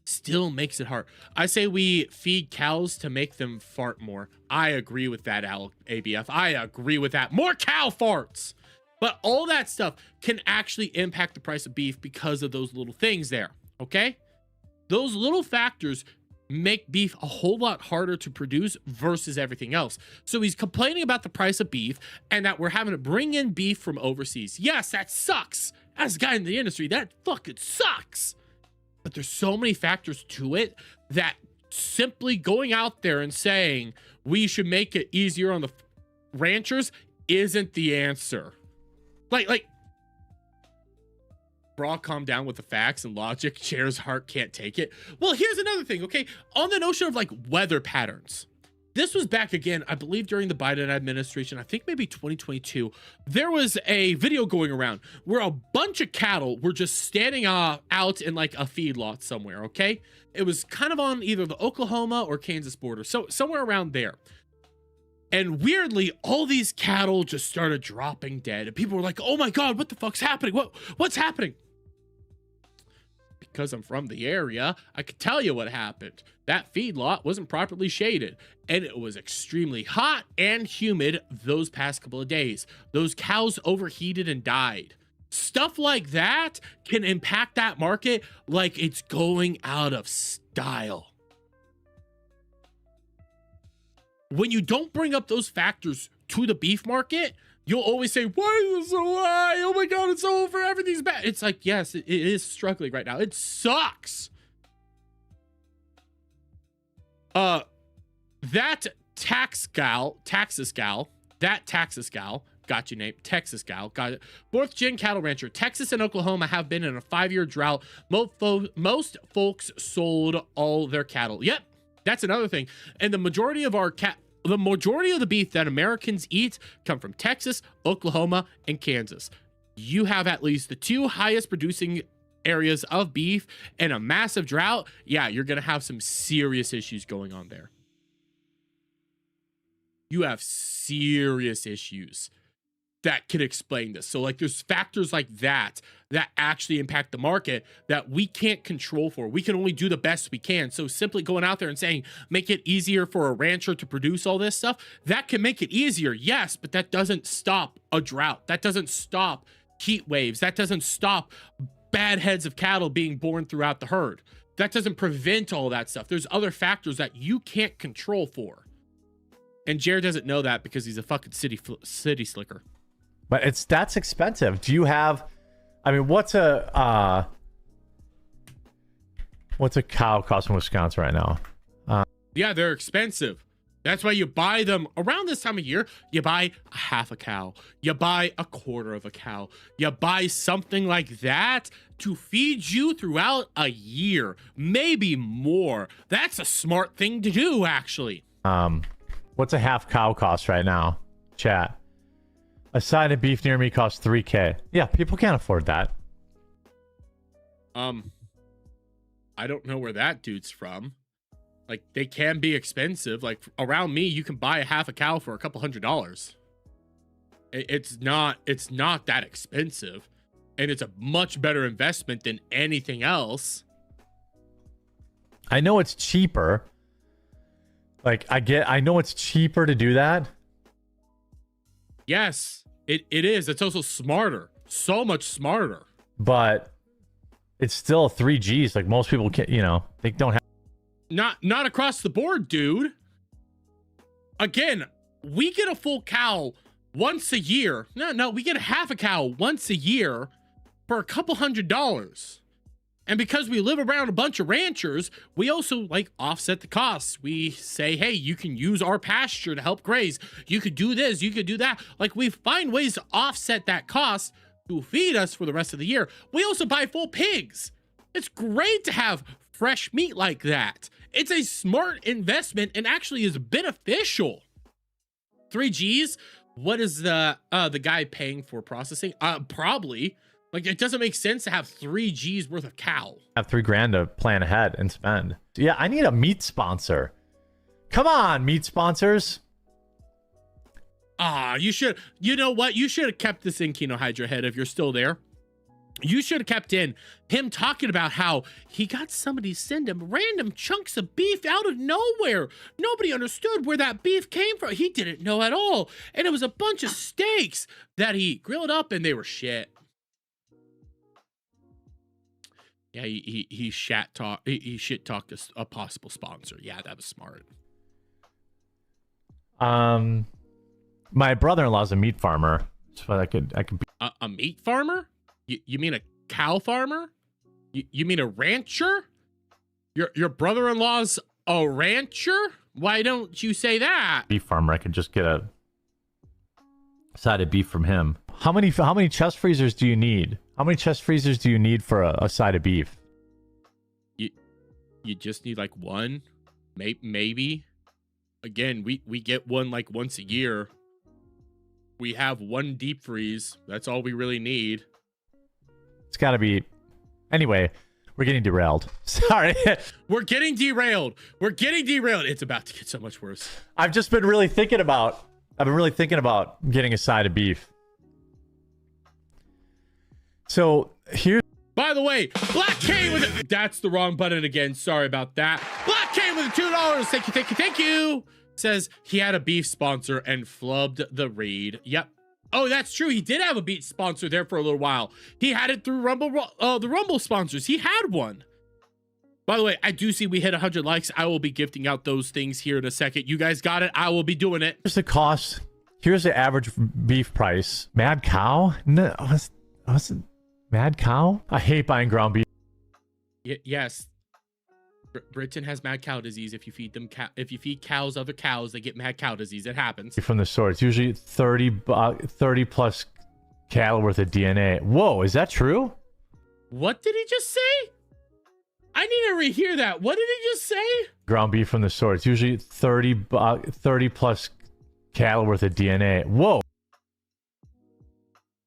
still makes it hard. I say we feed cows to make them fart more. I agree with that, ABF. I agree with that. More cow farts. But all that stuff can actually impact the price of beef because of those little things there, okay? Those little factors make beef a whole lot harder to produce versus everything else. So he's complaining about the price of beef and that we're having to bring in beef from overseas. Yes, that sucks. As a guy in the industry, that fucking sucks. But there's so many factors to it that simply going out there and saying we should make it easier on the ranchers isn't the answer. Like, bro, calm down with the facts and logic. Chair's heart can't take it. Well, here's another thing, okay? On the notion of like weather patterns. This was back again, I believe during the Biden administration, I think maybe 2022, there was a video going around where a bunch of cattle were just standing out in like a feedlot somewhere, okay? It was kind of on either the Oklahoma or Kansas border, so somewhere around there. And weirdly, all these cattle just started dropping dead. And people were like, oh my God, what the fuck's happening? What's happening? Because I'm from the area, I could tell you what happened. That feedlot wasn't properly shaded, and it was extremely hot and humid those past couple of days. Those cows overheated and died. Stuff like that can impact that market like it's going out of style. When you don't bring up those factors to the beef market, you'll always say, why is this so high? Oh my God, it's over. Everything's bad. It's like, yes, it is struggling right now. It sucks. That Texas gal, got you, Nate, Texas gal, got it. 4th gen cattle rancher. Texas and Oklahoma have been in a 5-year drought. Most folks sold all their cattle. Yep, that's another thing. And the majority of the beef that Americans eat come from Texas, Oklahoma, and Kansas. You have at least the 2 highest producing areas of beef and a massive drought. Yeah, you're going to have some serious issues going on there. You have serious issues that could explain this. So like there's factors like that actually impact the market that we can't control for. We can only do the best we can. So simply going out there and saying, make it easier for a rancher to produce all this stuff, that can make it easier. Yes, but that doesn't stop a drought. That doesn't stop heat waves. That doesn't stop bad heads of cattle being born throughout the herd. That doesn't prevent all that stuff. There's other factors that you can't control for. And Jared doesn't know that because he's a fucking city slicker. But that's expensive. Do you have I mean, what's a cow cost in Wisconsin right now? Yeah, they're expensive. That's why you buy them around this time of year. You buy a half a cow. You buy a quarter of a cow. You buy something like that to feed you throughout a year, maybe more. That's a smart thing to do, actually. What's a half cow cost right now? Chat. A side of beef near me costs $3K. Yeah, people can't afford that. I don't know where that dude's from. Like, they can be expensive. Like, around me, you can buy a half a cow for a couple $100. It's not that expensive. And it's a much better investment than anything else. I know it's cheaper. Like, I know it's cheaper to do that. Yes, it is. It's also smarter. So much smarter. But it's still 3Gs. Like, most people can't, they don't have. Not across the board, dude. Again, we get a full cow once a year. No, we get a half a cow once a year for a couple $100. And because we live around a bunch of ranchers, we also like offset the costs. We say, hey, you can use our pasture to help graze. You could do this, you could do that. Like, we find ways to offset that cost to feed us for the rest of the year. We also buy full pigs. It's great to have fresh meat like that. It's a smart investment and actually is beneficial. 3Gs. What is the guy paying for processing? Probably. Like, it doesn't make sense to have 3Gs worth of cow. Have $3,000 to plan ahead and spend. Yeah, I need a meat sponsor. Come on, meat sponsors. You should. You know what? You should have kept this in, Kino Hydra Head, if you're still there. You should have kept in him talking about how he got somebody send him random chunks of beef out of nowhere. Nobody understood where that beef came from. He didn't know at all. And it was a bunch of steaks that he grilled up and they were shit. Yeah, he shit talked a possible sponsor. Yeah, that was smart. My brother-in-law's a meat farmer, so I could be a meat farmer? You mean a cow farmer? You mean a rancher? Your brother-in-law's a rancher? Why don't you say that? beef farmer. I could just get a side of beef from him. How many chest freezers do you need? How many chest freezers do you need for a side of beef? You just need like one, maybe. Again, we get one like once a year. We have one deep freeze. That's all we really need. It's got to be. Anyway, we're getting derailed. Sorry. We're getting derailed. It's about to get so much worse. I've been really thinking about getting a side of beef. So here's. By the way, Black K with it. That's the wrong button again. Sorry about that. Black K with $2. Thank you. Says he had a beef sponsor and flubbed the read. Yep. Oh, that's true. He did have a beef sponsor there for a little while. He had it through Rumble, the Rumble sponsors. He had one. By the way, I do see we hit 100 likes. I will be gifting out those things here in a second. You guys got it. I will be doing it. Here's the cost. Here's the average beef price. Mad cow? No, was it mad cow? I hate buying ground beef. Yes. Britain has mad cow disease. If you feed them, if you feed cows other cows, they get mad cow disease. It happens. From the store, it's usually 30 plus cattle worth of DNA. Whoa, is that true? What did he just say? I need to rehear that. What did he just say? Ground beef from the store, it's usually 30 plus cattle worth of DNA. Whoa.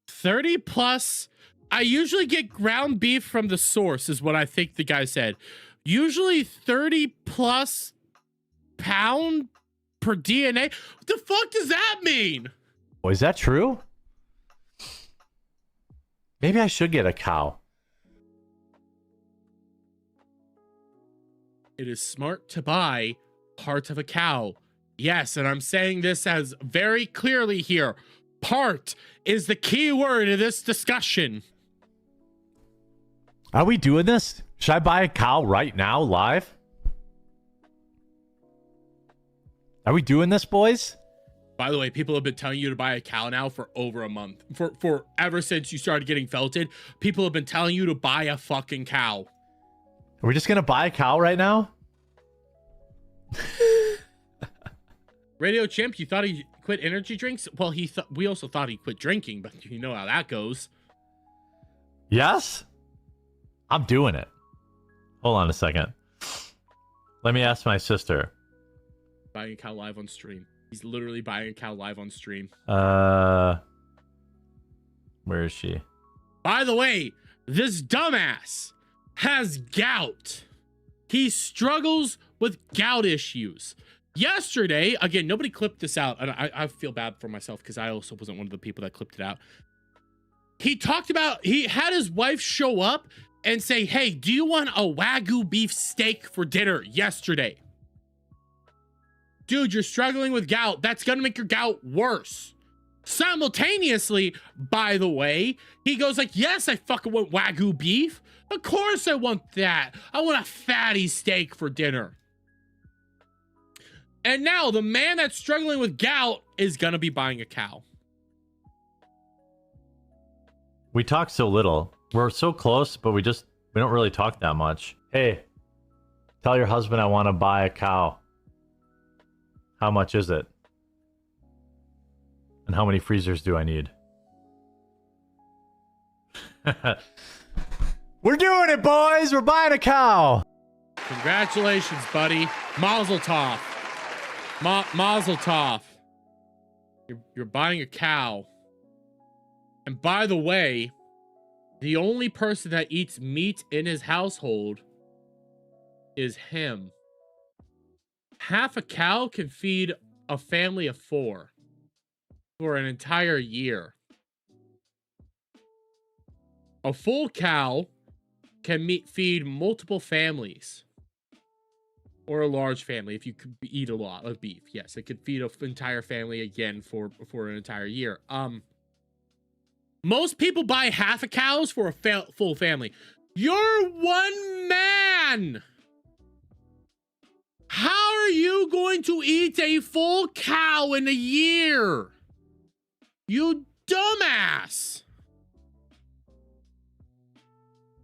30 plus. I usually get ground beef from the source, is what I think the guy said. Usually 30 plus pound per DNA. What the fuck does that mean? Oh, is that true? Maybe I should get a cow. It is smart to buy part of a cow. Yes, and I'm saying this as very clearly here. Part is the key word in this discussion. Are we doing this? Should I buy a cow right now, live? Are we doing this, boys? By the way, people have been telling you to buy a cow now for over a month. For ever since you started getting felted, people have been telling you to buy a fucking cow. Are we just gonna buy a cow right now? Radio Chimp, you thought he quit energy drinks? Well, we also thought he quit drinking, but you know how that goes. Yes? I'm doing it. Hold on a second. Let me ask my sister. Buying a cow live on stream. He's literally buying a cow live on stream. Where is she? By the way, this dumbass has gout. He struggles with gout issues. Yesterday, again, nobody clipped this out, and I feel bad for myself because I also wasn't one of the people that clipped it out. He talked about, he had his wife show up and say, hey, do you want a Wagyu beef steak for dinner yesterday? Dude, you're struggling with gout. That's going to make your gout worse. Simultaneously, by the way, he goes like, yes, I fucking want Wagyu beef. Of course I want that. I want a fatty steak for dinner. And now the man that's struggling with gout is going to be buying a cow. We talk so little. We're so close, but we don't really talk that much. Hey, tell your husband I want to buy a cow. How much is it? And how many freezers do I need? We're doing it, boys! We're buying a cow! Congratulations, buddy. Mazel tov. Mazel tov. You're buying a cow. And by the way, the only person that eats meat in his household is him. Half a cow can feed a family of 4 for an entire year. A full cow can feed multiple families. Or a large family if you could eat a lot of beef. Yes, it could feed an entire family again for an entire year. Most people buy half a cows for a full family. You're one man. How are you going to eat a full cow in a year? You dumbass.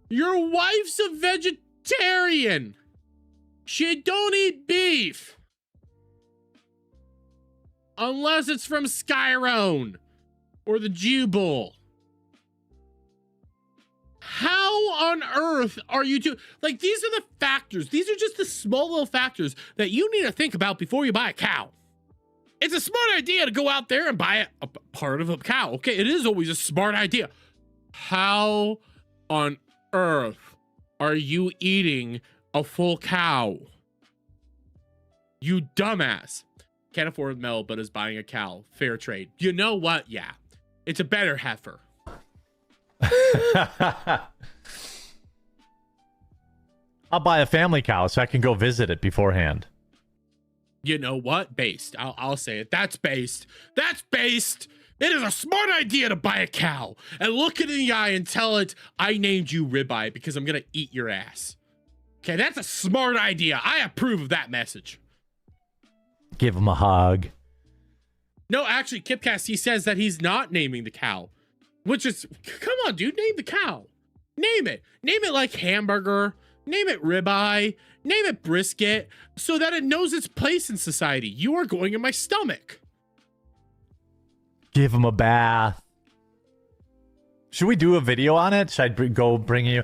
Your wife's a vegetarian. She don't eat beef. Unless it's from Skyrone or the Jubal. How on earth are you two? Like, these are the factors. These are just the small little factors that you need to think about before you buy a cow. It's a smart idea to go out there and buy a part of a cow. Okay, it is always a smart idea. How on earth are you eating a full cow? You dumbass. Can't afford Mel, but is buying a cow. Fair trade. You know what? Yeah. It's a better heifer. I'll buy a family cow so I can go visit it beforehand. You know what? Based. I'll say it. That's based. That's based. It is a smart idea to buy a cow and look it in the eye and tell it, I named you Ribeye because I'm going to eat your ass. Okay, that's a smart idea. I approve of that message. Give him a hug. No, actually, Kipcast, he says that he's not naming the cow. Which is, come on, dude, name the cow. Name it. Name it like hamburger. Name it ribeye. Name it brisket. So that it knows its place in society. You are going in my stomach. Give him a bath. Should we do a video on it? Should I go bring you...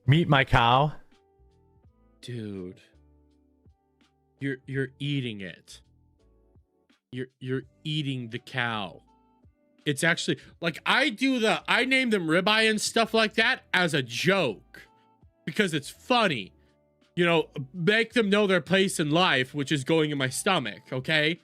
Meet my cow? Dude. You're eating it. You're eating the cow. It's actually like I name them ribeye and stuff like that as a joke because it's funny, you know, make them know their place in life, which is going in my stomach. Okay.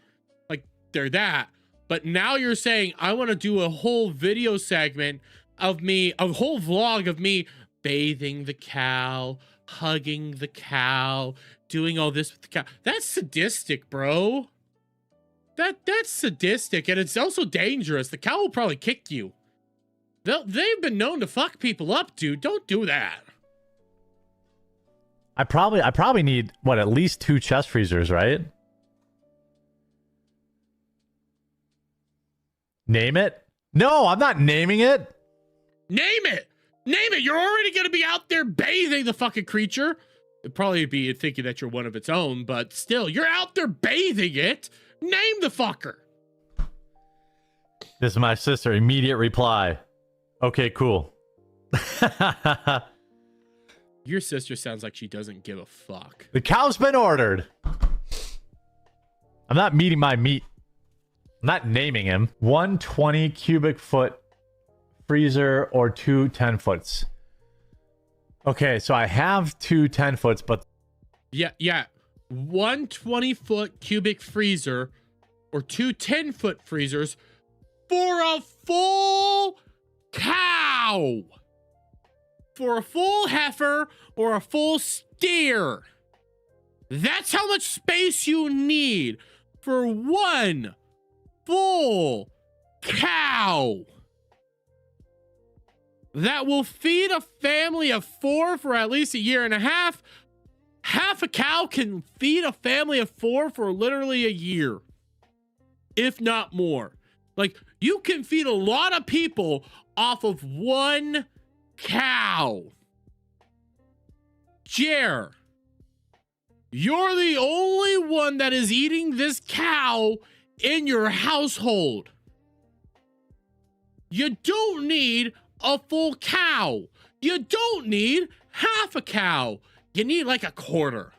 Like they're that, but now you're saying I want to do a whole video segment of me, a whole vlog of me bathing the cow, hugging the cow, doing all this with the cow. That's sadistic, bro. That's sadistic, and it's also dangerous. The cow will probably kick you. They've been known to fuck people up, dude. Don't do that. I probably need, what, at least 2 chest freezers, right? Name it? No, I'm not naming it. Name it. Name it. You're already going to be out there bathing the fucking creature. It'd probably be thinking that you're one of its own, but still, you're out there bathing it. Name the fucker. This is my sister. Immediate reply. Okay, cool. Your sister sounds like she doesn't give a fuck. The cow's been ordered. I'm not meeting my meat. I'm not naming him. 120 cubic foot freezer or 2 10-foots. Okay, so I have 2 10-foots, but Yeah. 1 20-foot cubic freezer or 2 10-foot freezers for a full cow. For a full heifer or a full steer. That's how much space you need for one full cow. That will feed a family of 4 for at least a year and a half. Half a cow can feed a family of 4 for literally a year, if not more. Like, you can feed a lot of people off of one cow. Jer, you're the only one that is eating this cow in your household. You don't need a full cow. You don't need half a cow. You need like a quarter.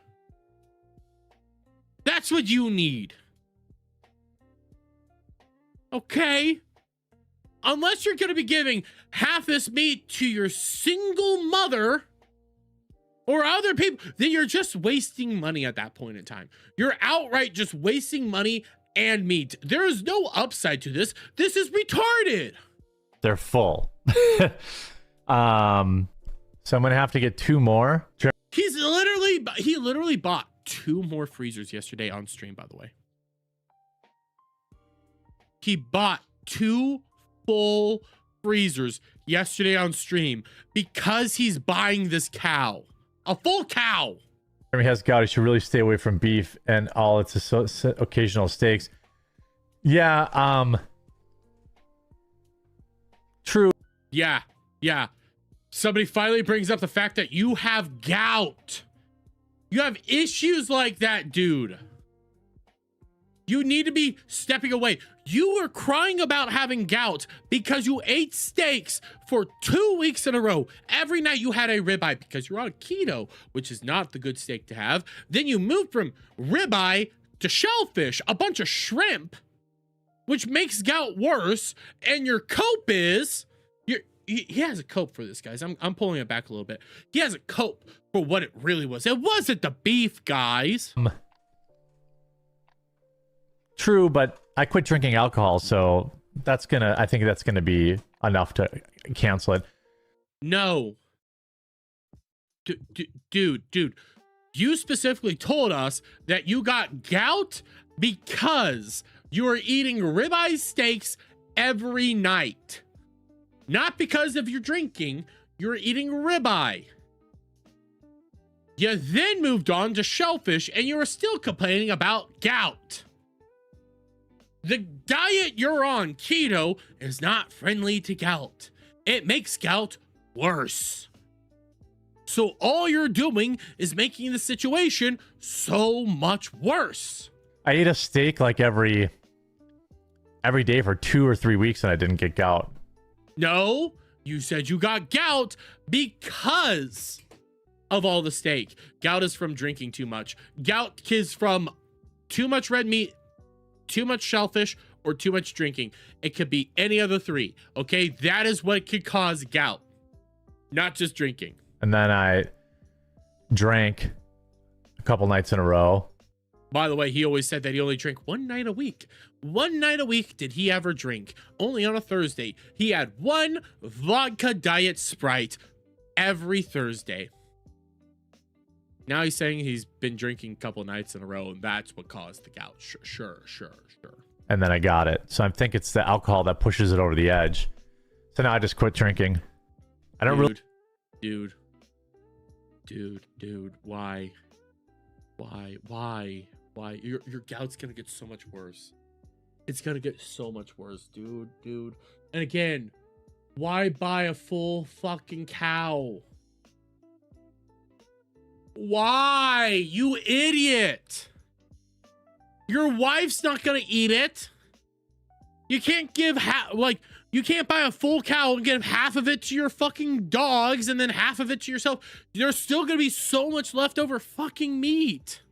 That's what you need. Okay? Unless you're going to be giving half this meat to your single mother or other people, then you're just wasting money at that point in time. You're outright just wasting money and meat. There is no upside to this. This is retarded. they're full. So I'm gonna have to get 2 more. He literally bought 2 more freezers yesterday on stream, by the way. He bought 2 full freezers yesterday on stream because he's buying this cow. A full cow. Jeremy has gout. He should really stay away from beef and all its occasional steaks. Yeah, true. Yeah. Somebody finally brings up the fact that you have gout. You have issues like that, dude. You need to be stepping away. You were crying about having gout because you ate steaks for 2 weeks in a row. Every night you had a ribeye because you're on keto, which is not the good steak to have. Then you moved from ribeye to shellfish, a bunch of shrimp, which makes gout worse. And your cope is... He has a cope for this, guys. I'm pulling it back a little bit. He has a cope for what it really was. It wasn't the beef, guys. True, but I quit drinking alcohol, so I think that's gonna be enough to cancel it. No. Dude, you specifically told us that you got gout because you were eating ribeye steaks every night. Not because of your drinking, you're eating ribeye. You then moved on to shellfish and you were still complaining about gout. The diet you're on, keto, is not friendly to gout. It makes gout worse. So all you're doing is making the situation so much worse. I ate a steak like every day for 2 or 3 weeks and I didn't get gout. No, you said you got gout because of all the steak. Gout is from drinking too much. Gout is from too much red meat, too much shellfish, or too much drinking. It could be any of the 3. Okay, that is what could cause gout, not just drinking. And then I drank a couple nights in a row. By the way, he always said that he only drank 1 night a week. 1 night a week did he ever drink. Only on a Thursday. He had 1 vodka diet Sprite every Thursday. Now he's saying he's been drinking a couple nights in a row, and that's what caused the gout. Sure. And then I got it. So I think it's the alcohol that pushes it over the edge. So now I just quit drinking. I don't Dude, why? Your gout's gonna get so much worse. It's gonna get so much worse, dude. And again, why buy a full fucking cow? Why, you idiot? Your wife's not gonna eat it. You can't give you can't buy a full cow and give half of it to your fucking dogs and then half of it to yourself. There's still gonna be so much leftover fucking meat.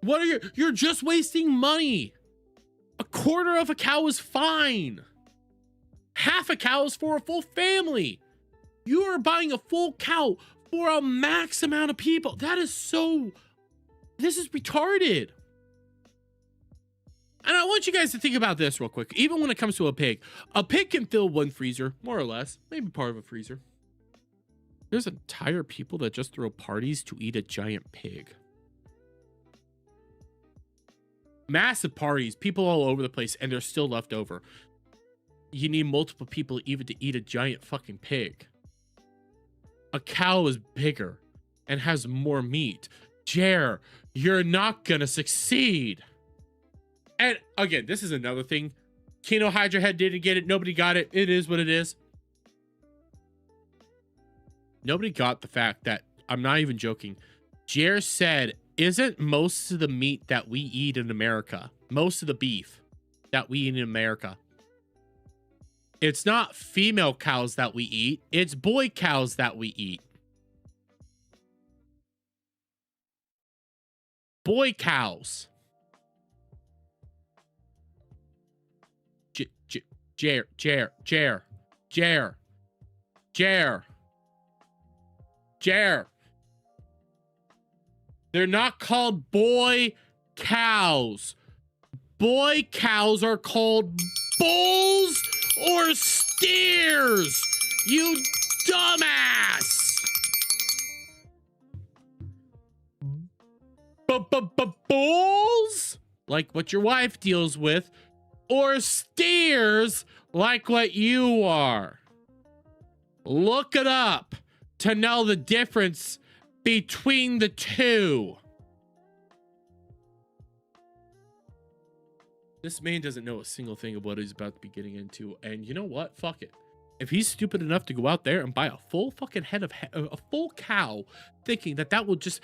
What are you're just wasting money. A quarter of a cow is fine. Half a cow is for a full family. You are buying a full cow for a max amount of people. This is retarded. And I want you guys to think about this real quick. Even when it comes to a pig can fill one freezer, more or less, maybe part of a freezer. There's entire people that just throw parties to eat a giant pig. Massive parties, people all over the place, and they're still left over. You need multiple people even to eat a giant fucking pig. A cow is bigger and has more meat. Jer, you're not gonna succeed. And again, this is another thing. Kino Hydrahead didn't get it. Nobody got it. It is what it is. Nobody got the fact that, I'm not even joking, Jer said, isn't most of the meat that we eat in America, most of the beef that we eat in America, it's not female cows that we eat, it's boy cows that we eat. Boy cows. Jer. They're not called boy cows. Boy cows are called bulls or steers. You dumbass. Bulls? Like what your wife deals with. Or steers like what you are. Look it up to know the difference between the two. This man doesn't know a single thing of what he's about to be getting into. And you know what? Fuck it. If he's stupid enough to go out there and buy a full fucking head of a full cow, thinking that will just,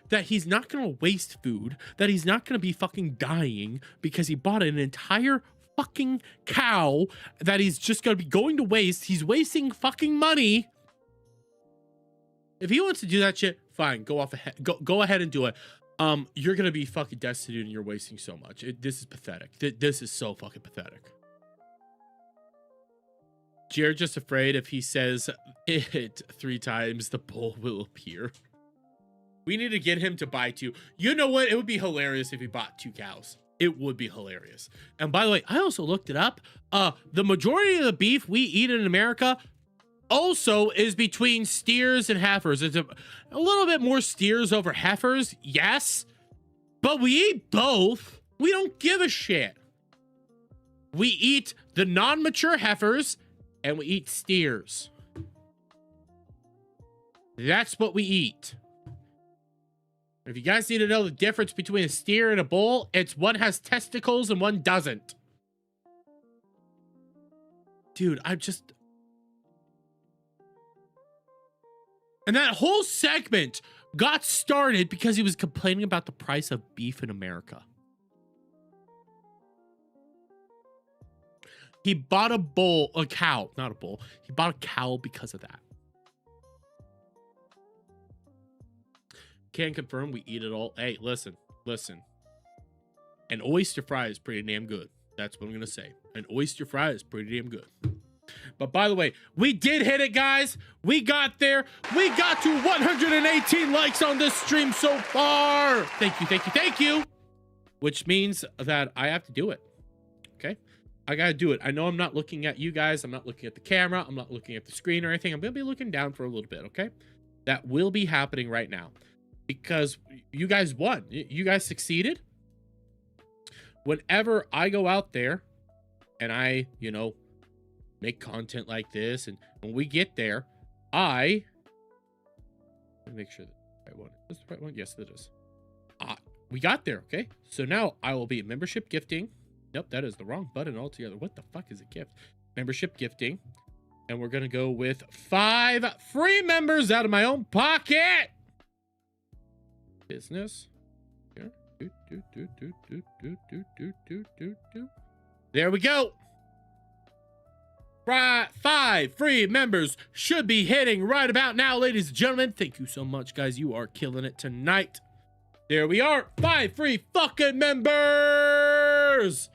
that he's not going to waste food, that he's not going to be fucking dying because he bought an entire fucking cow that he's just going to be going to waste. He's wasting fucking money. If he wants to do that shit, fine. Go ahead and do it. You're going to be fucking destitute and you're wasting so much. This is pathetic. This is so fucking pathetic. Jared just afraid if he says it 3 times, the bull will appear. We need to get him to buy 2. You know what? It would be hilarious if he bought 2 cows. It would be hilarious. And by the way, I also looked it up. The majority of the beef we eat in America also is between steers and heifers. It's a little bit more steers over heifers, yes. But we eat both. We don't give a shit. We eat the non-mature heifers and we eat steers. That's what we eat. If you guys need to know the difference between a steer and a bull, it's one has testicles and one doesn't. Dude, and that whole segment got started because he was complaining about the price of beef in America. He bought a cow, not a bull. He bought a cow because of that. Can confirm we eat it all. Hey, listen. An oyster fry is pretty damn good. That's what I'm going to say. An oyster fry is pretty damn good. But by the way, we did hit it, guys. We got there. We got to 118 likes on this stream so far. Thank you. Which means that I have to do it. Okay? I got to do it. I know I'm not looking at you guys. I'm not looking at the camera. I'm not looking at the screen or anything. I'm going to be looking down for a little bit, okay? That will be happening right now. Because you guys won. You guys succeeded. Whenever I go out there and I, make content like this, and when we get there, let me make sure that the right one. Is this the right one? Yes, it is. We got there, okay? So now I will be membership gifting Nope, that is the wrong button altogether. What the fuck is a gift? Membership gifting. And we're going to go with 5 free members out of my own pocket. Business. Here. There we go. 5 free members should be hitting right about now, ladies and gentlemen. Thank you so much, guys. You are killing it tonight. There we are. 5 free fucking members.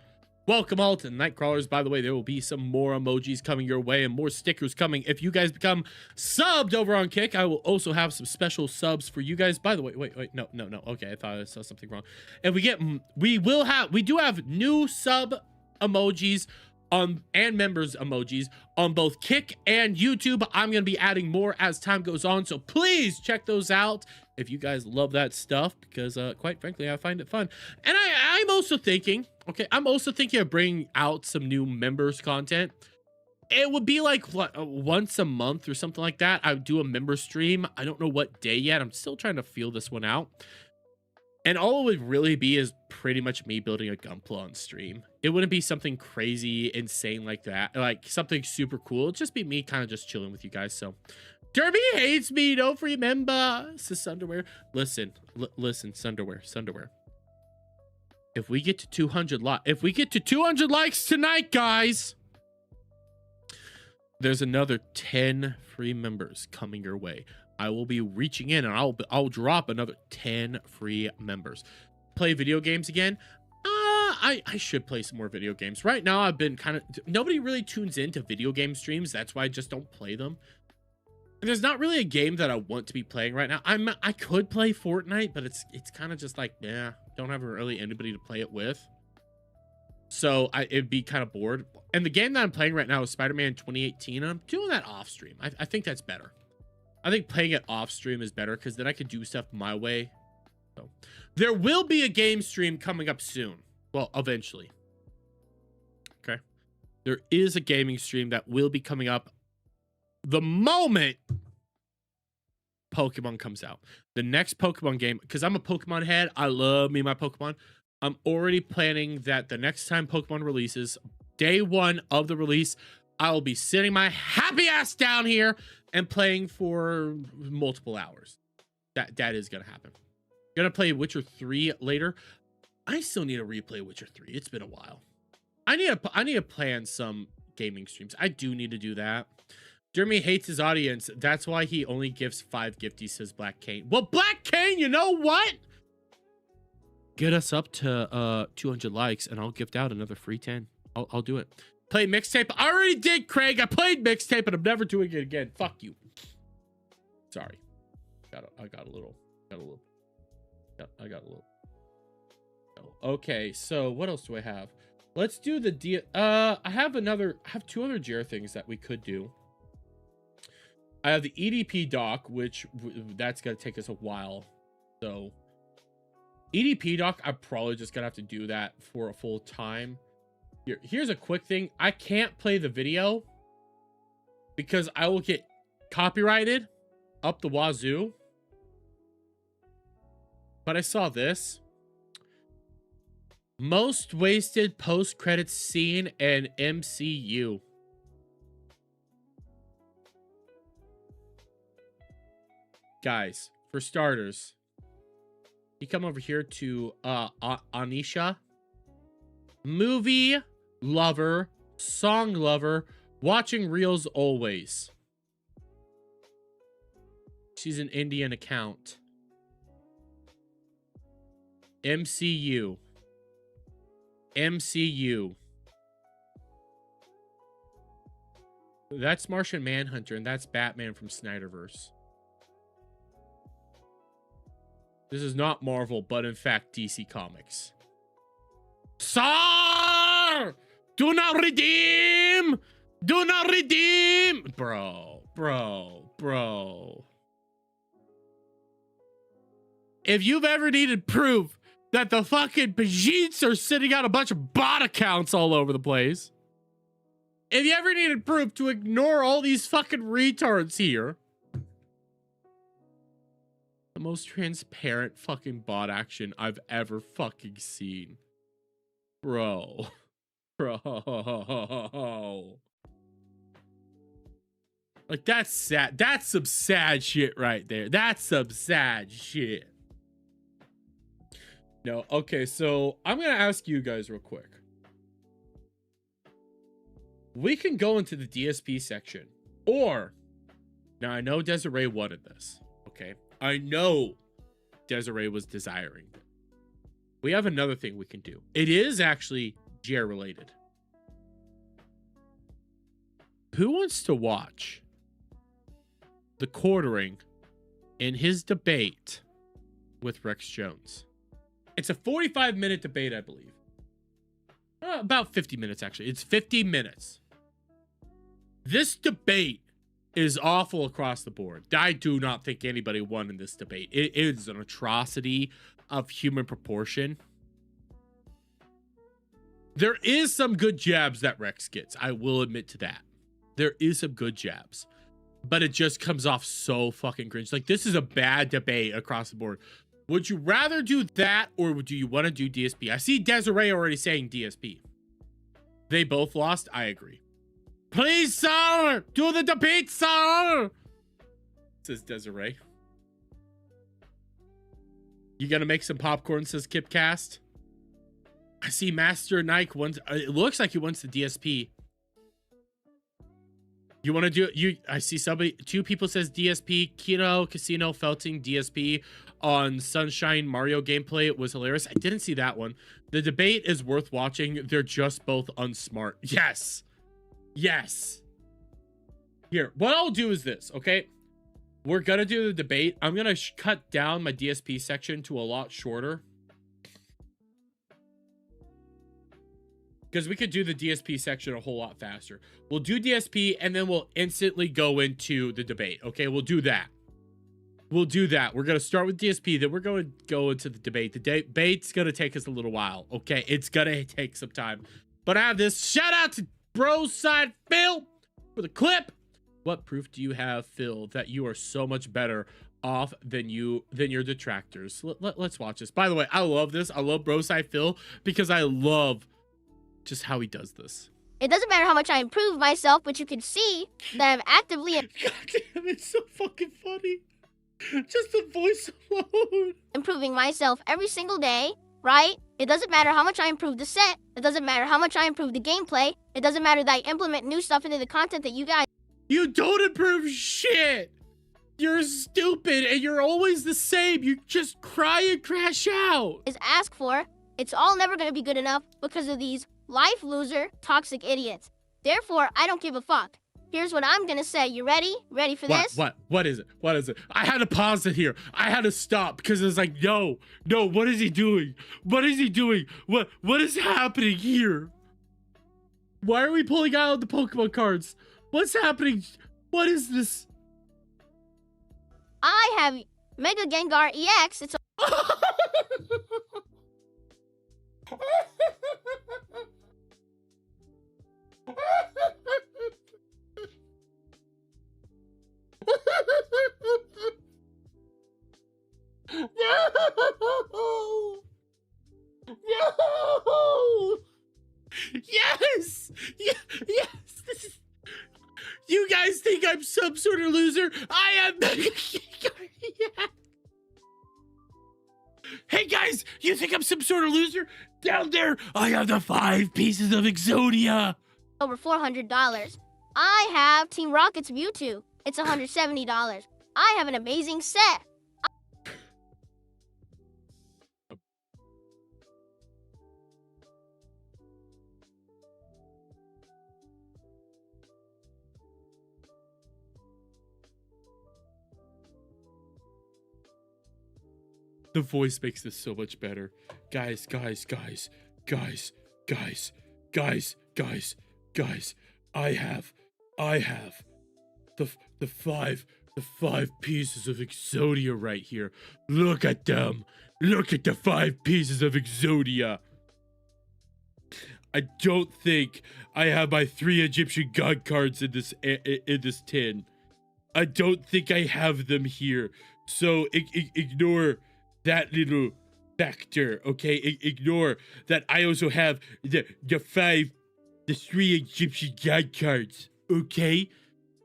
Welcome all to Nightcrawlers. By the way, there will be some more emojis coming your way and more stickers coming. If you guys become subbed over on Kick, I will also have some special subs for you guys. By the way, wait, no. Okay, I thought I saw something wrong. If we do have new sub emojis and members emojis on both Kick and YouTube. I'm going to be adding more as time goes on, so please check those out if you guys love that stuff, because quite frankly, I find it fun. And I'm also thinking, of bringing out some new members content. It would be like once a month or something like that. I would do a member stream. I don't know what day yet. I'm still trying to feel this one out. And all it would really be is pretty much me building a Gunpla on stream. It wouldn't be something crazy, insane like that. Like something super cool. It'd just be me kind of just chilling with you guys. So Derby hates me. Don't remember. Says Sunderwear. Listen, Sunderwear. If we get to 200 likes tonight, guys, there's another 10 free members coming your way. I will be reaching in and I'll drop another 10 free members. Play video games again. I should play some more video games. Right now I've been nobody really tunes into video game streams. That's why I just don't play them. There's not really a game that I want to be playing right now. I could play Fortnite, but it's kind of just like, yeah, don't have really anybody to play it with. So it'd be kind of bored. And the game that I'm playing right now is Spider-Man 2018. And I'm doing that off stream. I think that's better. I think playing it off stream is better because then I can do stuff my way. So there will be a game stream coming up soon. Well, eventually. Okay. There is a gaming stream that will be coming up the moment Pokemon comes out. The next Pokemon game, because I'm a Pokemon head. I love me my Pokemon. I'm already planning that the next time Pokemon releases, day 1 of the release, I'll be sitting my happy ass down here and playing for multiple hours. That is gonna happen. Gonna play Witcher 3 later. I still need to replay Witcher 3. It's been a while. I need to plan some gaming streams. I do need to do that. Jeremy hates his audience. That's why he only gives 5 gifties, says Black Kane. Well, Black Kane, you know what? Get us up to 200 likes and I'll gift out another free 10. I'll do it. Play mixtape. I already did, Craig. I played mixtape, and I'm never doing it again. Fuck you. Sorry. I got a little. Okay, so what else do I have? Let's do the I have 2 other JR things that we could do. I have the EDP doc, which that's gonna take us a while. So EDP doc, I'm probably just gonna have to do that for a full time. Here's a quick thing. I can't play the video because I will get copyrighted up the wazoo. But I saw this. Most wasted post-credits scene in MCU. Guys, for starters, you come over here to Anisha. Movie lover, song lover, watching reels always. She's an Indian account. MCU. That's Martian Manhunter, and that's Batman from Snyderverse. This is not Marvel, but in fact DC Comics. Sir! Do not redeem! Do not redeem! Bro. If you've ever needed proof that the fucking Pajits are sitting out a bunch of bot accounts all over the place, if you ever needed proof to ignore all these fucking retards here, the most transparent fucking bot action I've ever fucking seen. Bro. Bro. Like, that's sad. That's some sad shit right there. That's some sad shit. No, okay, so I'm going to ask you guys real quick. We can go into the DSP section, or, now I know Desiree wanted this, okay? I know Desiree was desiring it. We have another thing we can do. It is actually GR related. Who wants to watch the quartering in his debate with Rex Jones? It's a 45-minute debate, I believe. About 50 minutes, actually. It's 50 minutes. This debate is awful across the board. I do not think anybody won in this debate. It is an atrocity of human proportion. There is some good jabs that Rex gets. I will admit to that. There is some good jabs. But it just comes off so fucking cringe. Like, this is a bad debate across the board. Would you rather do that, or do you want to do DSP? I see Desiree already saying DSP. They both lost. I agree. Please, sir, do the debate, sir, says Desiree. You gonna make some popcorn, says Kipcast. I see Master Nike wants. It looks like he wants the DSP. You want to do it? I see somebody. 2 people says DSP. Kino Casino Felting DSP on Sunshine Mario gameplay. It was hilarious. I didn't see that one. The debate is worth watching. They're just both unsmart. Yes. Yes. Here, what I'll do is this, okay? We're going to do the debate. I'm going to cut down my DSP section to a lot shorter. Because we could do the DSP section a whole lot faster. We'll do DSP, and then we'll instantly go into the debate, okay? We'll do that. We'll do that. We're going to start with DSP, then we're going to go into the debate. The debate's going to take us a little while, okay? It's going to take some time. But I have this. Shout out to Bro Side Phil for the clip. What proof do you have, Phil, that you are so much better off than your detractors? Let's watch this. By the way, I love this. I love Bro Side Phil because I love just how he does this. It doesn't matter how much I improve myself, but you can see that I'm actively... God damn, it's so fucking funny. Just the voice alone. ...improving myself every single day, right? It doesn't matter how much I improve the set. It doesn't matter how much I improve the gameplay. It doesn't matter that I implement new stuff into the content that you guys... You don't improve shit. You're stupid and you're always the same. You just cry and crash out. ...is ask for. It's all never going to be good enough because of these life loser, toxic idiots. Therefore, I don't give a fuck. Here's what I'm gonna say. You ready? Ready for this? What is it? What is it? I had to pause it here. I had to stop because it's like, no, what is he doing? What is he doing? What is happening here? Why are we pulling out the Pokemon cards? What's happening? What is this? I have Mega Gengar EX. It's a No! Yes! Yes! This is... You guys think I'm some sort of loser? I am Mega Gengar. Yeah. Hey guys, you think I'm some sort of loser? Down there, I have the 5 pieces of Exodia. Over $400. I have Team Rocket's Mewtwo. It's $170. I have an amazing set. The voice makes this so much better. Guys. I have the 5 pieces of Exodia right here. Look at them. Look at the 5 pieces of Exodia. I don't think I have my 3 Egyptian god cards in this tin. I don't think I have them here. So ignore that little factor, okay? Ignore that I also have the 5 The 3 Egyptian god cards, okay?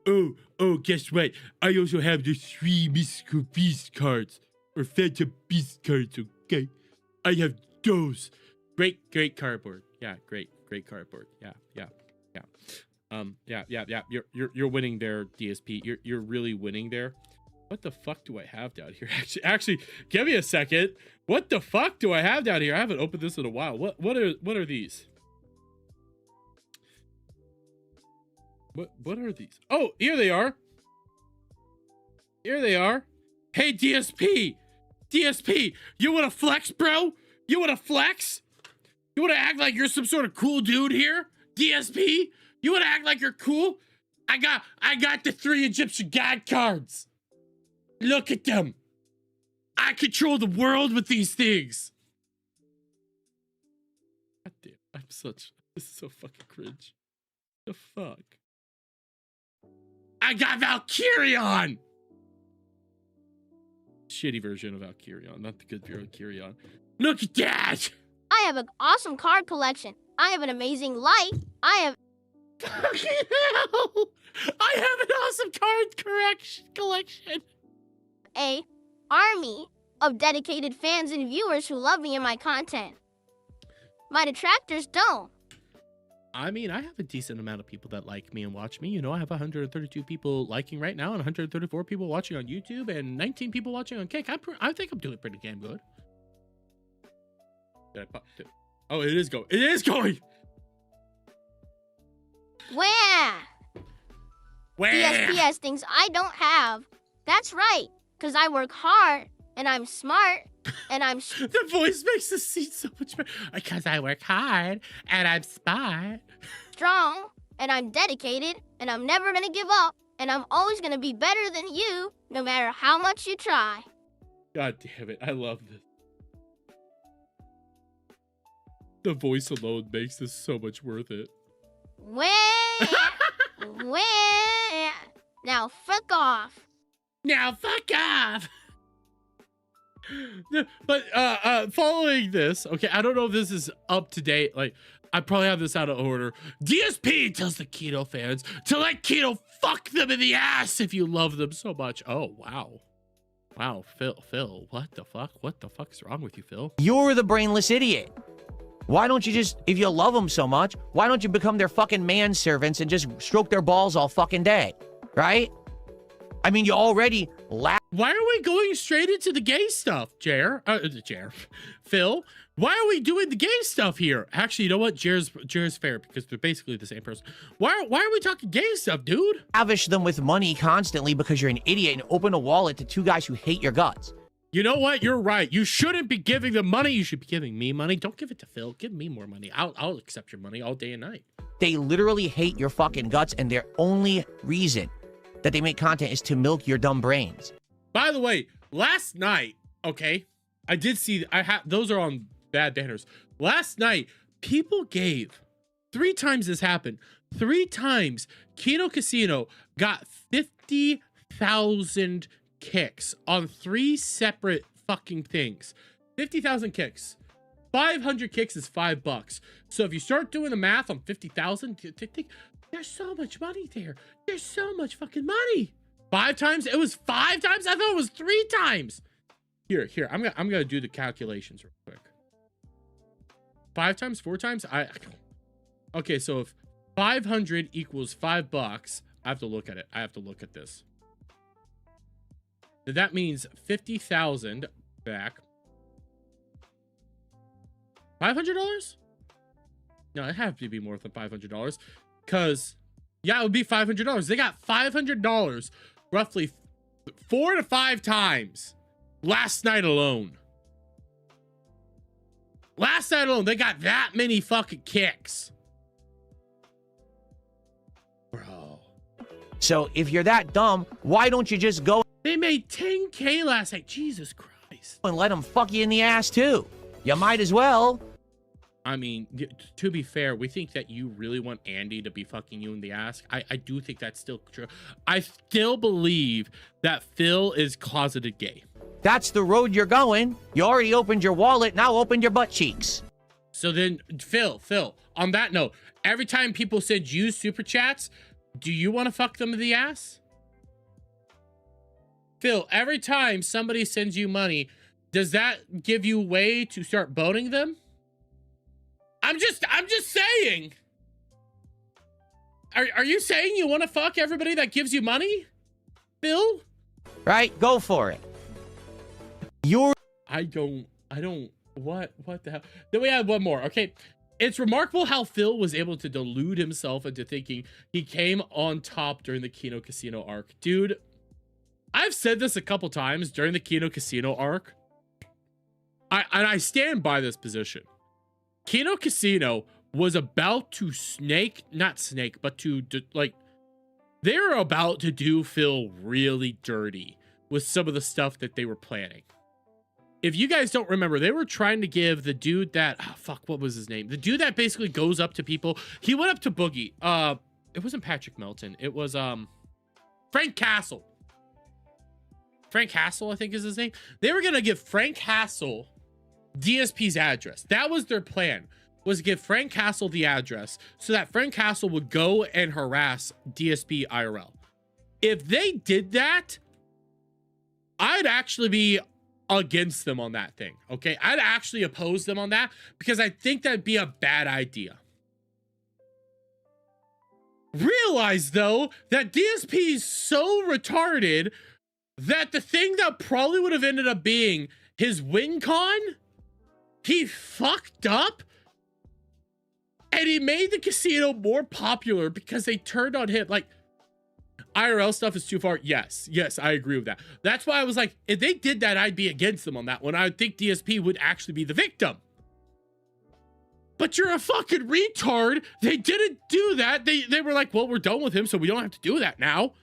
Oh, guess what? I also have the 3 mystical beast cards, or phantom beast cards, okay? I have those. Great cardboard. Yeah, great cardboard. Yeah. You're winning there, DSP. You're really winning there. What the fuck do I have down here? Actually, give me a second. What the fuck do I have down here? I haven't opened this in a while. What are these? What are these? Oh, here they are. Here they are. Hey, DSP. DSP, you want to flex, bro? You want to flex? You want to act like you're some sort of cool dude here? DSP, you want to act like you're cool? I got the 3 Egyptian god cards. Look at them. I control the world with these things. God damn, this is so fucking cringe. The fuck? I got Valkyrion. Shitty version of Valkyrion, not the good Valkyrion. Look at that! I have an awesome card collection. I have an amazing life. I have... Fucking hell! I have an awesome card collection. A army of dedicated fans and viewers who love me and my content. My detractors don't. I mean, I have a decent amount of people that like me and watch me. You know, I have 132 people liking right now and 134 people watching on YouTube and 19 people watching on Kick. I think I'm doing pretty damn good. Did I pop it? Oh, it is going. It is going! Where? DSP has things I don't have. That's right, because I work hard and I'm smart and I'm... The voice makes the scene so much better. Because I work hard and I'm smart. Strong and I'm dedicated and I'm never going to give up and I'm always going to be better than you no matter how much you try. God damn it. I love this. The voice alone makes this so much worth it. Where? Now fuck off. Now fuck off. But following this, okay, I don't know if this is up to date. Like, I probably have this out of order. DSP tells the Keto fans to let Keto fuck them in the ass if you love them so much. Oh, wow. Wow, Phil, what the fuck? What the fuck is wrong with you, Phil? You're the brainless idiot. Why don't you just, if you love them so much, why don't you become their fucking manservants and just stroke their balls all fucking day, right? I mean, you already laugh. Why are we going straight into the gay stuff, Phil? Why are we doing the gay stuff here? Actually, you know what? Jer's fair because they're basically the same person. Why are we talking gay stuff, dude? Lavish them with money constantly because you're an idiot and open a wallet to 2 guys who hate your guts. You know what? You're right. You shouldn't be giving them money. You should be giving me money. Don't give it to Phil. Give me more money. I'll accept your money all day and night. They literally hate your fucking guts, and their only reason that they make content is to milk your dumb brains. By the way, last night, okay, I did see, those are on bad banners. Last night, people gave, 3 times this happened, 3 times Keto Casino got 50,000 kicks on 3 separate fucking things. 50,000 kicks. 500 kicks is $5. So if you start doing the math on 50,000, there's so much money there. There's so much fucking money. 5 times? It was 5 times? I thought it was 3 times. Here. I'm gonna do the calculations real quick. 5 times? 4 times? Okay, so if 500 equals $5, I have to look at it. I have to look at this. That means 50,000 back. $500? No, it had to be more than $500 because, yeah, it would be $500. They got $500 roughly 4 to 5 times last night alone. Last night alone, they got that many fucking kicks. Bro. So if you're that dumb, why don't you just go... They made 10K last night. Jesus Christ. ...and let them fuck you in the ass, too. You might as well. I mean, to be fair, we think that you really want Andy to be fucking you in the ass. I do think that's still true. I still believe that Phil is closeted gay. That's the road you're going. You already opened your wallet, now open your butt cheeks. So then, Phil, on that note, every time people send you super chats, do you want to fuck them in the ass? Phil, every time somebody sends you money, does that give you a way to start boning them? I'm just saying. Are you saying you want to fuck everybody that gives you money, Phil? Right? Go for it. I don't. What the hell? Then we have one more. Okay. It's remarkable how Phil was able to delude himself into thinking he came on top during the Kino Casino arc. Dude, I've said this a couple times during the Kino Casino arc. I stand by this position. Kino Casino was about to they were about to do Phil really dirty with some of the stuff that they were planning. If you guys don't remember, they were trying to give the dude that, what was his name? The dude that basically goes up to people. He went up to Boogie. It wasn't Patrick Melton. It was Frank Castle. Frank Castle, I think is his name. They were gonna give Frank Castle DSP's address. That was their plan, was to give Frank Castle the address so that Frank Castle would go and harass DSP IRL. If they did that, I'd actually be against them on that thing, okay? I'd actually oppose them on that because I think that'd be a bad idea. Realize, though, that DSP is so retarded that the thing that probably would have ended up being his WinCon, he fucked up and he made the casino more popular because they turned on him. Like, IRL stuff is too far. Yes, I agree with that. That's why I was like, if they did that, I'd be against them on that one. I would think DSP would actually be the victim. But you're a fucking retard. They didn't do that. They were like, well, we're done with him, so we don't have to do that now.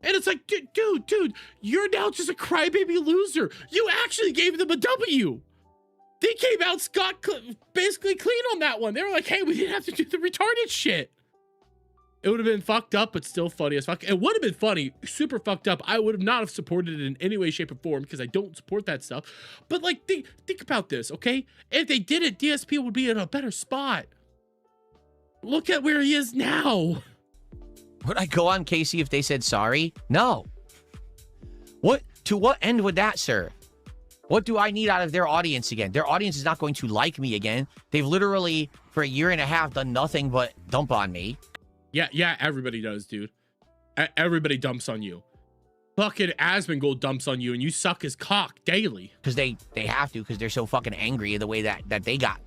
And it's like, dude, you're now just a crybaby loser. You actually gave them a W. They came out basically clean on that one. They were like, hey, we didn't have to do the retarded shit. It would have been fucked up, but still funny as fuck. It would have been funny, super fucked up. I would have not have supported it in any way, shape, or form because I don't support that stuff. But like, think about this, okay? If they did it, DSP would be in a better spot. Look at where he is now. Would I go on Casey if they said sorry? No. To what end would that serve? What do I need out of their audience again? Their audience is not going to like me again. They've literally, for a year and a half, done nothing but dump on me. Yeah, everybody does, dude. Everybody dumps on you. Fucking Asmongold dumps on you and you suck his cock daily. Because they have to, because they're so fucking angry the way that they got.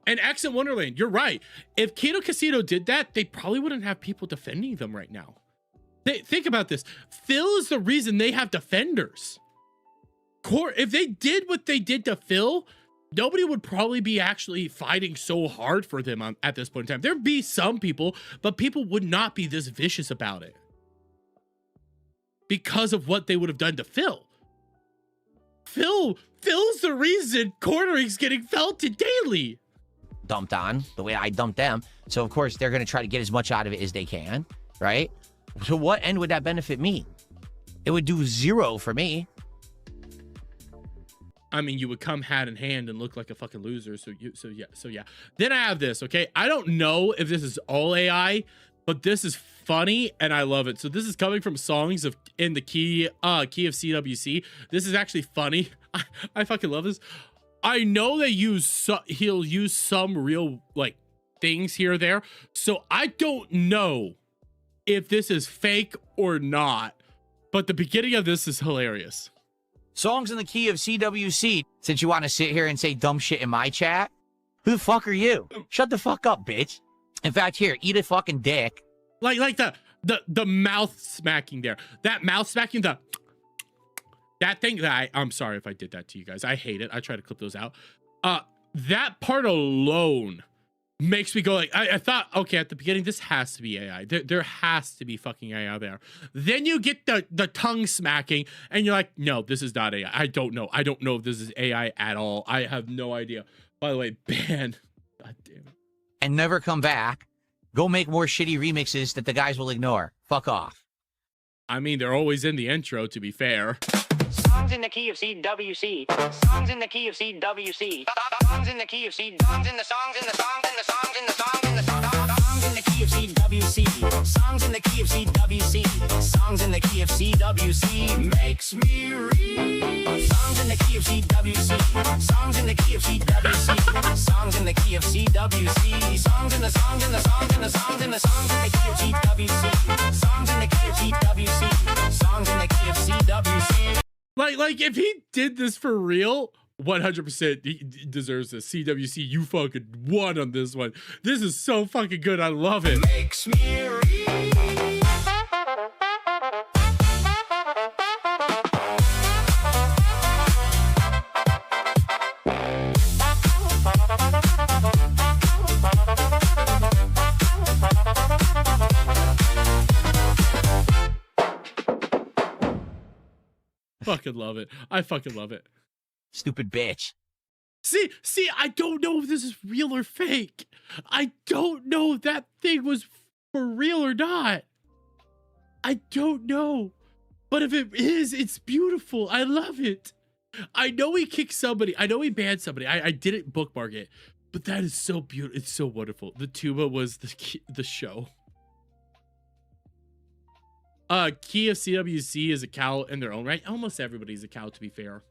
And X in Wonderland, you're right. If Kino Casino did that, they probably wouldn't have people defending them right now. Think about this. Phil is the reason they have defenders. If they did what they did to Phil, nobody would probably be actually fighting so hard for them at this point in time. There'd be some people, but people would not be this vicious about it because of what they would have done to Phil. Phil's the reason cornering's getting felted daily. Dumped on the way I dumped them. So, of course, they're going to try to get as much out of it as they can, right? So what end would that benefit me? It would do zero for me. I mean, you would come hand in hand and look like a fucking loser. So yeah. Then I have this, okay? I don't know if this is all AI, but this is funny and I love it. So this is coming from songs in the key of CWC. This is actually funny. I fucking love this. I know he'll use some real like things here or there. So I don't know if this is fake or not, but the beginning of this is hilarious. Songs in the key of CWC. Since you want to sit here and say dumb shit in my chat, who the fuck are you? Shut the fuck up, bitch. In fact, here, eat a fucking dick. Like the mouth smacking there. That mouth smacking, that thing that I'm sorry if I did that to you guys. I hate it. I try to clip those out. That part alone makes me go like, I thought, okay, at the beginning, this has to be AI. There has to be fucking AI there. Then you get the tongue smacking and you're like, no, this is not AI. I don't know. I don't know if this is AI at all. I have no idea. By the way, ban. God damn it. And never come back. Go make more shitty remixes that the guys will ignore. Fuck off. I mean, they're always in the intro, to be fair. Songs in the key of CWC. Songs in the key of CWC. Songs in the key of C. Songs in the songs in the songs in the songs in the songs in the songs in the key of CWC. Songs in the key of CWC. Songs in the key of CWC makes me read. Songs in the key of CWC. Songs in the key of CWC. Songs in the key of CWC. Songs in the songs in the songs in the songs in the songs in the key of CWC. Songs in the key of CWC. Songs in the key of CWC. Like if he did this for real, 100% he deserves this. CWC, you fucking won on this one. This is so fucking good. I love it. Makes me read. Fucking love it. I fucking love it. Stupid bitch. See, I don't know if this is real or fake. I don't know if that thing was for real or not. I don't know. But if it is, it's beautiful. I love it. I know he kicked somebody. I know he banned somebody. I didn't bookmark it. But that is so beautiful. It's so wonderful. The tuba was the show. Key of CWC is a cow in their own right. Almost everybody's a cow, to be fair.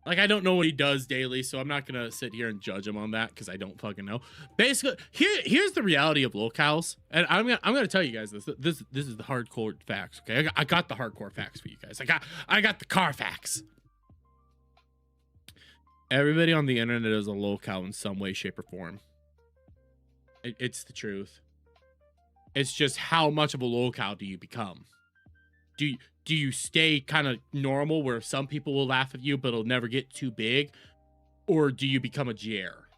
Like, I don't know what he does daily, so I'm not gonna sit here and judge him on that because I don't fucking know. Basically, here's the reality of locals, and I'm gonna tell you guys this. This is the hardcore facts. Okay, I got the hardcore facts for you guys. I got the car facts. Everybody on the internet is a locale in some way, shape, or form. It's the truth. It's just how much of a locale do you become? Do you stay kind of normal where some people will laugh at you, but it'll never get too big? Or do you become a jer?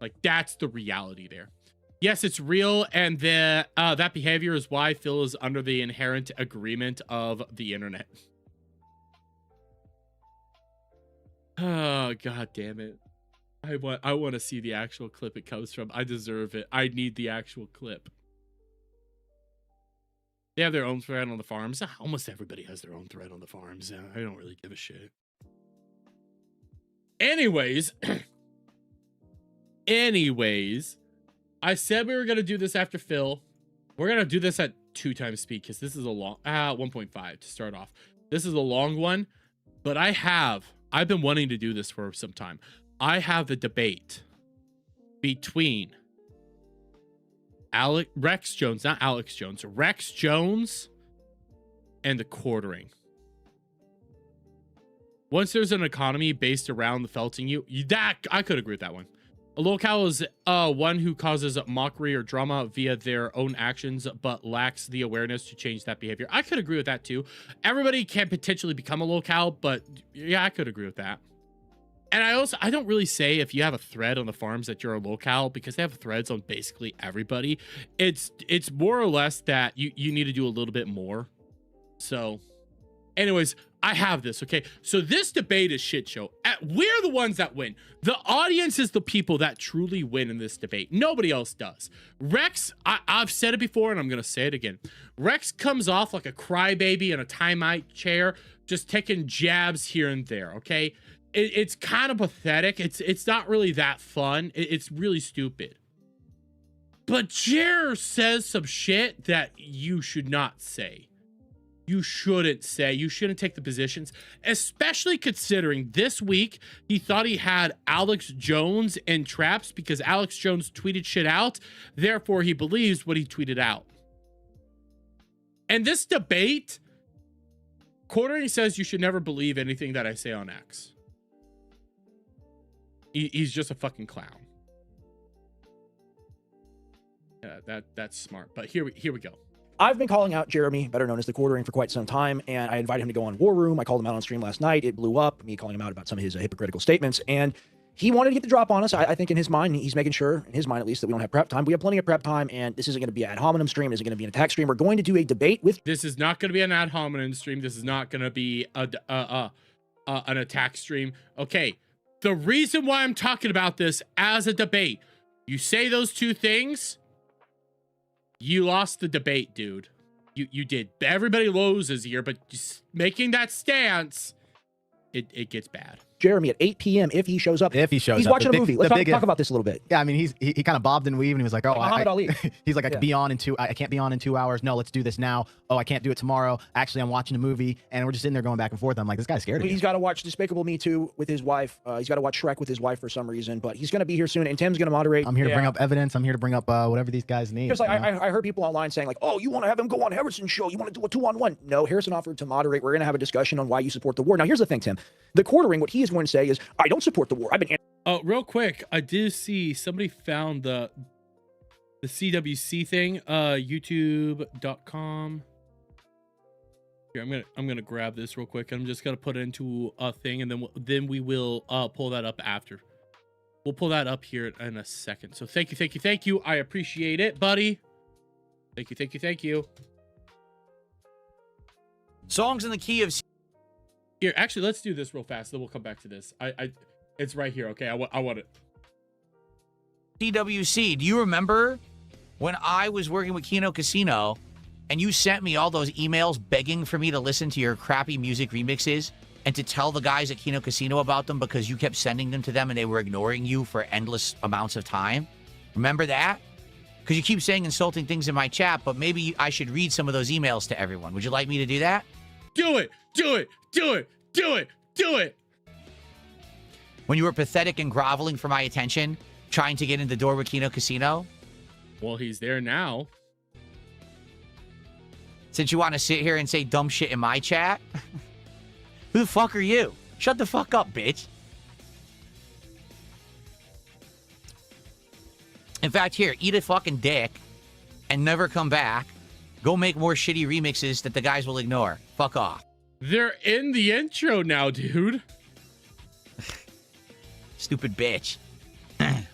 Like, that's the reality there. Yes, it's real, and that behavior is why Phil is under the inherent agreement of the internet. Oh, god damn it. I want to see the actual clip it comes from. I deserve it. I need the actual clip. They have their own thread on the farms. Almost everybody has their own thread on the farms. I don't really give a shit. Anyways. I said we were going to do this after Phil. We're going to do this at 2 times speed because this is a long... 1.5 to start off. This is a long one. But I've been wanting to do this for some time. I have the debate between... Rex Jones, not Alex Jones. Rex Jones and the quartering. Once there's an economy based around the felting I could agree with that one. A locale is one who causes mockery or drama via their own actions, but lacks the awareness to change that behavior. I could agree with that too. Everybody can potentially become a locale, but yeah, I could agree with that. And I don't really say if you have a thread on the farms that you're a locale because they have threads on basically everybody. It's more or less that you need to do a little bit more. So anyways, I have this, okay? So this debate is shit show. We're the ones that win. The audience is the people that truly win in this debate. Nobody else does. Rex, I've said it before and I'm going to say it again. Rex comes off like a crybaby in a timeout chair, just taking jabs here and there, okay? It's kind of pathetic. It's not really that fun. It's really stupid. But Jer says some shit that you should not say. You shouldn't say. You shouldn't take the positions, especially considering this week he thought he had Alex Jones in traps because Alex Jones tweeted shit out. Therefore, he believes what he tweeted out. And this debate, Quartering says you should never believe anything that I say on X. He's just a fucking clown. Yeah, that's smart. But here we go. I've been calling out Jeremy, better known as the Quartering, for quite some time, and I invited him to go on War Room. I called him out on stream last night. It blew up, me calling him out about some of his hypocritical statements, and he wanted to get the drop on us. I think in his mind, he's making sure, in his mind at least, that we don't have prep time. We have plenty of prep time, and this isn't going to be an ad hominem stream. This isn't going to be an attack stream. We're going to do a debate with... This is not going to be an ad hominem stream. This is not going to be an attack stream. Okay. The reason why I'm talking about this as a debate, you say those two things, you lost the debate, dude. You did. Everybody loses here, but just making that stance, it gets bad. Jeremy at 8 p.m. if he shows up. If he shows he's up. watching a movie. Let's talk about this a little bit. Yeah, I mean, he kind of bobbed and weaved, and he was like, "Oh, Muhammad Ali." He's like, I can't be on in 2 hours. No, let's do this now. Oh, I can't do it tomorrow. Actually, I'm watching a movie, and we're just in there going back and forth. I'm like, this guy's scared of me. He's got to watch Despicable Me 2 with his wife. He's got to watch Shrek with his wife for some reason, but he's going to be here soon, and Tim's going to moderate. I'm here to bring up evidence. I'm here to bring up whatever these guys need. Just like I heard people online saying like, "Oh, you want to have him go on Harrison's show? You want to do a 2-on-1?" No, Harrison offered to moderate. We're going to have a discussion on why you support the war. Now, here's the thing, Tim. The quartering, what he is going to say is, "I don't support the war. I've been." Real quick, I did see somebody found the CWC thing, youtube.com. Here, I'm gonna grab this real quick. I'm just gonna put it into a thing, and then we will pull that up after. We'll pull that up here in a second. So thank you. I appreciate it, buddy. Thank you. Songs in the key of... Here, actually, let's do this real fast, then we'll come back to this. It's right here, okay? I want it. CWC, do you remember when I was working with Kino Casino and you sent me all those emails begging for me to listen to your crappy music remixes and to tell the guys at Kino Casino about them because you kept sending them to them and they were ignoring you for endless amounts of time? Remember that? Because you keep saying insulting things in my chat, but maybe I should read some of those emails to everyone. Would you like me to do that? Do it! When you were pathetic and groveling for my attention, trying to get in the door with Kino Casino? Well, he's there now. Since you want to sit here and say dumb shit in my chat? Who the fuck are you? Shut the fuck up, bitch. In fact, here, eat a fucking dick and never come back. Go make more shitty remixes that the guys will ignore. Fuck off. They're in the intro now, dude. Stupid bitch. And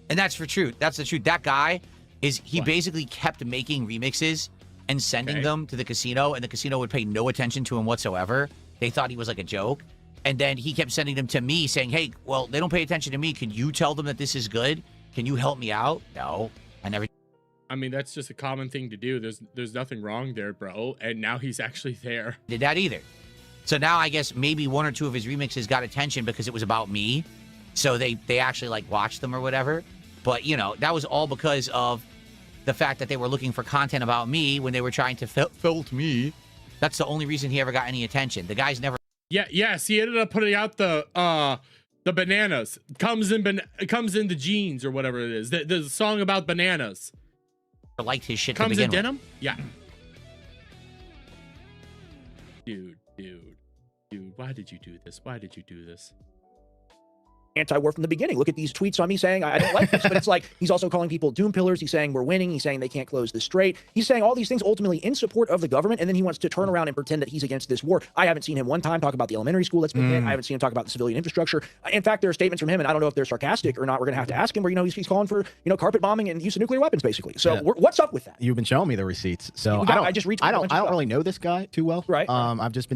that's for truth. That's the truth. That guy he basically kept making remixes and sending them to the casino, and the casino would pay no attention to him whatsoever. They thought he was like a joke. And then he kept sending them to me saying, "Hey, well, they don't pay attention to me. Can you tell them that this is good? Can you help me out?" No, I never. I mean, that's just a common thing to do. There's nothing wrong there, bro. And now he's actually there. Did that either. So now I guess maybe one or two of his remixes got attention because it was about me. So they actually like watched them or whatever. But, you know, that was all because of the fact that they were looking for content about me when they were trying to felt me. That's the only reason he ever got any attention. The guy's never. Yes, he ended up putting out the bananas. Comes in the jeans or whatever it is. The song about bananas. Liked his shit. Comes to in begin denim? with. Yeah. Dude, why did you do this? Anti-war from the beginning. Look at these tweets on me saying I don't like this, but it's like he's also calling people doom pillars. He's saying we're winning. He's saying they can't close the strait. He's saying all these things ultimately in support of the government, and then he wants to turn around and pretend that he's against this war. I haven't seen him one time talk about the elementary school that's been hit. I haven't seen him talk about the civilian infrastructure. In fact, there are statements from him, and I don't know if they're sarcastic or not. We're gonna have to ask him. Where he's calling for carpet bombing and use of nuclear weapons, basically. So what's up with that? You've been showing me the receipts, so I just read. I don't really know this guy too well. Right. I've just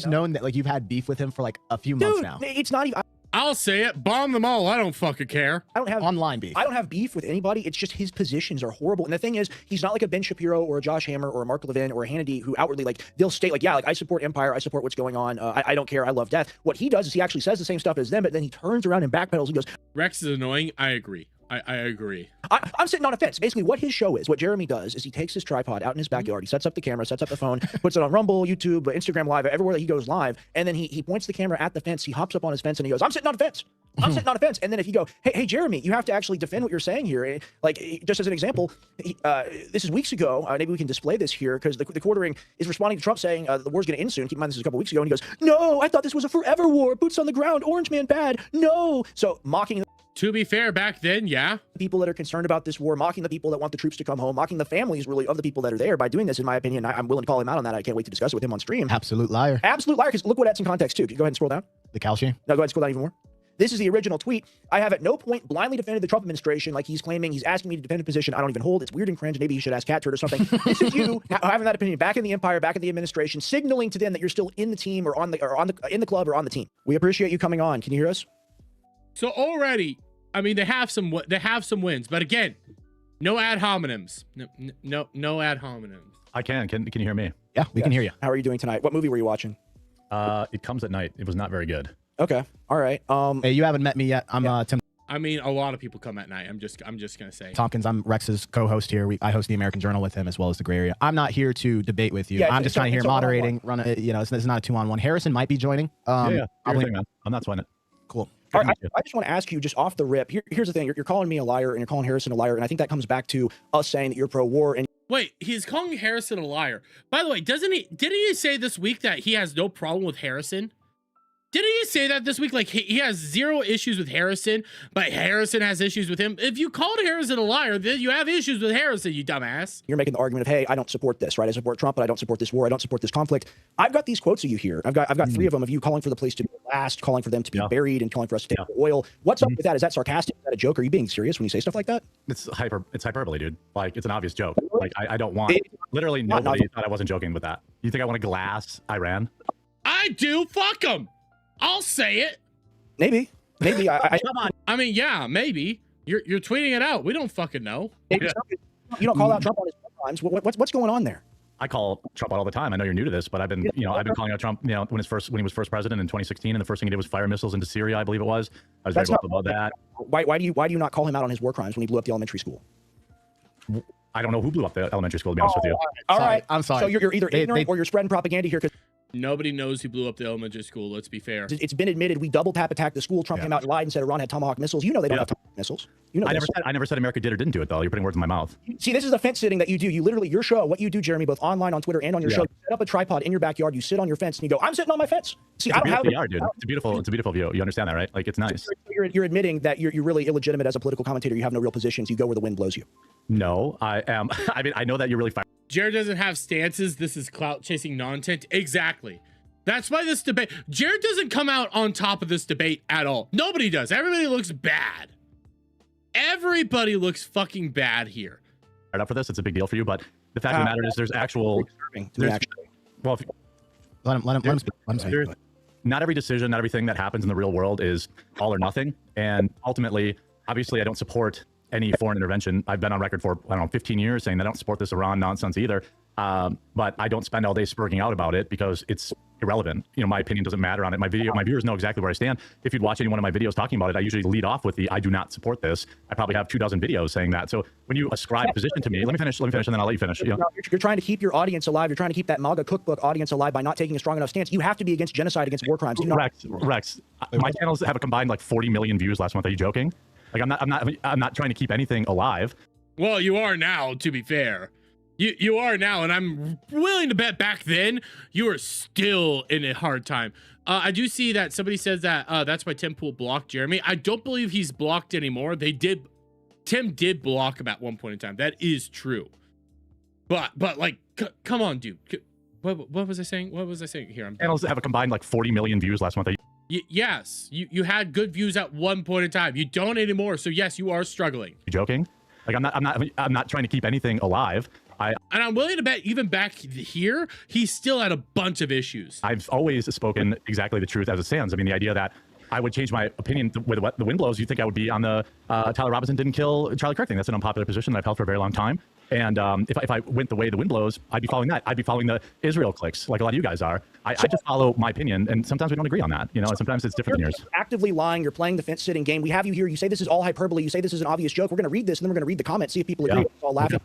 known that like you've had beef with him for like a few months now. It's not even. I'll say it. Bomb them all. I don't fucking care. I don't have online beef. I don't have beef with anybody. It's just his positions are horrible. And the thing is, he's not like a Ben Shapiro or a Josh Hammer or a Mark Levin or a Hannity who outwardly like they'll state like, yeah, like I support Empire. I support what's going on. I don't care. I love death. What he does is he actually says the same stuff as them, but then he turns around and backpedals and goes, Rex is annoying. I agree. I agree. I'm sitting on a fence. Basically, what his show is, what Jeremy does, is he takes his tripod out in his backyard. He sets up the camera, sets up the phone, puts it on Rumble, YouTube, Instagram Live, everywhere that he goes live. And then he points the camera at the fence. He hops up on his fence and he goes, "I'm sitting on a fence. I'm sitting on a fence." And then if you go, hey, Jeremy, you have to actually defend what you're saying here. Like, just as an example, this is weeks ago. Maybe we can display this here because the quartering is responding to Trump saying the war's going to end soon. Keep in mind, this is a couple weeks ago. And he goes, "No, I thought this was a forever war. Boots on the ground. Orange man bad. No." So mocking. To be fair, back then, yeah. People that are concerned about this war, mocking the people that want the troops to come home, mocking the families really of the people that are there by doing this, in my opinion. I'm willing to call him out on that. I can't wait to discuss it with him on stream. Absolute liar. Absolute liar, because look what that's in context too. Go ahead and scroll down. The cow shame. No, go ahead and scroll down even more. This is the original tweet. "I have at no point blindly defended the Trump administration like he's claiming. He's asking me to defend a position I don't even hold. It's weird and cringe. Maybe he should ask Cat Turd or something." This is you having that opinion back in the empire, back in the administration, signaling to them that you're still in the team or in the club or on the team. We appreciate you coming on. Can you hear us? So already, I mean, they have some wins, but again, No ad hominems. No ad hominems. I can. Can you hear me? Yeah, we can hear you. How are you doing tonight? What movie were you watching? It Comes at Night. It was not very good. Okay. All right. Hey, you haven't met me yet. I'm Tim I mean, a lot of people come at night. I'm just gonna say. Tompkins. I'm Rex's co-host here. I host the American Journal with him as well as the Gray Area. I'm not here to debate with you. Yeah, I'm just trying to hear moderating. Run. It's not a 2-on-1. Harrison might be joining. Yeah. I'm not sweating it. Cool. All right, I just want to ask you, just off the rip. Here's the thing: you're calling me a liar, and you're calling Harrison a liar, and I think that comes back to us saying that you're pro-war. And Wait, he's calling Harrison a liar. By the way, didn't he say this week that he has no problem with Harrison? Didn't he say that this week? Like, he has zero issues with Harrison, but Harrison has issues with him. If you called Harrison a liar, then you have issues with Harrison, you dumbass. You're making the argument of, hey, I don't support this, right? I support Trump, but I don't support this war. I don't support this conflict. I've got these quotes of you here. I've got 3 of them of you calling for the place to be last, calling for them to be buried, and calling for us to take the oil. What's up with that? Is that sarcastic? Is that a joke? Are you being serious when you say stuff like that? It's hyperbole, dude. Like, it's an obvious joke. Like, I don't want. Literally nobody thought I wasn't joking with that. You think I want to glass Iran? I do. Fuck him. I'll say it. Maybe. Come on. I mean, yeah, maybe. You're tweeting it out. We don't fucking know. You don't call out Trump on his crimes. What's going on there? I call Trump out all the time. I know you're new to this, but I've been calling out Trump, when he was first president in 2016, and the first thing he did was fire missiles into Syria, I believe it was. I was very vocal about that. Why do you not call him out on his war crimes when he blew up the elementary school? I don't know who blew up the elementary school, to be honest with you. All right. I'm sorry. So you're either ignorant or you're spreading propaganda here. Nobody knows who blew up the elementary school. Let's be fair. It's been admitted we double tap attacked the school. Trump came out and lied and said Iran had Tomahawk missiles. You know they don't have Tomahawk missiles. You know I never said America did or didn't do it, though. You're putting words in my mouth. See, this is a fence sitting that you do. You literally, your show, what you do, Jeremy, both online on Twitter and on your show, you set up a tripod in your backyard. You sit on your fence and you go, I'm sitting on my fence. See, I don't have yard, dude. It's a beautiful view. You understand that, right? Like, it's nice. So you're admitting that you're really illegitimate as a political commentator. You have no real positions. You go where the wind blows you. No, I am. I mean, I know that you're really. Jared doesn't have stances. This is clout chasing nonsense. Exactly. That's why this debate, Jared doesn't come out on top of this debate at all. Nobody does. Everybody looks bad. Everybody looks fucking bad here. Up for this, it's a big deal for you, but the fact of the matter is, there's actual. Well, let him speak. Not every decision, not everything that happens in the real world is all or nothing, and ultimately, obviously, I don't support any foreign intervention. I've been on record for 15 years saying that I don't support this Iran nonsense either. But I don't spend all day spurging out about it because it's irrelevant. My opinion doesn't matter on it. My viewers know exactly where I stand. If you'd watch any one of my videos talking about it, I usually lead off with the I do not support this. I probably have 24 videos saying that. So when you ascribe a position to me, let me finish, and then I'll let you finish. You're trying to keep your audience alive. You're trying to keep that MAGA cookbook audience alive by not taking a strong enough stance. You have to be against genocide, against war crimes. Rex, my channels have a combined 40 million views last month. Are you joking? Like, I'm not trying to keep anything alive. Well, you are now, to be fair. You are now, and I'm willing to bet back then you were still in a hard time. I do see that somebody says that that's why Tim Pool blocked Jeremy. I don't believe he's blocked anymore. Tim did block him at one point in time. That is true. But like, come on, dude. What was I saying? What was I saying here? Channels have a combined 40 million views last month. Yes, you had good views at one point in time. You don't anymore. So yes, you are struggling. You joking? Like, I'm not trying to keep anything alive. And I'm willing to bet even back here, he still had a bunch of issues. I've always spoken exactly the truth as it stands. I mean, the idea that I would change my opinion with the wind blows, you think I would be on the Tyler Robinson didn't kill Charlie Kirk thing. That's an unpopular position that I've held for a very long time. And if I went the way the wind blows, I'd be following that. I'd be following the Israel clicks, like a lot of you guys are. I just follow my opinion, and sometimes we don't agree on that. And sometimes it's different than yours. You're actively lying. You're playing the fence-sitting game. We have you here. You say this is all hyperbole. You say this is an obvious joke. We're going to read this, and then we're going to read the comments, see if people agree. It's all laughing.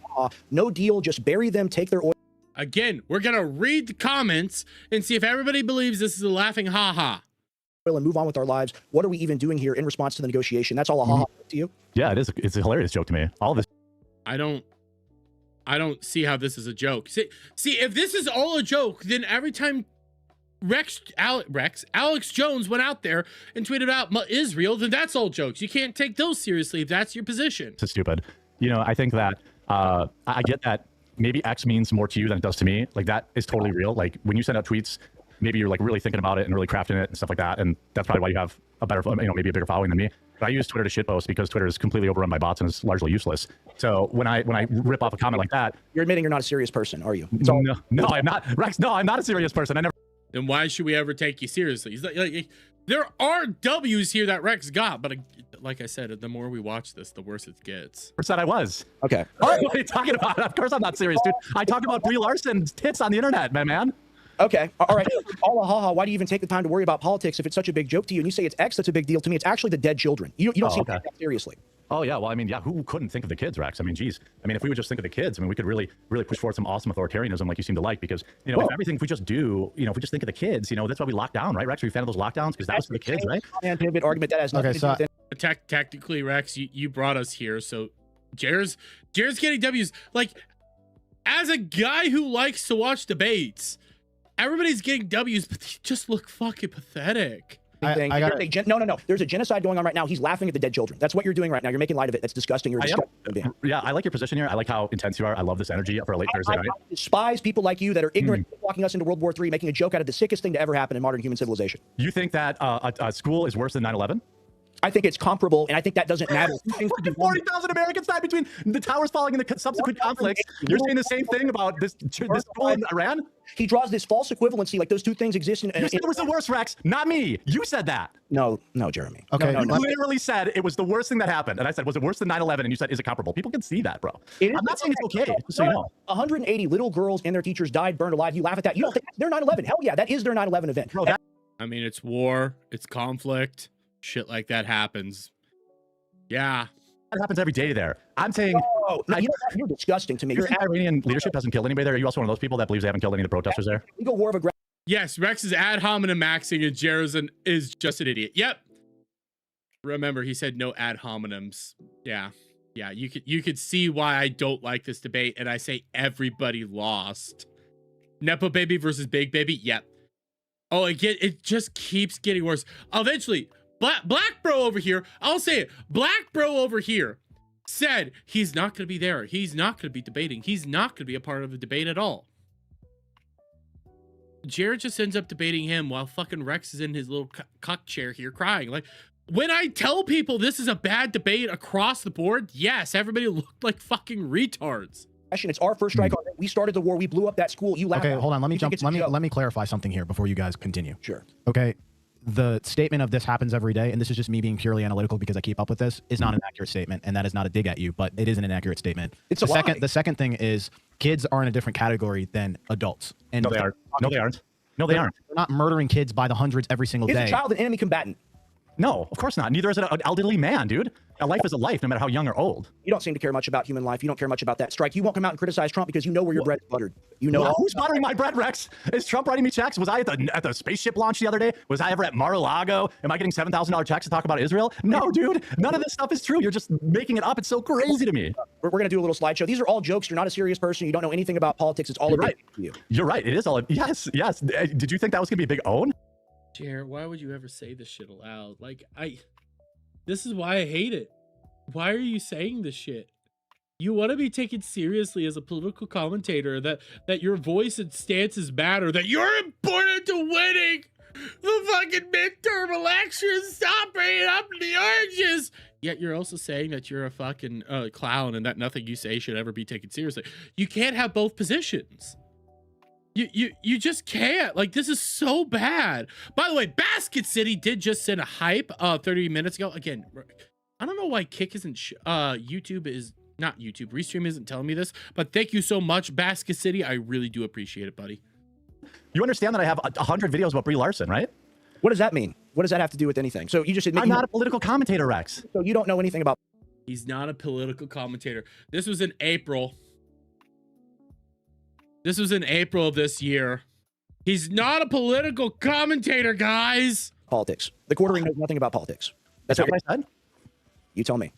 No deal. Just bury them. Take their oil. Again, we're going to read the comments and see if everybody believes this is a laughing ha-ha. And move on with our lives. What are we even doing here in response to the negotiation? That's all a ha-ha to you? Yeah, it is. It's a hilarious joke to me. All of this. I don't see how this is a joke. See, if this is all a joke, then every time Alex Jones went out there and tweeted out Israel, then that's all jokes. You can't take those seriously if that's your position. It's stupid. I think that I get that maybe X means more to you than it does to me. Like, that is totally real. Like, when you send out tweets, maybe you're really thinking about it and really crafting it and stuff like that. And that's probably why you have a better, maybe a bigger following than me. But I use Twitter to shitpost because Twitter is completely overrun by bots and is largely useless. So when I rip off a comment like that, you're admitting you're not a serious person, are you? No, I'm not. Rex, no, I'm not a serious person. I never. Then why should we ever take you seriously? There are W's here that Rex got, but like I said, the more we watch this, the worse it gets. Percent I was. Okay. What are you talking about? Of course I'm not serious, dude. I talk about Brie Larson's tits on the internet, my man. Okay. All right. Why do you even take the time to worry about politics if it's such a big joke to you? And you say it's X that's a big deal to me. It's actually the dead children. You don't seem to take that seriously. Oh, yeah. Well, I mean, yeah, who couldn't think of the kids, Rex? I mean, geez. I mean, if we would just think of the kids, I mean, we could really push forward some awesome authoritarianism like you seem to like because, if everything, if we just do, if we just think of the kids, that's why we lock down, right, Rex? Are you a fan of those lockdowns? Because that was for the kids, right? Pivot argument that has nothing to do with it. Tactically, Rex, you brought us here, so Jared's getting W's. Like, as a guy who likes to watch debates, everybody's getting W's, but they just look fucking pathetic. No. There's a genocide going on right now. He's laughing at the dead children. That's what you're doing right now. You're making light of it. That's disgusting. You're a disgusting. Yeah, I like your position here. I like how intense you are. I love this energy for a late Thursday night. I despise people like you that are ignorant, walking us into World War III, making a joke out of the sickest thing to ever happen in modern human civilization. You think that a school is worse than 9/11? I think it's comparable, and I think that doesn't matter. 40,000 Americans died between the towers falling and the subsequent conflicts. You're saying the same thing about this school in Iran? He draws this false equivalency, like those two things exist in. You said it was the worst, Rex, not me. You said that. No, Jeremy. Okay, you literally said it was the worst thing that happened, and I said, was it worse than 9/11? And you said, is it comparable? People can see that, bro. I'm not saying it's okay. Just so you know. 180 little girls and their teachers died, burned alive. You laugh at that. You don't think they're 9/11? Hell yeah, that is their 9/11 event. Bro, I mean, it's war, it's conflict, shit like that happens. Yeah. That happens every day there. I'm saying... you're disgusting to me. Your Iranian leadership hasn't killed anybody there. Are you also one of those people that believes they haven't killed any of the protesters there? Legal war of aggression. Yes, Rex is ad hominem maxing and Jared's is just an idiot. Yep. Remember, he said no ad hominems. Yeah. Yeah, you could see why I don't like this debate, and I say everybody lost. Nepo baby versus big baby. Yep. Oh, it just keeps getting worse. Eventually... Black bro over here, I'll say it. Black bro over here said he's not going to be there. He's not going to be debating. He's not going to be a part of the debate at all. Jared just ends up debating him while fucking Rex is in his little cuck chair here crying. Like, when I tell people this is a bad debate across the board, yes, everybody looked like fucking retards. It's our first strike on it. We started the war. We blew up that school. You laugh. Okay, hold on. Let me clarify something here before you guys continue. Sure. Okay. The statement of this happens every day, and this is just me being purely analytical because I keep up with this, is not an accurate statement, and that is not a dig at you, but it is an inaccurate statement. It's a lie. The second thing is kids are in a different category than adults. And no, they aren't. No, they aren't. No, they aren't. They're not murdering kids by the hundreds every single day. Is a child an enemy combatant? No, of course not. Neither is an elderly man, dude. A life is a life, no matter how young or old. You don't seem to care much about human life. You don't care much about that strike. You won't come out and criticize Trump because you know where your bread's buttered. You know who's buttering my bread, Rex? Is Trump writing me checks? Was I at the spaceship launch the other day? Was I ever at Mar-a-Lago? Am I getting $7,000 checks to talk about Israel? No, dude. None of this stuff is true. You're just making it up. It's so crazy to me. We're going to do a little slideshow. These are all jokes. You're not a serious person. You don't know anything about politics. It's all about you. You're right. It is all. Yes. Did you think that was going to be a big own? Jared, why would you ever say this shit aloud? Like, this is why I hate it. Why are you saying this shit? You want to be taken seriously as a political commentator, that your voice and stances matter, that you're important to winning the fucking midterm elections. Stop bringing up the oranges. Yet you're also saying that you're a fucking clown and that nothing you say should ever be taken seriously. You can't have both positions. You just can't. Like, this is so bad. By the way, Basket City did just send a hype 30 minutes ago. Again, I don't know why Kick isn't YouTube is not YouTube. Restream isn't telling me this, but thank you so much, Basket City. I really do appreciate it, buddy. You understand that I have 100 videos about Brie Larson, right? What does that mean? What does that have to do with anything? So you just admit I'm not a political commentator, Rex. So you don't know anything about. He's not a political commentator. This was in April. This was in April of this year. He's not a political commentator, guys. Politics. The quartering knows nothing about politics. That's what I said. You tell me.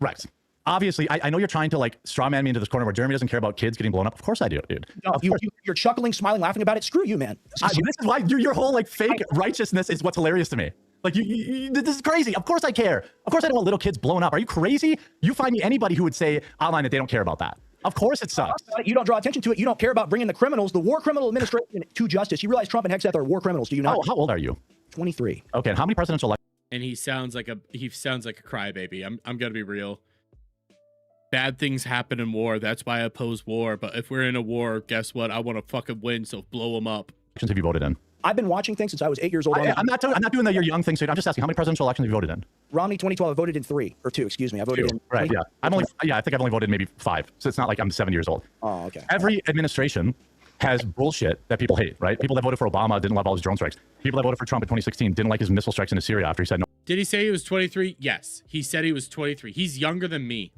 Rex. Obviously, I know you're trying to like straw man me into this corner where Jeremy doesn't care about kids getting blown up. Of course I do, dude. No, you're chuckling, smiling, laughing about it. Screw you, man. This is why your whole like fake righteousness is what's hilarious to me. Like this is crazy. Of course I care. Of course I don't want little kids blown up. Are you crazy? You find me anybody who would say online that they don't care about that. Of course it sucks. You don't draw attention to it. You don't care about bringing the criminals, the war criminal administration, to justice. You realize Trump and Hexeth are war criminals, do you not? Oh, how old are you? 23. Okay, and how many presidential elections? And he sounds like a crybaby. I'm gonna be real. Bad things happen in war. That's why I oppose war. But if we're in a war, guess what? I want to fucking win. So blow them up. Have you voted in? I've been watching things since I was 8 years old. I'm not doing the you're young thing. So I'm just asking, how many presidential elections have you voted in? Romney 2012. I voted in 3 or 2. Excuse me. I voted in. Right. Yeah. I think I've only voted maybe 5. So it's not like I'm 7 years old. Oh, okay. Every administration has bullshit that people hate, right? People that voted for Obama didn't love all his drone strikes. People that voted for Trump in 2016 didn't like his missile strikes into Syria after he said no. Did he say he was 23? Yes. He said he was 23. He's younger than me.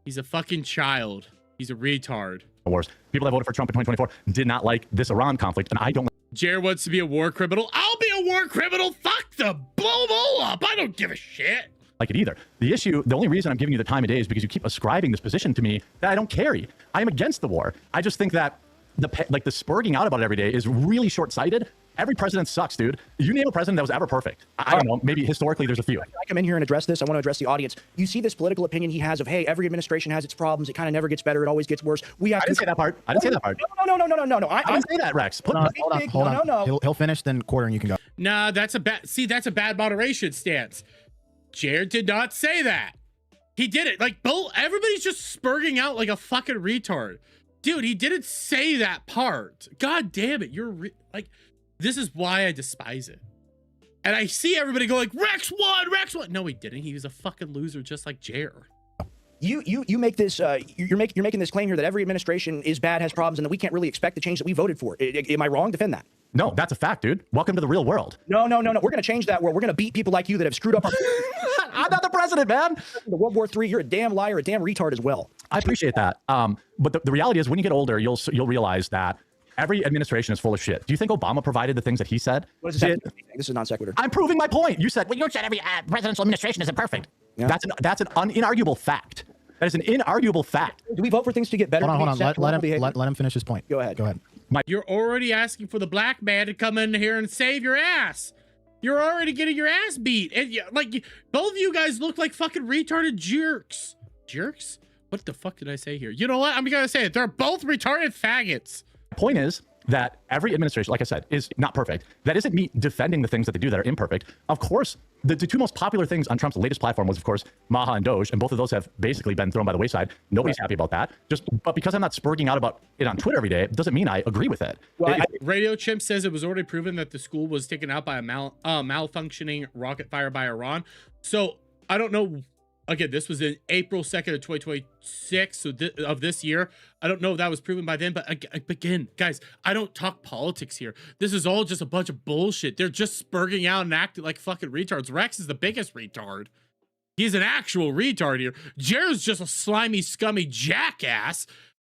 He's a fucking child. He's a retard. Wars. People that voted for Trump in 2024 did not like this Iran conflict, and I don't. Jared wants to be a war criminal. I'll be a war criminal. Fuck the blow them all up. I don't give a shit. Like it either. The only reason I'm giving you the time of day is because you keep ascribing this position to me that I don't carry. I am against the war. I just think that the spurging out about it every day is really short-sighted. Every president sucks, dude. You name a president that was ever perfect. I don't know. Maybe historically there's a few. I come in here and address this. I want to address the audience. You see this political opinion he has of, hey, every administration has its problems. It kind of never gets better. It always gets worse. I didn't say that part. I didn't say that part. No. I didn't say that, Rex. Hold on. He'll finish, then Quarter, and you can go. Nah, that's a bad moderation stance. Jared did not say that. He did it. Like, everybody's just spurting out like a fucking retard. Dude, he didn't say that part. God damn it. This is why I despise it. And I see everybody go like, Rex won. No, he didn't. He was a fucking loser just like Jared. You make this you're making this claim here that every administration is bad, has problems, and that we can't really expect the change that we voted for. Am I wrong? Defend that. No, that's a fact, dude. Welcome to the real world. No. We're going to change that world. We're going to beat people like you that have screwed up our. I'm not the president, man. The World War III. You're a damn liar, a damn retard as well. I appreciate that. But the reality is, when you get older, you'll realize that every administration is full of shit. Do you think Obama provided the things that he said? What is this? This is non sequitur. I'm proving my point. You said every presidential administration isn't perfect. Yeah. That's an inarguable fact. That is an inarguable fact. Do we vote for things to get better? Hold on. Let him finish his point. Go ahead. You're already asking for the black man to come in here and save your ass. You're already getting your ass beat. And both of you guys look like fucking retarded jerks. Jerks? What the fuck did I say here? You know what? I'm going to say it. They're both retarded faggots. Point is that every administration, like I said, is not perfect. That isn't me defending the things that they do that are imperfect. Of course, the two most popular things on Trump's latest platform was, of course, Maha and Doge, and both of those have basically been thrown by the wayside. Nobody's happy about that. But because I'm not spurging out about it on Twitter every day, it doesn't mean I agree with it. Well, Radio Chimp says it was already proven that the school was taken out by a malfunctioning rocket fired by Iran. So I don't know. Again, this was in April 2nd of 2026 of this year. I don't know if that was proven by then, but again, guys, I don't talk politics here. This is all just a bunch of bullshit. They're just spurting out and acting like fucking retards. Rex is the biggest retard. He's an actual retard here. Jared's just a slimy, scummy jackass.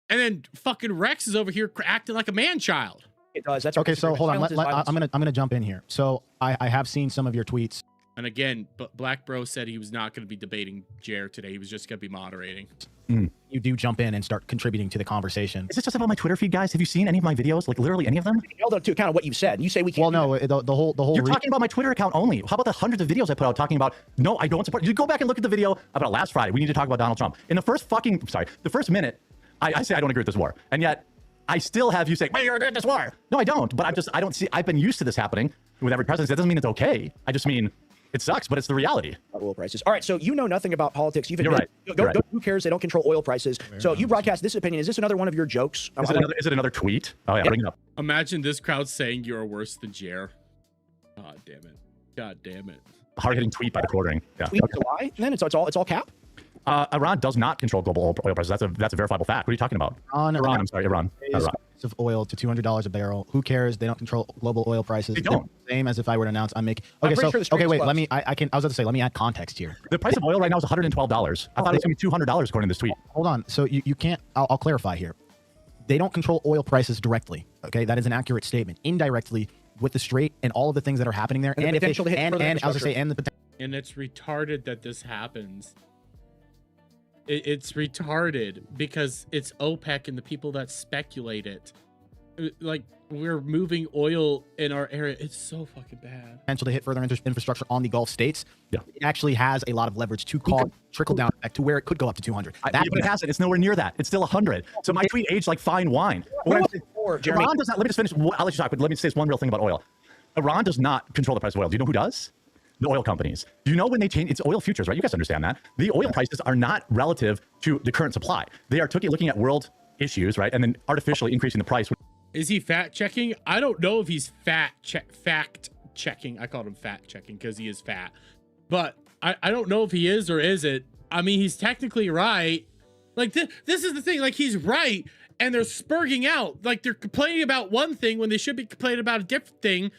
And then fucking Rex is over here acting like a man-child. It does. That's okay, so hold on. I'm gonna jump in here. So I have seen some of your tweets. And again, Black Bro said he was not going to be debating Jared today. He was just going to be moderating. You do jump in and start contributing to the conversation. Is this just about my Twitter feed, guys? Have you seen any of my videos? Like literally any of them? Held to account of what you've said. You say we can't. Well, no, the whole. You're talking about my Twitter account only. How about the hundreds of videos I put out talking about? No, I don't support. You go back and look at the video about last Friday. We need to talk about Donald Trump. In the first minute, I say I don't agree with this war, and yet I still have you say, "Well, you're against this war." No, I don't. But I don't see. I've been used to this happening with every president. That doesn't mean it's okay. I just mean. It sucks, but it's the reality. Oil prices. All right, so you know nothing about politics. You're right. Who cares? They don't control oil prices. So you broadcast this opinion. Is this another one of your jokes? Is it another tweet? Oh, yeah, bring it up. Imagine this crowd saying you're worse than Jer. God damn it. Hard-hitting tweet by the quartering. Yeah. Tweet to lie? Then it's all cap? Iran does not control global oil prices. That's a verifiable fact. What are you talking about? Iran. Of oil to $200 a barrel. Who cares? They don't control global oil prices. They don't. Same as if I were to announce I'm making. Okay, so wait. Let me. I was about to say. Let me add context here. The price of oil right now is $112. I thought it was going to be $200 according to this tweet. Hold on. So you can't. I'll clarify here. They don't control oil prices directly. Okay, that is an accurate statement. Indirectly, with the Strait and all of the things that are happening there, and I was going to say, and it's retarded that this happens. It's retarded because it's OPEC and the people that speculate it. Like, we're moving oil in our area. It's so fucking bad. Potential to hit further infrastructure on the Gulf states. Yeah. It actually has a lot of leverage to cause trickle-down effect to where it could go up to 200. But it hasn't. It's nowhere near that. It's still 100. So my tweet aged like fine wine. Iran does not. Let me just finish. I'll let you talk, but let me say this one real thing about oil. Iran does not control the price of oil. Do you know who does? The oil companies. Do you know when they change? It's oil futures, right? You guys understand that. The oil prices are not relative to the current supply. They are looking at world issues, right? And then artificially increasing the price. Is he fact checking? I don't know if he's fact checking. I called him fat checking because he is fat, but I don't know if he is or isn't. I mean, he's technically right. Like this is the thing. Like he's right, and they're spurging out. Like they're complaining about one thing when they should be complaining about a different thing.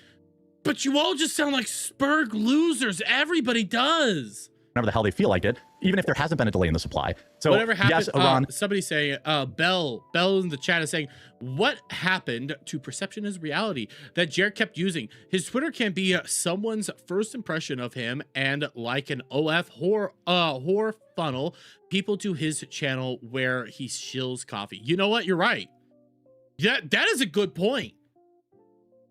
But you all just sound like Spurg losers. Everybody does. Whenever the hell they feel like it, even if there hasn't been a delay in the supply. So whatever happened, yes, Iran. Somebody saying, Bell in the chat is saying, what happened to perception is reality that Jared kept using? His Twitter can be someone's first impression of him, and like an OF whore funnel people to his channel where he shills coffee. You know what? You're right. Yeah, that is a good point.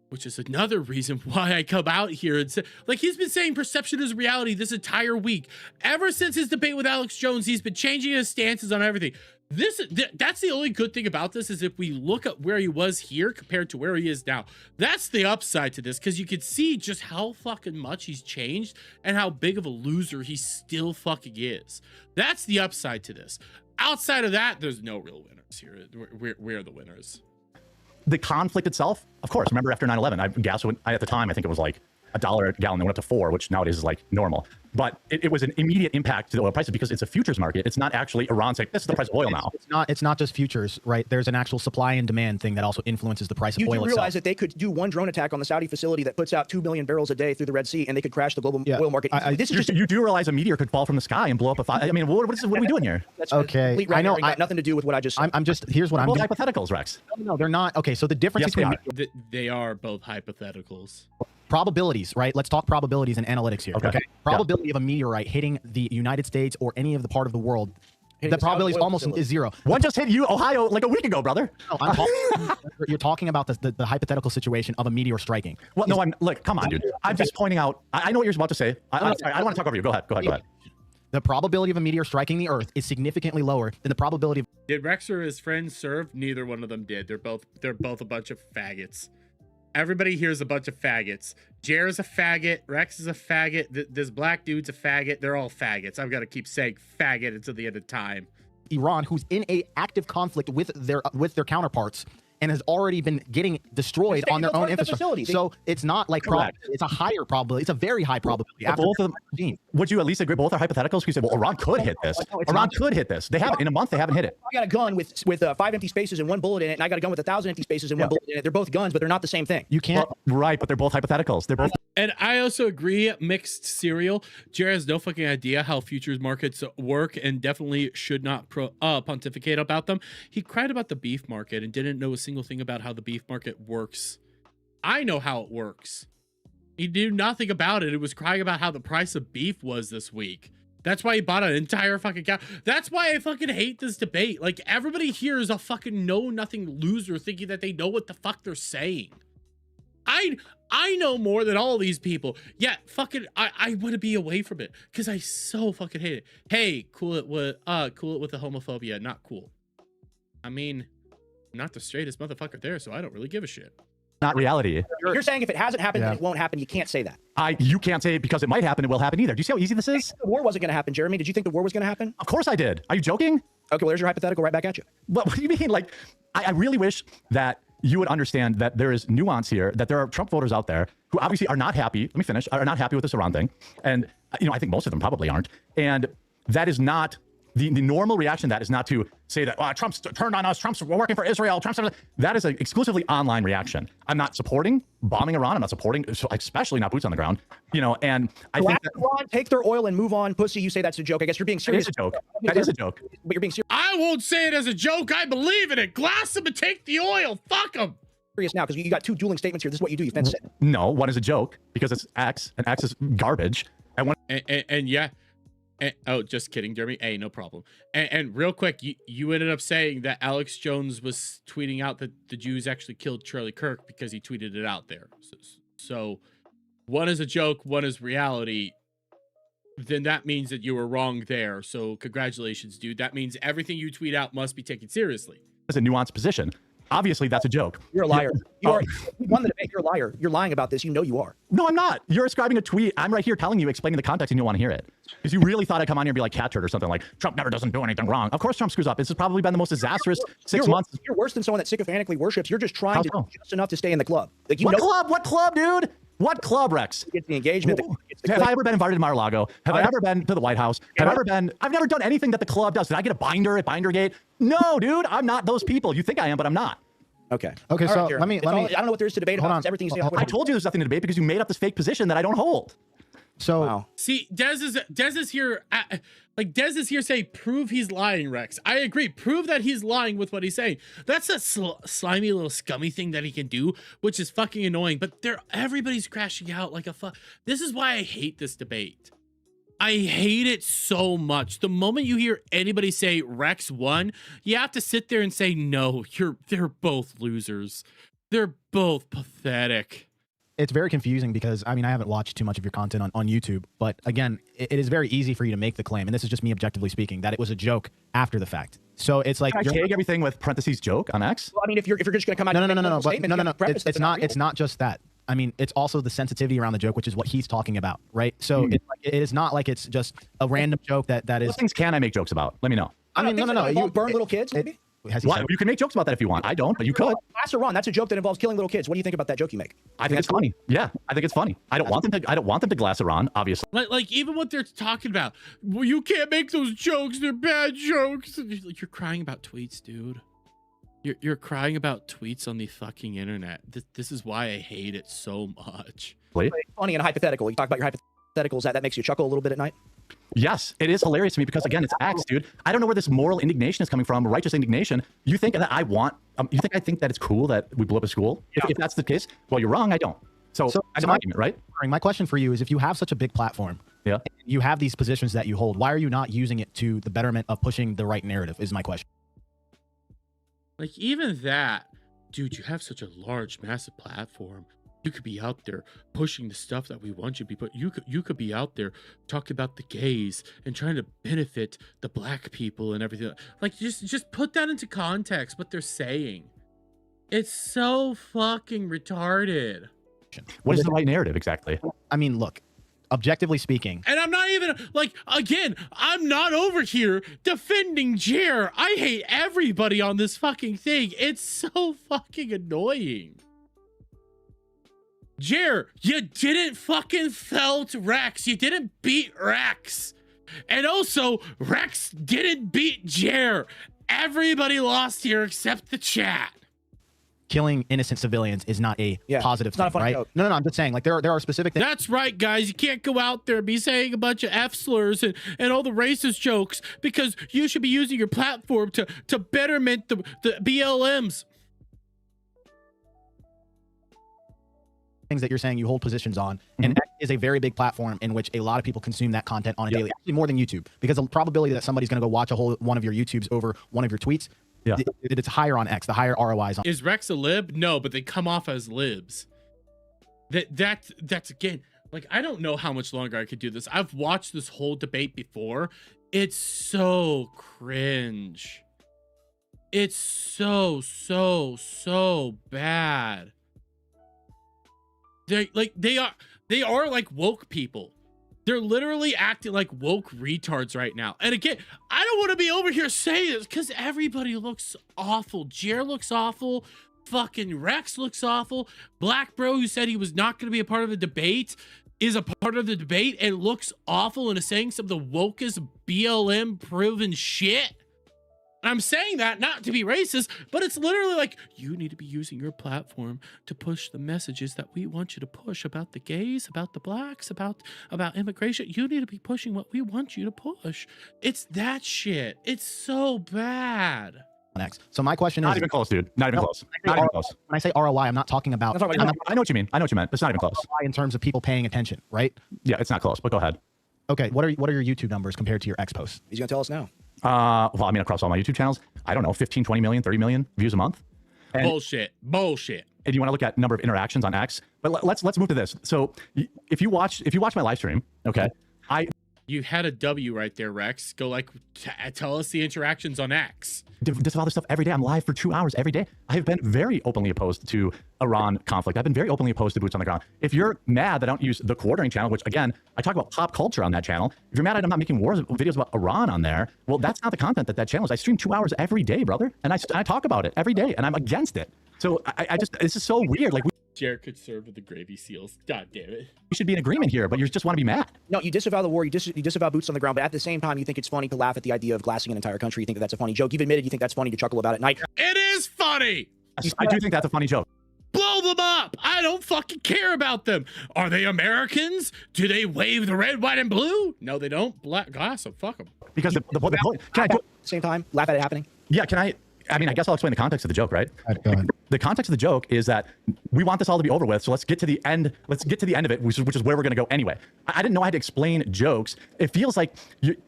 Which is another reason why I come out here and say, like, he's been saying perception is reality this entire week. Ever since his debate with Alex Jones, he's been changing his stances on everything. That's the only good thing about this, is if we look at where he was here compared to where he is now. That's the upside to this, because you can see just how fucking much he's changed and how big of a loser he still fucking is. That's the upside to this. Outside of that, there's no real winners here. We're the winners. The conflict itself, of course, remember after 9/11, gas went, at the time, I think it was like $1 a gallon, then went up to $4, which nowadays is like normal. But it was an immediate impact to the oil prices because it's a futures market. It's not actually Iran saying, this is the price of oil now. It's not just futures, right? There's an actual supply and demand thing that also influences the price of oil You itself. realize that they could do one drone attack on the Saudi facility that puts out 2 million barrels a day through the Red Sea, and they could crash the global oil market. This is just you do realize a meteor could fall from the sky and blow up I mean, what are we doing here? That's okay. I know. Got nothing to do with what I just said. I'm just, here's what I'm both doing. hypotheticals, Rex. No, they're not. Okay, so the difference between They are both hypotheticals. Probabilities, right? Let's talk probabilities and analytics here. Okay. Probability of a meteorite hitting the United States or any of the part of the world, the probability is almost is zero. One just hit you, Ohio, like a week ago, brother. No, you're talking about the hypothetical situation of a meteor striking. Well, no, look, come on, dude. I'm just pointing out. I know what you're about to say. I'm sorry, I don't want to talk over you. Go ahead. The probability of a meteor striking the Earth is significantly lower than the probability of. Did Rex or his friends serve? Neither one of them did. They're both a bunch of faggots. Everybody here is a bunch of faggots. Jared's a faggot. Rex is a faggot. This black dude's a faggot. They're all faggots. I've got to keep saying faggot until the end of time. Iran, who's in a active conflict with their counterparts and has already been getting destroyed on their own infrastructure. So it's not like it's a higher probability. It's a very high probability. Both of them. Would you at least agree both are hypotheticals? You said, well, Iran could hit this. Iran could hit this. They haven't in a month. They haven't hit it. I got a gun with 5 empty spaces and 1 bullet in it, and I got a gun with 1,000 empty spaces and 1 bullet in it. They're both guns, but they're not the same thing. You can't. Well, right, but they're both hypotheticals. They're both. And I also agree, mixed cereal. Jared has no fucking idea how futures markets work and definitely should not pontificate about them. He cried about the beef market and didn't know a single thing about how the beef market works. I know how it works. He knew nothing about it. It was crying about how the price of beef was this week. That's why he bought an entire fucking cow. That's why I fucking hate this debate. Like, everybody here is a fucking know-nothing loser thinking that they know what the fuck they're saying. I know more than all these people. Yeah, fucking, I want to be away from it because I so fucking hate it. Hey, cool it with the homophobia. Not cool. I mean, I'm not the straightest motherfucker there, so I don't really give a shit. Not reality. You're saying if it hasn't happened, then it won't happen. You can't say that. You can't say it because it might happen. It will happen either. Do you see how easy this is? The war wasn't going to happen, Jeremy. Did you think the war was going to happen? Of course I did. Are you joking? Okay, well, there's your hypothetical right back at you. What do you mean? Like, I really wish that you would understand that there is nuance here, that there are Trump voters out there who obviously are not happy. Let me finish. Are not happy with this Iran thing. And, I think most of them probably aren't. And that is not the normal reaction. That is not to say that Trump's turned on us. Trump's working for Israel. That is an exclusively online reaction. I'm not supporting bombing Iran. I'm not supporting, especially not boots on the ground. And I think that Iran take their oil and move on, pussy. You say that's a joke. I guess you're being serious. It is a joke. That is a joke. But you're being serious. I won't say it as a joke. I believe in it. Glass them and take the oil. Fuck them. Now, because you got 2 dueling statements here. This is what you do. You fence it. No, one is a joke because it's X, and X is garbage. And one and yeah. Oh, just kidding, Jeremy. Hey, no problem. And real quick, you ended up saying that Alex Jones was tweeting out that the Jews actually killed Charlie Kirk because he tweeted it out there. So one is a joke, one is reality. Then that means that you were wrong there. So congratulations, dude. That means everything you tweet out must be taken seriously. It's a nuanced position. Obviously, that's a joke. You're a liar. You are. You won the debate. You're a liar. You're lying about this. You know you are. No, I'm not. You're ascribing a tweet. I'm right here telling you, explaining the context, and you don't want to hear it. Because you really thought I'd come on here and be like Chaturday or something like, Trump never doesn't do anything wrong. Of course Trump screws up. This has probably been the most disastrous 6 months. You're worse than someone that sycophantically worships. You're just trying to do just enough to stay in the club. Like, What club? What club, dude? What club, Rex? Get the engagement. Have I ever been invited to Mar-a-Lago? Have I ever been to the White House? Have I ever been? I've never done anything that the club does. Did I get a binder at Bindergate? No, dude. I'm not those people. You think I am, but I'm not. Okay. Okay. So let me. I don't know what there is to debate about. Everything you say. I told you there's nothing to debate because you made up this fake position that I don't hold. So see, Dez is here. Like Dez is here saying, prove he's lying, Rex. I agree. Prove that he's lying with what he's saying. That's a slimy little scummy thing that he can do, which is fucking annoying. But everybody's crashing out like a fuck. This is why I hate this debate. I hate it so much. The moment you hear anybody say Rex won, you have to sit there and say, no, they're both losers. They're both pathetic. It's very confusing because, I mean, I haven't watched too much of your content on YouTube, but again, it is very easy for you to make the claim, and this is just me objectively speaking, that it was a joke after the fact. So it's like, can I tag everything with parentheses joke on X? Well, I mean, if you're just going to come out, no. It's not just that. I mean, it's also the sensitivity around the joke, which is what he's talking about, right? So it is not like it's just a random joke that is. What things can I make jokes about? Let me know. I mean, no. You burn little kids, maybe? You can make jokes about that if you want. I don't, but you could. Glass or Ron, that's a joke that involves killing little kids. What do you think about that joke you make? I think it's funny. Yeah, I think it's funny. I don't want them to glass it on, obviously. Like even what they're talking about. Well, you can't make those jokes. They're bad jokes. You're crying about tweets, dude. You're crying about tweets on the fucking internet. This is why I hate it so much. Funny and hypothetical. You talk about your hypotheticals. That makes you chuckle a little bit at night. Yes, it is hilarious to me because, again, it's X, dude. I don't know where this moral indignation is coming from, righteous indignation. You think that I think that it's cool that we blew up a school? If that's the case, well, you're wrong. I don't. So that's an argument, right? My question for you is, if you have such a big platform, you have these positions that you hold, why are you not using it to the betterment of pushing the right narrative is my question. Like, even that, dude, you have such a large, massive platform. You could be out there pushing the stuff that we want you to be put. You could be out there talking about the gays and trying to benefit the black people and everything. Like, just put that into context, what they're saying. It's so fucking retarded. What is the right narrative exactly? I mean, look, objectively speaking. And I'm not even, like, again, I'm not over here defending Jer. I hate everybody on this fucking thing. It's so fucking annoying. Jer, you didn't fucking felt Rex. You didn't beat Rex. And also, Rex didn't beat Jer. Everybody lost here except the chat. Killing innocent civilians is not a positive thing, right? Joke. No, I'm just saying, like, there are specific things. That's right, guys. You can't go out there and be saying a bunch of F slurs and all the racist jokes because you should be using your platform to betterment the BLMs. Things that you're saying you hold positions on, and X is a very big platform in which a lot of people consume that content on a daily, actually more than YouTube, because the probability that somebody's going to go watch a whole one of your YouTubes over one of your tweets, it's higher on X. The higher ROIs on. Is Rex a lib? No, but they come off as libs. That's again, like, I don't know how much longer I could do this. I've watched this whole debate before. It's so cringe. It's so bad. They are like woke people. They're literally acting like woke retards right now. And again, I don't want to be over here saying this because everybody looks awful. Jer looks awful. Fucking Rex looks awful. Black Bro, who said he was not going to be a part of the debate, is a part of the debate and looks awful and is saying some of the wokest BLM proven shit. I'm saying that not to be racist, but it's literally like, you need to be using your platform to push the messages that we want you to push about the gays, about the blacks, about immigration. You need to be pushing what we want you to push. It's that shit. It's so bad. X. So my question is, not even close, dude. Not even close. Not even close. When I say ROI, I'm not talking about. I know what you mean. I know what you meant. It's not even close. ROI in terms of people paying attention, right? Yeah, it's not close. But go ahead. Okay, what are your YouTube numbers compared to your X posts? He's gonna tell us now. Well, I mean, across all my YouTube channels, I don't know, 15, 20 million, 30 million views a month. And, bullshit. And you want to look at number of interactions on X, but let's move to this. So if you watch my live stream, okay, You had a W right there, Rex. Go like tell us the interactions on X. Disavow this stuff every day. I'm live for 2 hours every day. I have been very openly opposed to Iran conflict. I've been very openly opposed to boots on the ground. If you're mad that I don't use the Quartering channel, which again, I talk about pop culture on that channel. If you're mad that I'm not making videos about Iran on there, well, that's not the content that channel is. I stream 2 hours every day, brother. And I talk about it every day, and I'm against it. So I just, this is so weird. Like, Jared could serve with the gravy seals. God damn it. we should be in agreement here, but you just want to be mad. No, you disavow the war, you disavow boots on the ground, but at the same time, you think it's funny to laugh at the idea of glassing an entire country. You think that that's a funny joke. You've admitted you think that's funny to chuckle about at night. It is funny. I do think that's a funny joke. Blow them up. I don't fucking care about them. Are they Americans? Do they wave the red, white, and blue? No, they don't. Glass them. Fuck them. Because the point, can I do, at the same time, laugh at it happening? yeah, can I mean, I guess I'll explain the context of the joke, right? Go ahead. The context of the joke is that we want this all to be over with, so let's get to the end. Let's get to the end of it, which is where we're going to go anyway. I didn't know I had to explain jokes. It feels like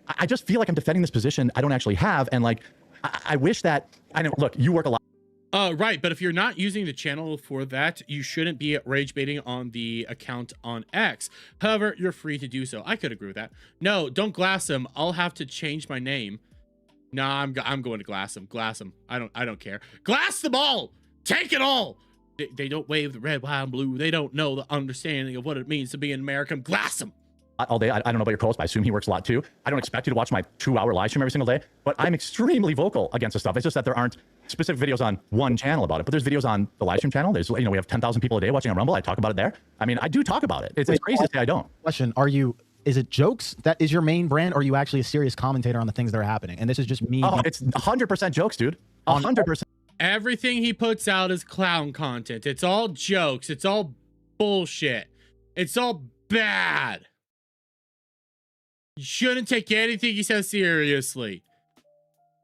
I just feel like I'm defending this position I don't actually have, and like I wish that I know. Look, you work a lot. Right, but if you're not using the channel for that, you shouldn't be rage baiting on the account on X. However, you're free to do so. I could agree with that. No, don't glass them. I'll have to change my name. Nah, I'm going to glass them. Glass them. I don't care. Glass them all. Take it all. They don't wave the red, white, and blue. They don't know the understanding of what it means to be an American. Glass them. All day. I don't know about your co-host, but I assume he works a lot too. I don't expect you to watch my 2-hour live stream every single day, but I'm extremely vocal against this stuff. It's just that there aren't specific videos on one channel about it, but there's videos on the live stream channel. There's, we have 10,000 people a day watching on Rumble. I talk about it there. I mean, I do talk about it. It's crazy to say I don't. Question: Is it jokes that is your main brand, or are you actually a serious commentator on the things that are happening? And this is just me. Oh, it's 100% jokes, dude. 100%. Everything he puts out is clown content. It's all jokes. It's all bullshit. It's all bad. You shouldn't take anything he says seriously.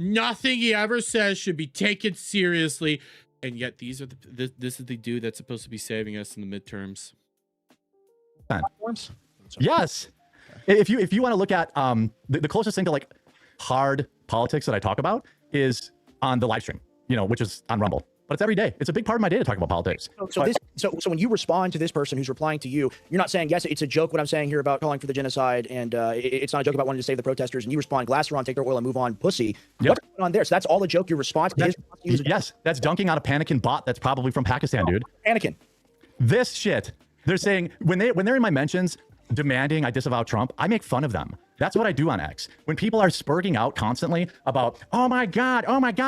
Nothing he ever says should be taken seriously. And yet this is the dude that's supposed to be saving us in the midterms. Platforms? Yes. If you want to look at the closest thing to like hard politics that I talk about is on the live stream, which is on Rumble. But it's every day. It's a big part of my day to talk about politics. So when you respond to this person who's replying to you, you're not saying, yes, it's a joke what I'm saying here about calling for the genocide, and it's not a joke about wanting to save the protesters, and you respond, glass her on, take their oil, and move on, pussy. Yep. What's going on there? So that's all a joke, your response to his response to you is yes, that's dunking on a Panikin bot that's probably from Pakistan, dude. Panikin. This shit. They're saying, when they're in my mentions demanding I disavow Trump, I make fun of them. That's what I do on X. When people are spurting out constantly about, oh my God,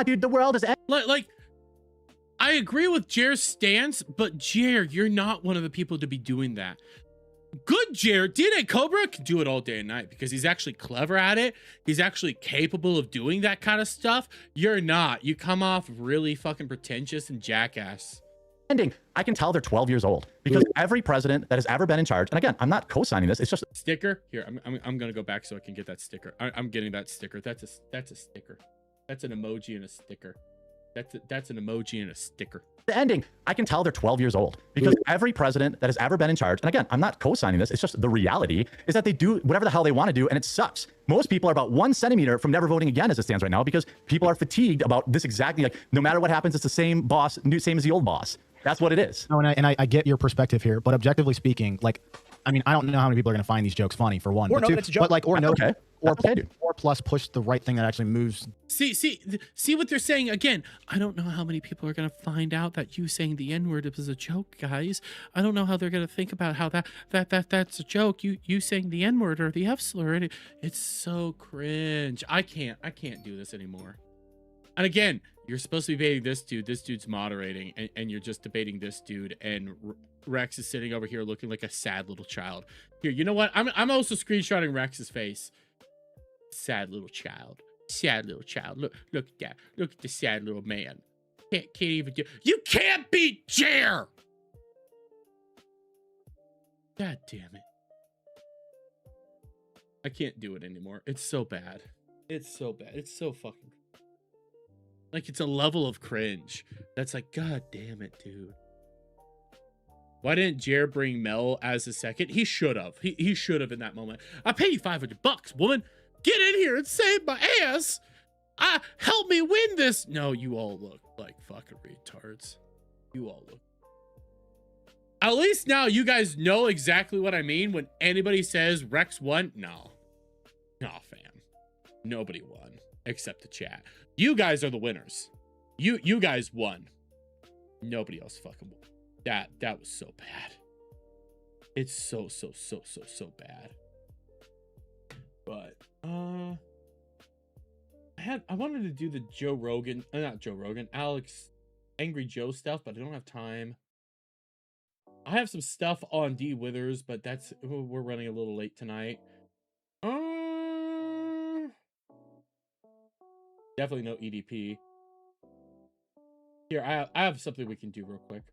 dude, the world is... Like, I agree with Jared's stance, but Jared, you're not one of the people to be doing that. Good Jared, DNA Cobra can do it all day and night because he's actually clever at it. He's actually capable of doing that kind of stuff. You're not. You come off really fucking pretentious and jackass. I can tell they're 12 years old because every president that has ever been in charge, and again, I'm not co-signing this, it's just... Sticker? Here, I'm gonna go back so I can get that sticker. I'm getting that sticker. That's a sticker. That's an emoji and a sticker. That's an emoji and a sticker. The ending, I can tell they're 12 years old because every president that has ever been in charge, and again, I'm not co-signing this, it's just the reality is that they do whatever the hell they want to do, and it sucks. Most people are about 1 centimeter from never voting again as it stands right now because people are fatigued about this exactly, like, no matter what happens, it's the same boss, same as the old boss. That's what it is. No, and I get your perspective here, but objectively speaking, like, I mean, I don't know how many people are going to find these jokes funny, for one. Or but no, that's a joke. But like, or no, okay. or plus push the right thing that actually moves. See what they're saying again. I don't know how many people are gonna find out that you saying the N-word was a joke, guys. I don't know how they're gonna think about how that's a joke. You saying the N-word or the F slur. It's so cringe. I can't do this anymore. And again, you're supposed to be debating this dude. This dude's moderating, and you're just debating this dude. And Rex is sitting over here looking like a sad little child. Here, you know what? I'm also screenshotting Rex's face. Sad little child. Sad little child. Look at that. Look at the sad little man. Can't even do. You can't beat Jer. God damn it. I can't do it anymore. It's so bad. It's so bad. It's so fucking. Like, it's a level of cringe that's like, God damn it, dude. Why didn't Jer bring Mel as a second? He should have. He should have in that moment. I pay you $500, woman. Get in here and save my ass. Help me win this. No, you all look like fucking retards. You all look. At least now you guys know exactly what I mean when anybody says Rex won. No. Nah, fam. Nobody won except the chat. You guys are the winners. You guys won. Nobody else fucking won. That was so bad. It's so bad. But I wanted to do the Joe Rogan, not Joe Rogan, Alex Angry Joe stuff, but I don't have time. I have some stuff on D Withers, but we're running a little late tonight. Definitely no EDP. Here, I have something we can do real quick.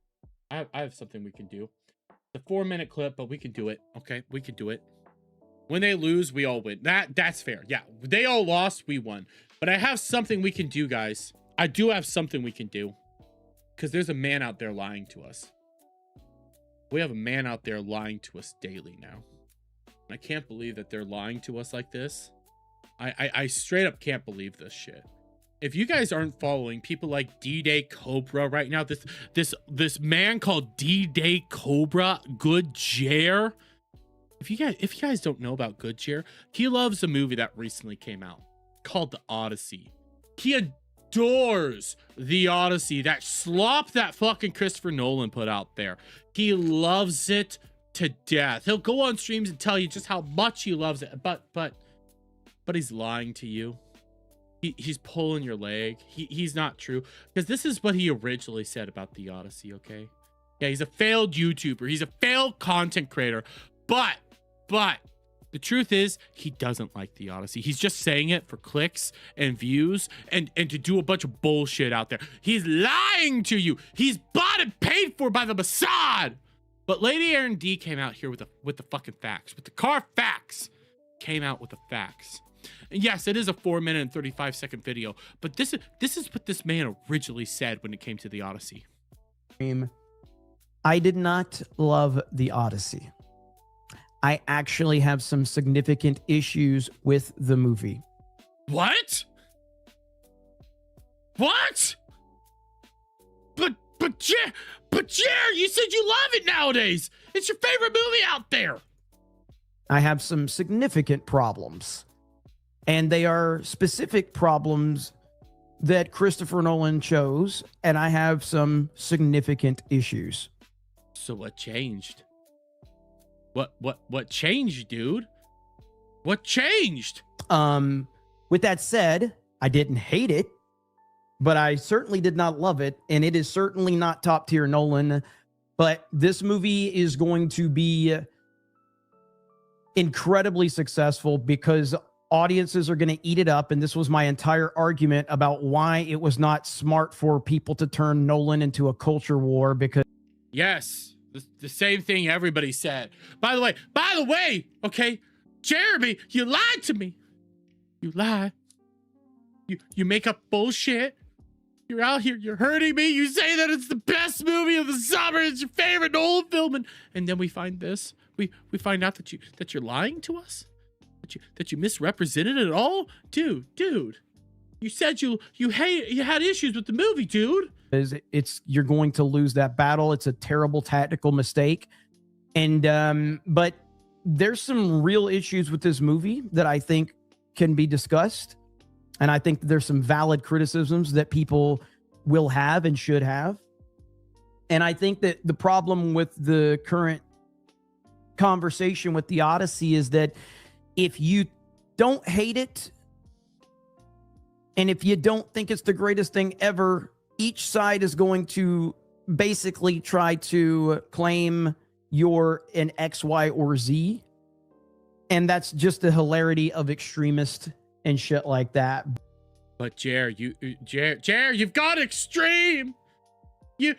I have something we can do. It's a 4-minute clip, but we can do it. Okay, we can do it. When they lose, we all win. That's fair. Yeah, they all lost, we won. But I have something we can do, guys. I do have something we can do. Because there's a man out there lying to us. We have a man out there lying to us daily now. I can't believe that they're lying to us like this. I straight up can't believe this shit. If you guys aren't following people like D-Day Cobra right now, this man called D-Day Cobra, Good Jer. If you guys don't know about Good Jer, he loves a movie that recently came out called The Odyssey. He adores The Odyssey, that slop that fucking Christopher Nolan put out there. He loves it to death. He'll go on streams and tell you just how much he loves it, but he's lying to you. He's pulling your leg. He's not true, because this is what he originally said about The Odyssey. Okay, yeah, he's a failed YouTuber. He's a failed content creator, but the truth is, he doesn't like The Odyssey. He's just saying it for clicks and views and to do a bunch of bullshit out there. He's lying to you. He's bought and paid for by the Mossad. But Lady Aaron D came out here with the fucking facts, with the car facts. Came out with the facts. And yes, it is a 4-minute and 35-second video, but this is what this man originally said when it came to The Odyssey. I did not love The Odyssey. I actually have some significant issues with the movie. What? What? But Jer, you said you love it nowadays. It's your favorite movie out there. I have some significant problems. And they are specific problems that Christopher Nolan chose, and I have some significant issues. So what changed? What changed, dude? What changed? With that said, I didn't hate it, but I certainly did not love it, and it is certainly not top tier Nolan. But this movie is going to be incredibly successful because audiences are going to eat it up. And this was my entire argument about why it was not smart for people to turn Nolan into a culture war, because yes, the same thing everybody said. By the way, okay, Jeremy, you lied to me. You lied. You make up bullshit. You're out here, you're hurting me. You say that it's the best movie of the summer. It's your favorite Nolan film, and then we find this. We find out that you're lying to us. That you misrepresented it all, dude. You said you had issues with the movie, dude. You're going to lose that battle. It's a terrible tactical mistake, and but there's some real issues with this movie that I think can be discussed, and I think there's some valid criticisms that people will have and should have, and I think that the problem with the current conversation with The Odyssey is that if you don't hate it, and if you don't think it's the greatest thing ever, each side is going to basically try to claim you're an X, Y, or Z. And that's just the hilarity of extremists and shit like that. But Jer, you've got extreme. You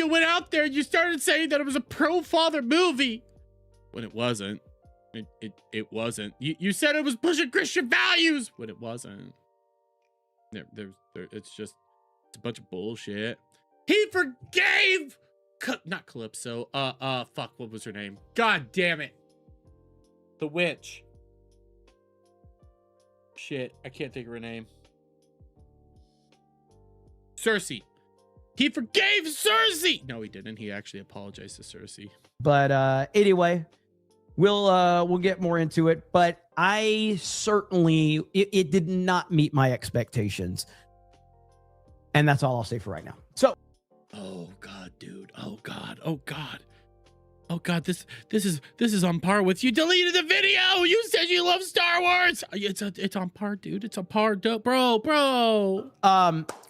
went out there, you started saying that it was a pro-father movie when it wasn't. It wasn't. You said it was pushing Christian values when it wasn't. It's a bunch of bullshit. He forgave not Calypso. Fuck, what was her name? God damn it. The witch. Shit, I can't think of her name. Cersei. He forgave Cersei. No, he didn't. He actually apologized to Cersei. But anyway, we'll get more into it, but I certainly it did not meet my expectations, and that's all I'll say for right now. So, oh god, dude, oh god, oh god, oh god, this is on par with you. Deleted the video. You said you love Star Wars. It's on par, dude. It's on par, bro.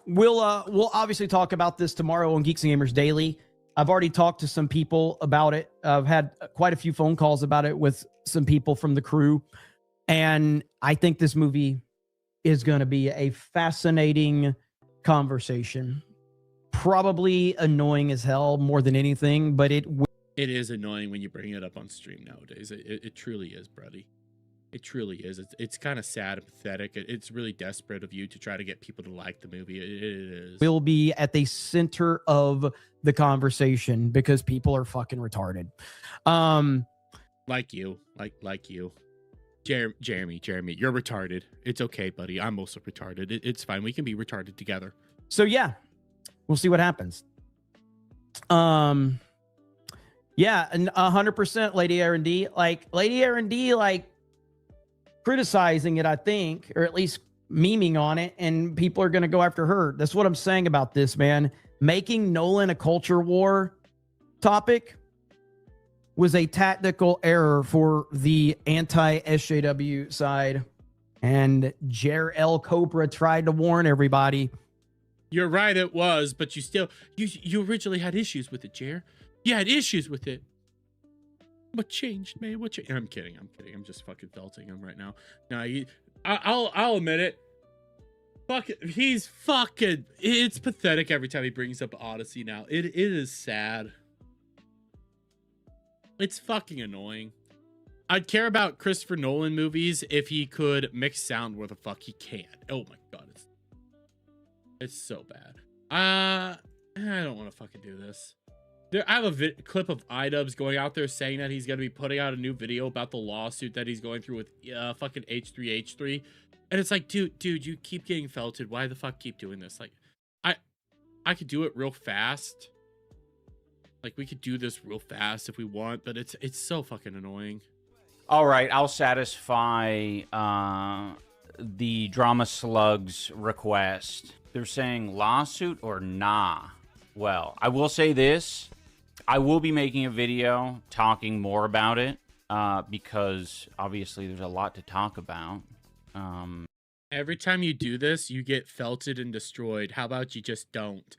We'll obviously talk about this tomorrow on Geeks and Gamers Daily. I've already talked to some people about it. I've had quite a few phone calls about it with some people from the crew. And I think this movie is going to be a fascinating conversation. Probably annoying as hell more than anything, but it is annoying when you bring it up on stream nowadays. It truly is, buddy. It truly is. It's kind of sad and pathetic. It's really desperate of you to try to get people to like the movie. It is. will be at the center of the conversation because people are fucking retarded. Like you. Jeremy, you're retarded. It's okay, buddy. I'm also retarded. It's fine. We can be retarded together. So yeah, we'll see what happens. Yeah, and 100% Lady R&D. Lady R&D, criticizing it, I think, or at least memeing on it, and people are going to go after her. That's what I'm saying about this, man. Making Nolan a culture war topic was a tactical error for the anti-SJW side, and Jer L. Cobra tried to warn everybody. You're right, it was, but you originally had issues with it, Jer. You had issues with it. What changed, man? What changed? I'm kidding. I'm just fucking belting him right now. No, I'll admit it. Fuck it. He's fucking. It's pathetic every time he brings up Odyssey now. It is sad. It's fucking annoying. I'd care about Christopher Nolan movies if he could mix sound where the fuck he can. Oh my god, it's so bad. I don't want to fucking do this. I have a clip of iDubbbz going out there saying that he's going to be putting out a new video about the lawsuit that he's going through with fucking H3H3. And it's like, dude, you keep getting felted. Why the fuck keep doing this? Like, I could do it real fast. Like, we could do this real fast if we want, but it's so fucking annoying. All right, I'll satisfy the Drama Slugs request. They're saying lawsuit or nah. Well, I will say this. I will be making a video talking more about it because obviously there's a lot to talk about. Every time you do this, you get felted and destroyed. How about you just don't?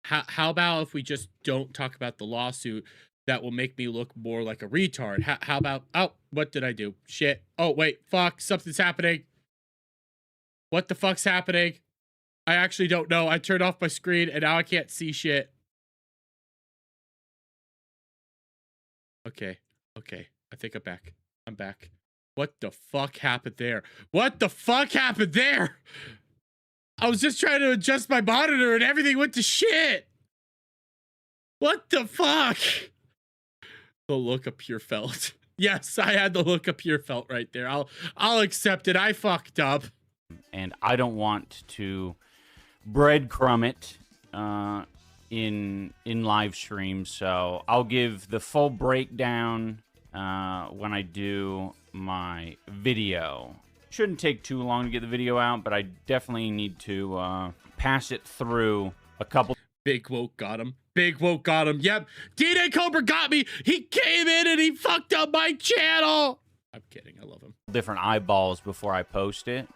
How about if we just don't talk about the lawsuit? That will make me look more like a retard. How about... Oh, what did I do? Shit. Oh, wait. Fuck. Something's happening. What the fuck's happening? I actually don't know. I turned off my screen and now I can't see shit. Okay. I think I'm back. I'm back. What the fuck happened there? What the fuck happened there? I was just trying to adjust my monitor and everything went to shit. What the fuck? The look of pure felt. Yes, I had the look of pure felt right there. I'll accept it. I fucked up. And I don't want to breadcrumb it in live stream, so I'll give the full breakdown when I do my video. Shouldn't take too long to get the video out, but I definitely need to pass it through a couple. Big Woke got him. Big Woke got him. Yep. D-Day Cobra got me. He came in and he fucked up my channel. I'm kidding. I love him. Different eyeballs before I post it.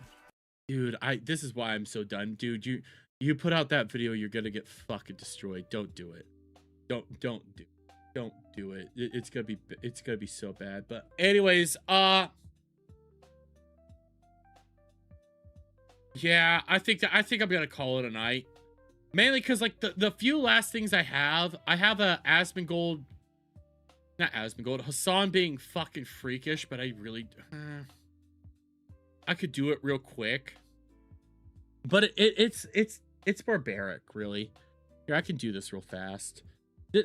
Dude, this is why I'm so done. Dude, you put out that video, you're gonna get fucking destroyed. Don't do it. Don't do it. It's gonna be so bad. But anyways, yeah, I think I'm gonna call it a night. Mainly because, like, the few last things I have a Asmongold, not Asmongold, Hassan being fucking freakish, but I really, I could do it real quick. But it's barbaric, really. Here, I can do this real fast.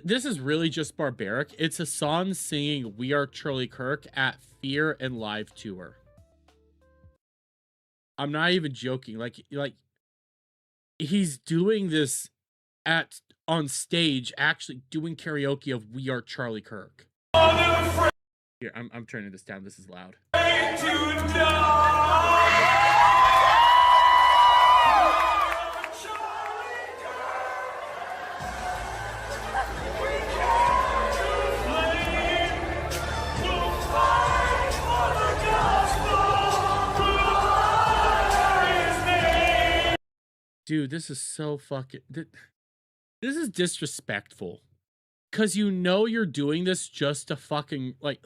This is really just barbaric. It's Hassan singing "We Are Charlie Kirk" at Fear and Live Tour. I'm not even joking. Like he's doing this on stage, actually doing karaoke of "We Are Charlie Kirk." Here, I'm turning this down. This is loud. Dude, this is so fucking... This is disrespectful. Because you know you're doing this just to fucking... Like...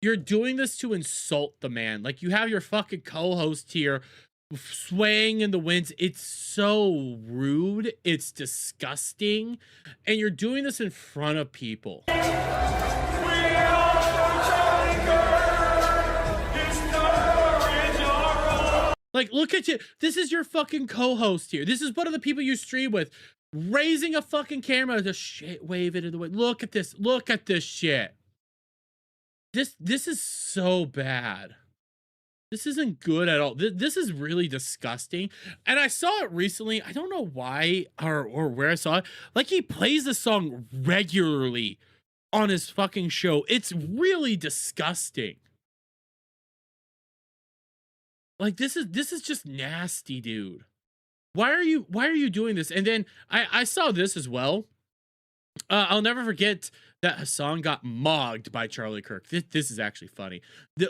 You're doing this to insult the man. Like, you have your fucking co-host here swaying in the winds. It's so rude. It's disgusting. And you're doing this in front of people. Like, look at you. This is your fucking co-host here. This is one of the people you stream with. Raising a fucking camera to wave it in the way. Look at this. Look at this shit. This is so bad. This isn't good at all. This is really disgusting. And I saw it recently. I don't know why or where I saw it. Like, he plays this song regularly on his fucking show. It's really disgusting. Like, this is just nasty, dude. Why are you doing this? And then I saw this as well. I'll never forget that Hassan got mogged by Charlie Kirk. This is actually funny.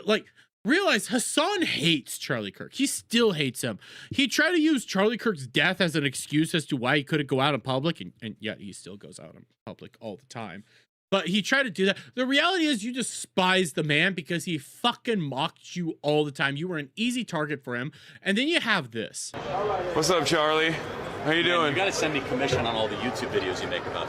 Like, realize Hassan hates Charlie Kirk. He still hates him. He tried to use Charlie Kirk's death as an excuse as to why he couldn't go out in public, and yet he still goes out in public all the time. But he tried to do that. The reality is you despise the man because he fucking mocked you all the time. You were an easy target for him. And then you have this. What's up, Charlie? How you doing? You gotta send me commission on all the YouTube videos you make about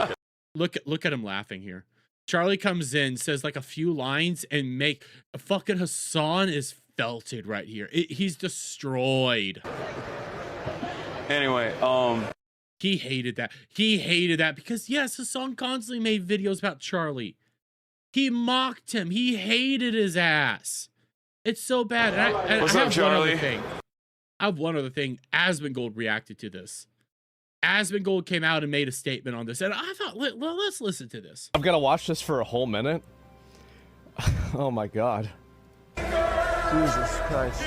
me. Look at him laughing here. Charlie comes in, says like a few lines, and fucking Hassan is felted right here. He's destroyed. Anyway, he hated that. He hated that because, yes, Hassan constantly made videos about Charlie. He mocked him. He hated his ass. It's so bad. And What's I up, have Charlie? I have one other thing. Asmongold reacted to this. Asmongold came out and made a statement on this. And I thought, well, let's listen to this. I've got to watch this for a whole minute. Oh, my God. Jesus Christ.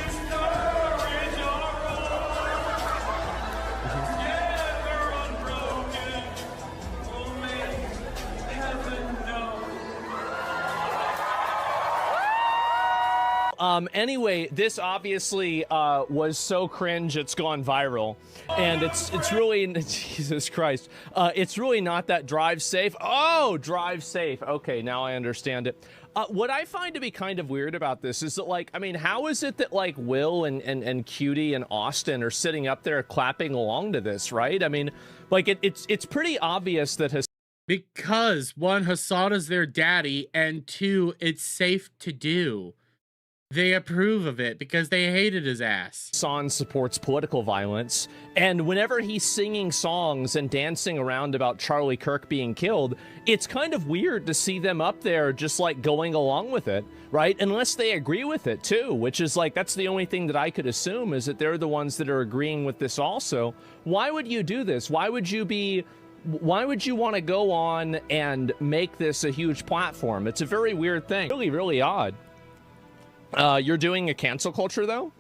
Anyway, this obviously was so cringe it's gone viral, and it's really Jesus Christ. It's really not that drive safe. Oh, drive safe. Okay, now I understand it. What I find to be kind of weird about this is that, like, I mean, how is it that like Will and Cutie and Austin are sitting up there clapping along to this, right? I mean, like it's pretty obvious that because one, Hassan is their daddy, and two, it's safe to do. They approve of it because they hated his ass. Hassan supports political violence, and whenever he's singing songs and dancing around about Charlie Kirk being killed, it's kind of weird to see them up there just like going along with it, right? Unless they agree with it too, which is like, that's the only thing that I could assume, is that they're the ones that are agreeing with this also. Why would you do this? Why would you want to go on and make this a huge platform? It's a very weird thing. Really, really odd. You're doing a cancel culture, though?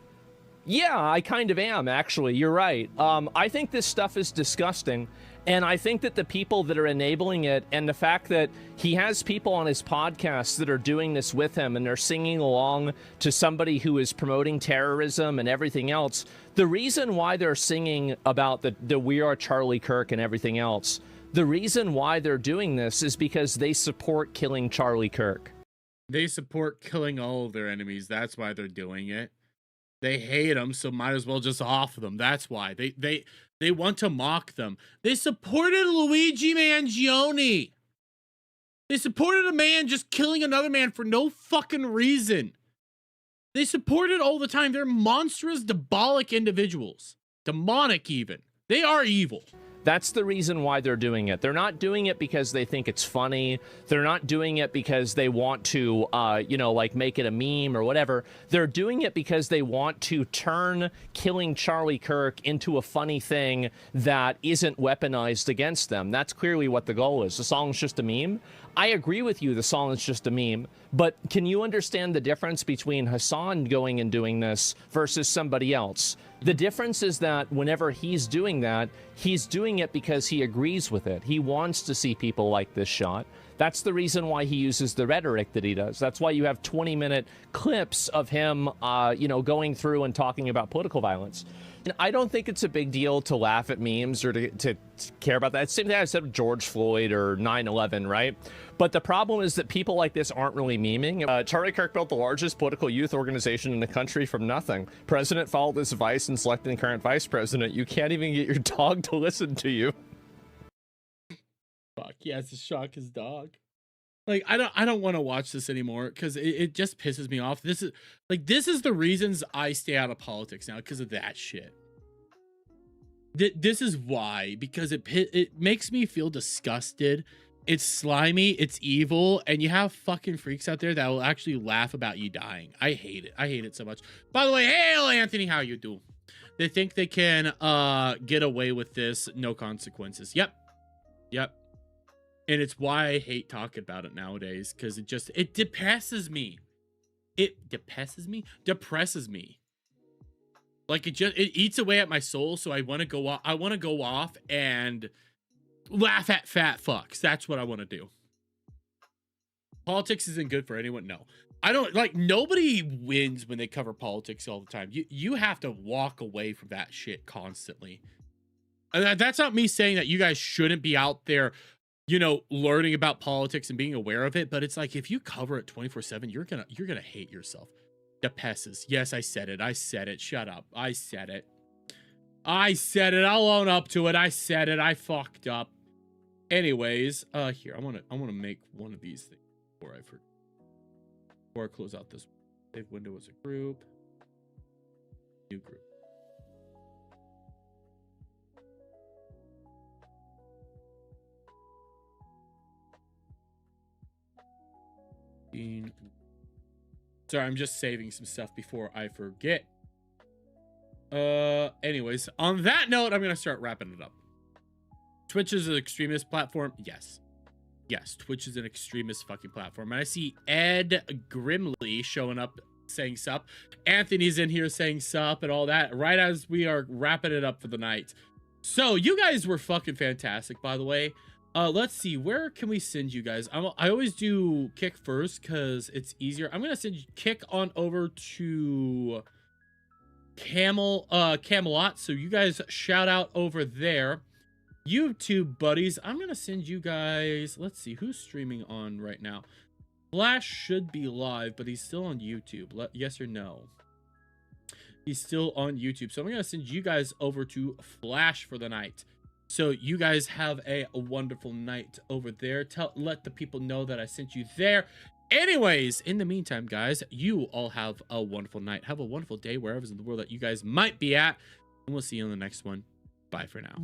Yeah, I kind of am, actually. You're right. I think this stuff is disgusting, and I think that the people that are enabling it, and the fact that he has people on his podcast that are doing this with him, and they're singing along to somebody who is promoting terrorism and everything else, the reason why they're singing about the We Are Charlie Kirk and everything else, the reason why they're doing this is because they support killing Charlie Kirk. They support killing all of their enemies. That's why they're doing it. They hate them, so might as well just off them. That's why. They want to mock them. They supported Luigi Mangione. They supported a man just killing another man for no fucking reason. They support it all the time. They're monstrous, diabolic individuals. Demonic even. They are evil. That's the reason why they're doing it. They're not doing it because they think it's funny. They're not doing it because they want to, like make it a meme or whatever. They're doing it because they want to turn killing Charlie Kirk into a funny thing that isn't weaponized against them. That's clearly what the goal is. The song's just a meme. I agree with you, the song is just a meme, but can you understand the difference between Hassan going and doing this versus somebody else? The difference is that whenever he's doing that, he's doing it because he agrees with it. He wants to see people like this shot. That's the reason why he uses the rhetoric that he does. That's why you have 20-minute clips of him, going through and talking about political violence. And I don't think it's a big deal to laugh at memes or to care about that. It's the same thing I said with George Floyd or 9/11, right? But the problem is that people like this aren't really memeing. Charlie Kirk built the largest political youth organization in the country from nothing. President followed this advice in selecting the current vice president. You can't even get your dog to listen to you. Fuck, he has to shock his dog. Like, I don't want to watch this anymore because it just pisses me off. This is the reasons I stay out of politics now, because of that shit. This is why, because it makes me feel disgusted. It's slimy, it's evil, and you have fucking freaks out there that will actually laugh about you dying. I hate it. I hate it so much. By the way, hail Anthony, how you do? They think they can get away with this, no consequences. Yep. And it's why I hate talking about it nowadays, because it depresses me. It depresses me. Like it eats away at my soul. So I want to go off. I want to go off and laugh at fat fucks. That's what I want to do. Politics isn't good for anyone. No, I don't like. Nobody wins when they cover politics all the time. You have to walk away from that shit constantly. And that's not me saying that you guys shouldn't be out there, learning about politics and being aware of it, but it's like if you cover it 24/7, you're gonna hate yourself. Depresses. Yes, I said it. Shut up. I said it. I'll own up to it. I said it. I fucked up. Anyways, here I want to make one of these things before I close out this. Save window as a group. New group. Sorry, I'm just saving some stuff before I forget. Anyways, on that note, I'm gonna start wrapping it up. Twitch is an extremist platform. Yes, Twitch is an extremist fucking platform. And I see Ed Grimley showing up saying sup. Anthony's in here saying sup and all that right as we are wrapping it up for the night. So you guys were fucking fantastic, by the way. Let's see, where can we send you guys? I always do Kick first because it's easier. I'm gonna send you Kick on over to Camelot, so you guys shout out over there. YouTube buddies, I'm gonna send you guys, let's see, who's streaming on right now? Flash should be live, but he's still on YouTube. Yes or no? He's still on YouTube, so I'm gonna send you guys over to Flash for the night. So you guys have a wonderful night over there. Let the people know that I sent you there. Anyways, in the meantime, guys, you all have a wonderful night. Have a wonderful day wherever in the world that you guys might be at. And we'll see you on the next one. Bye for now.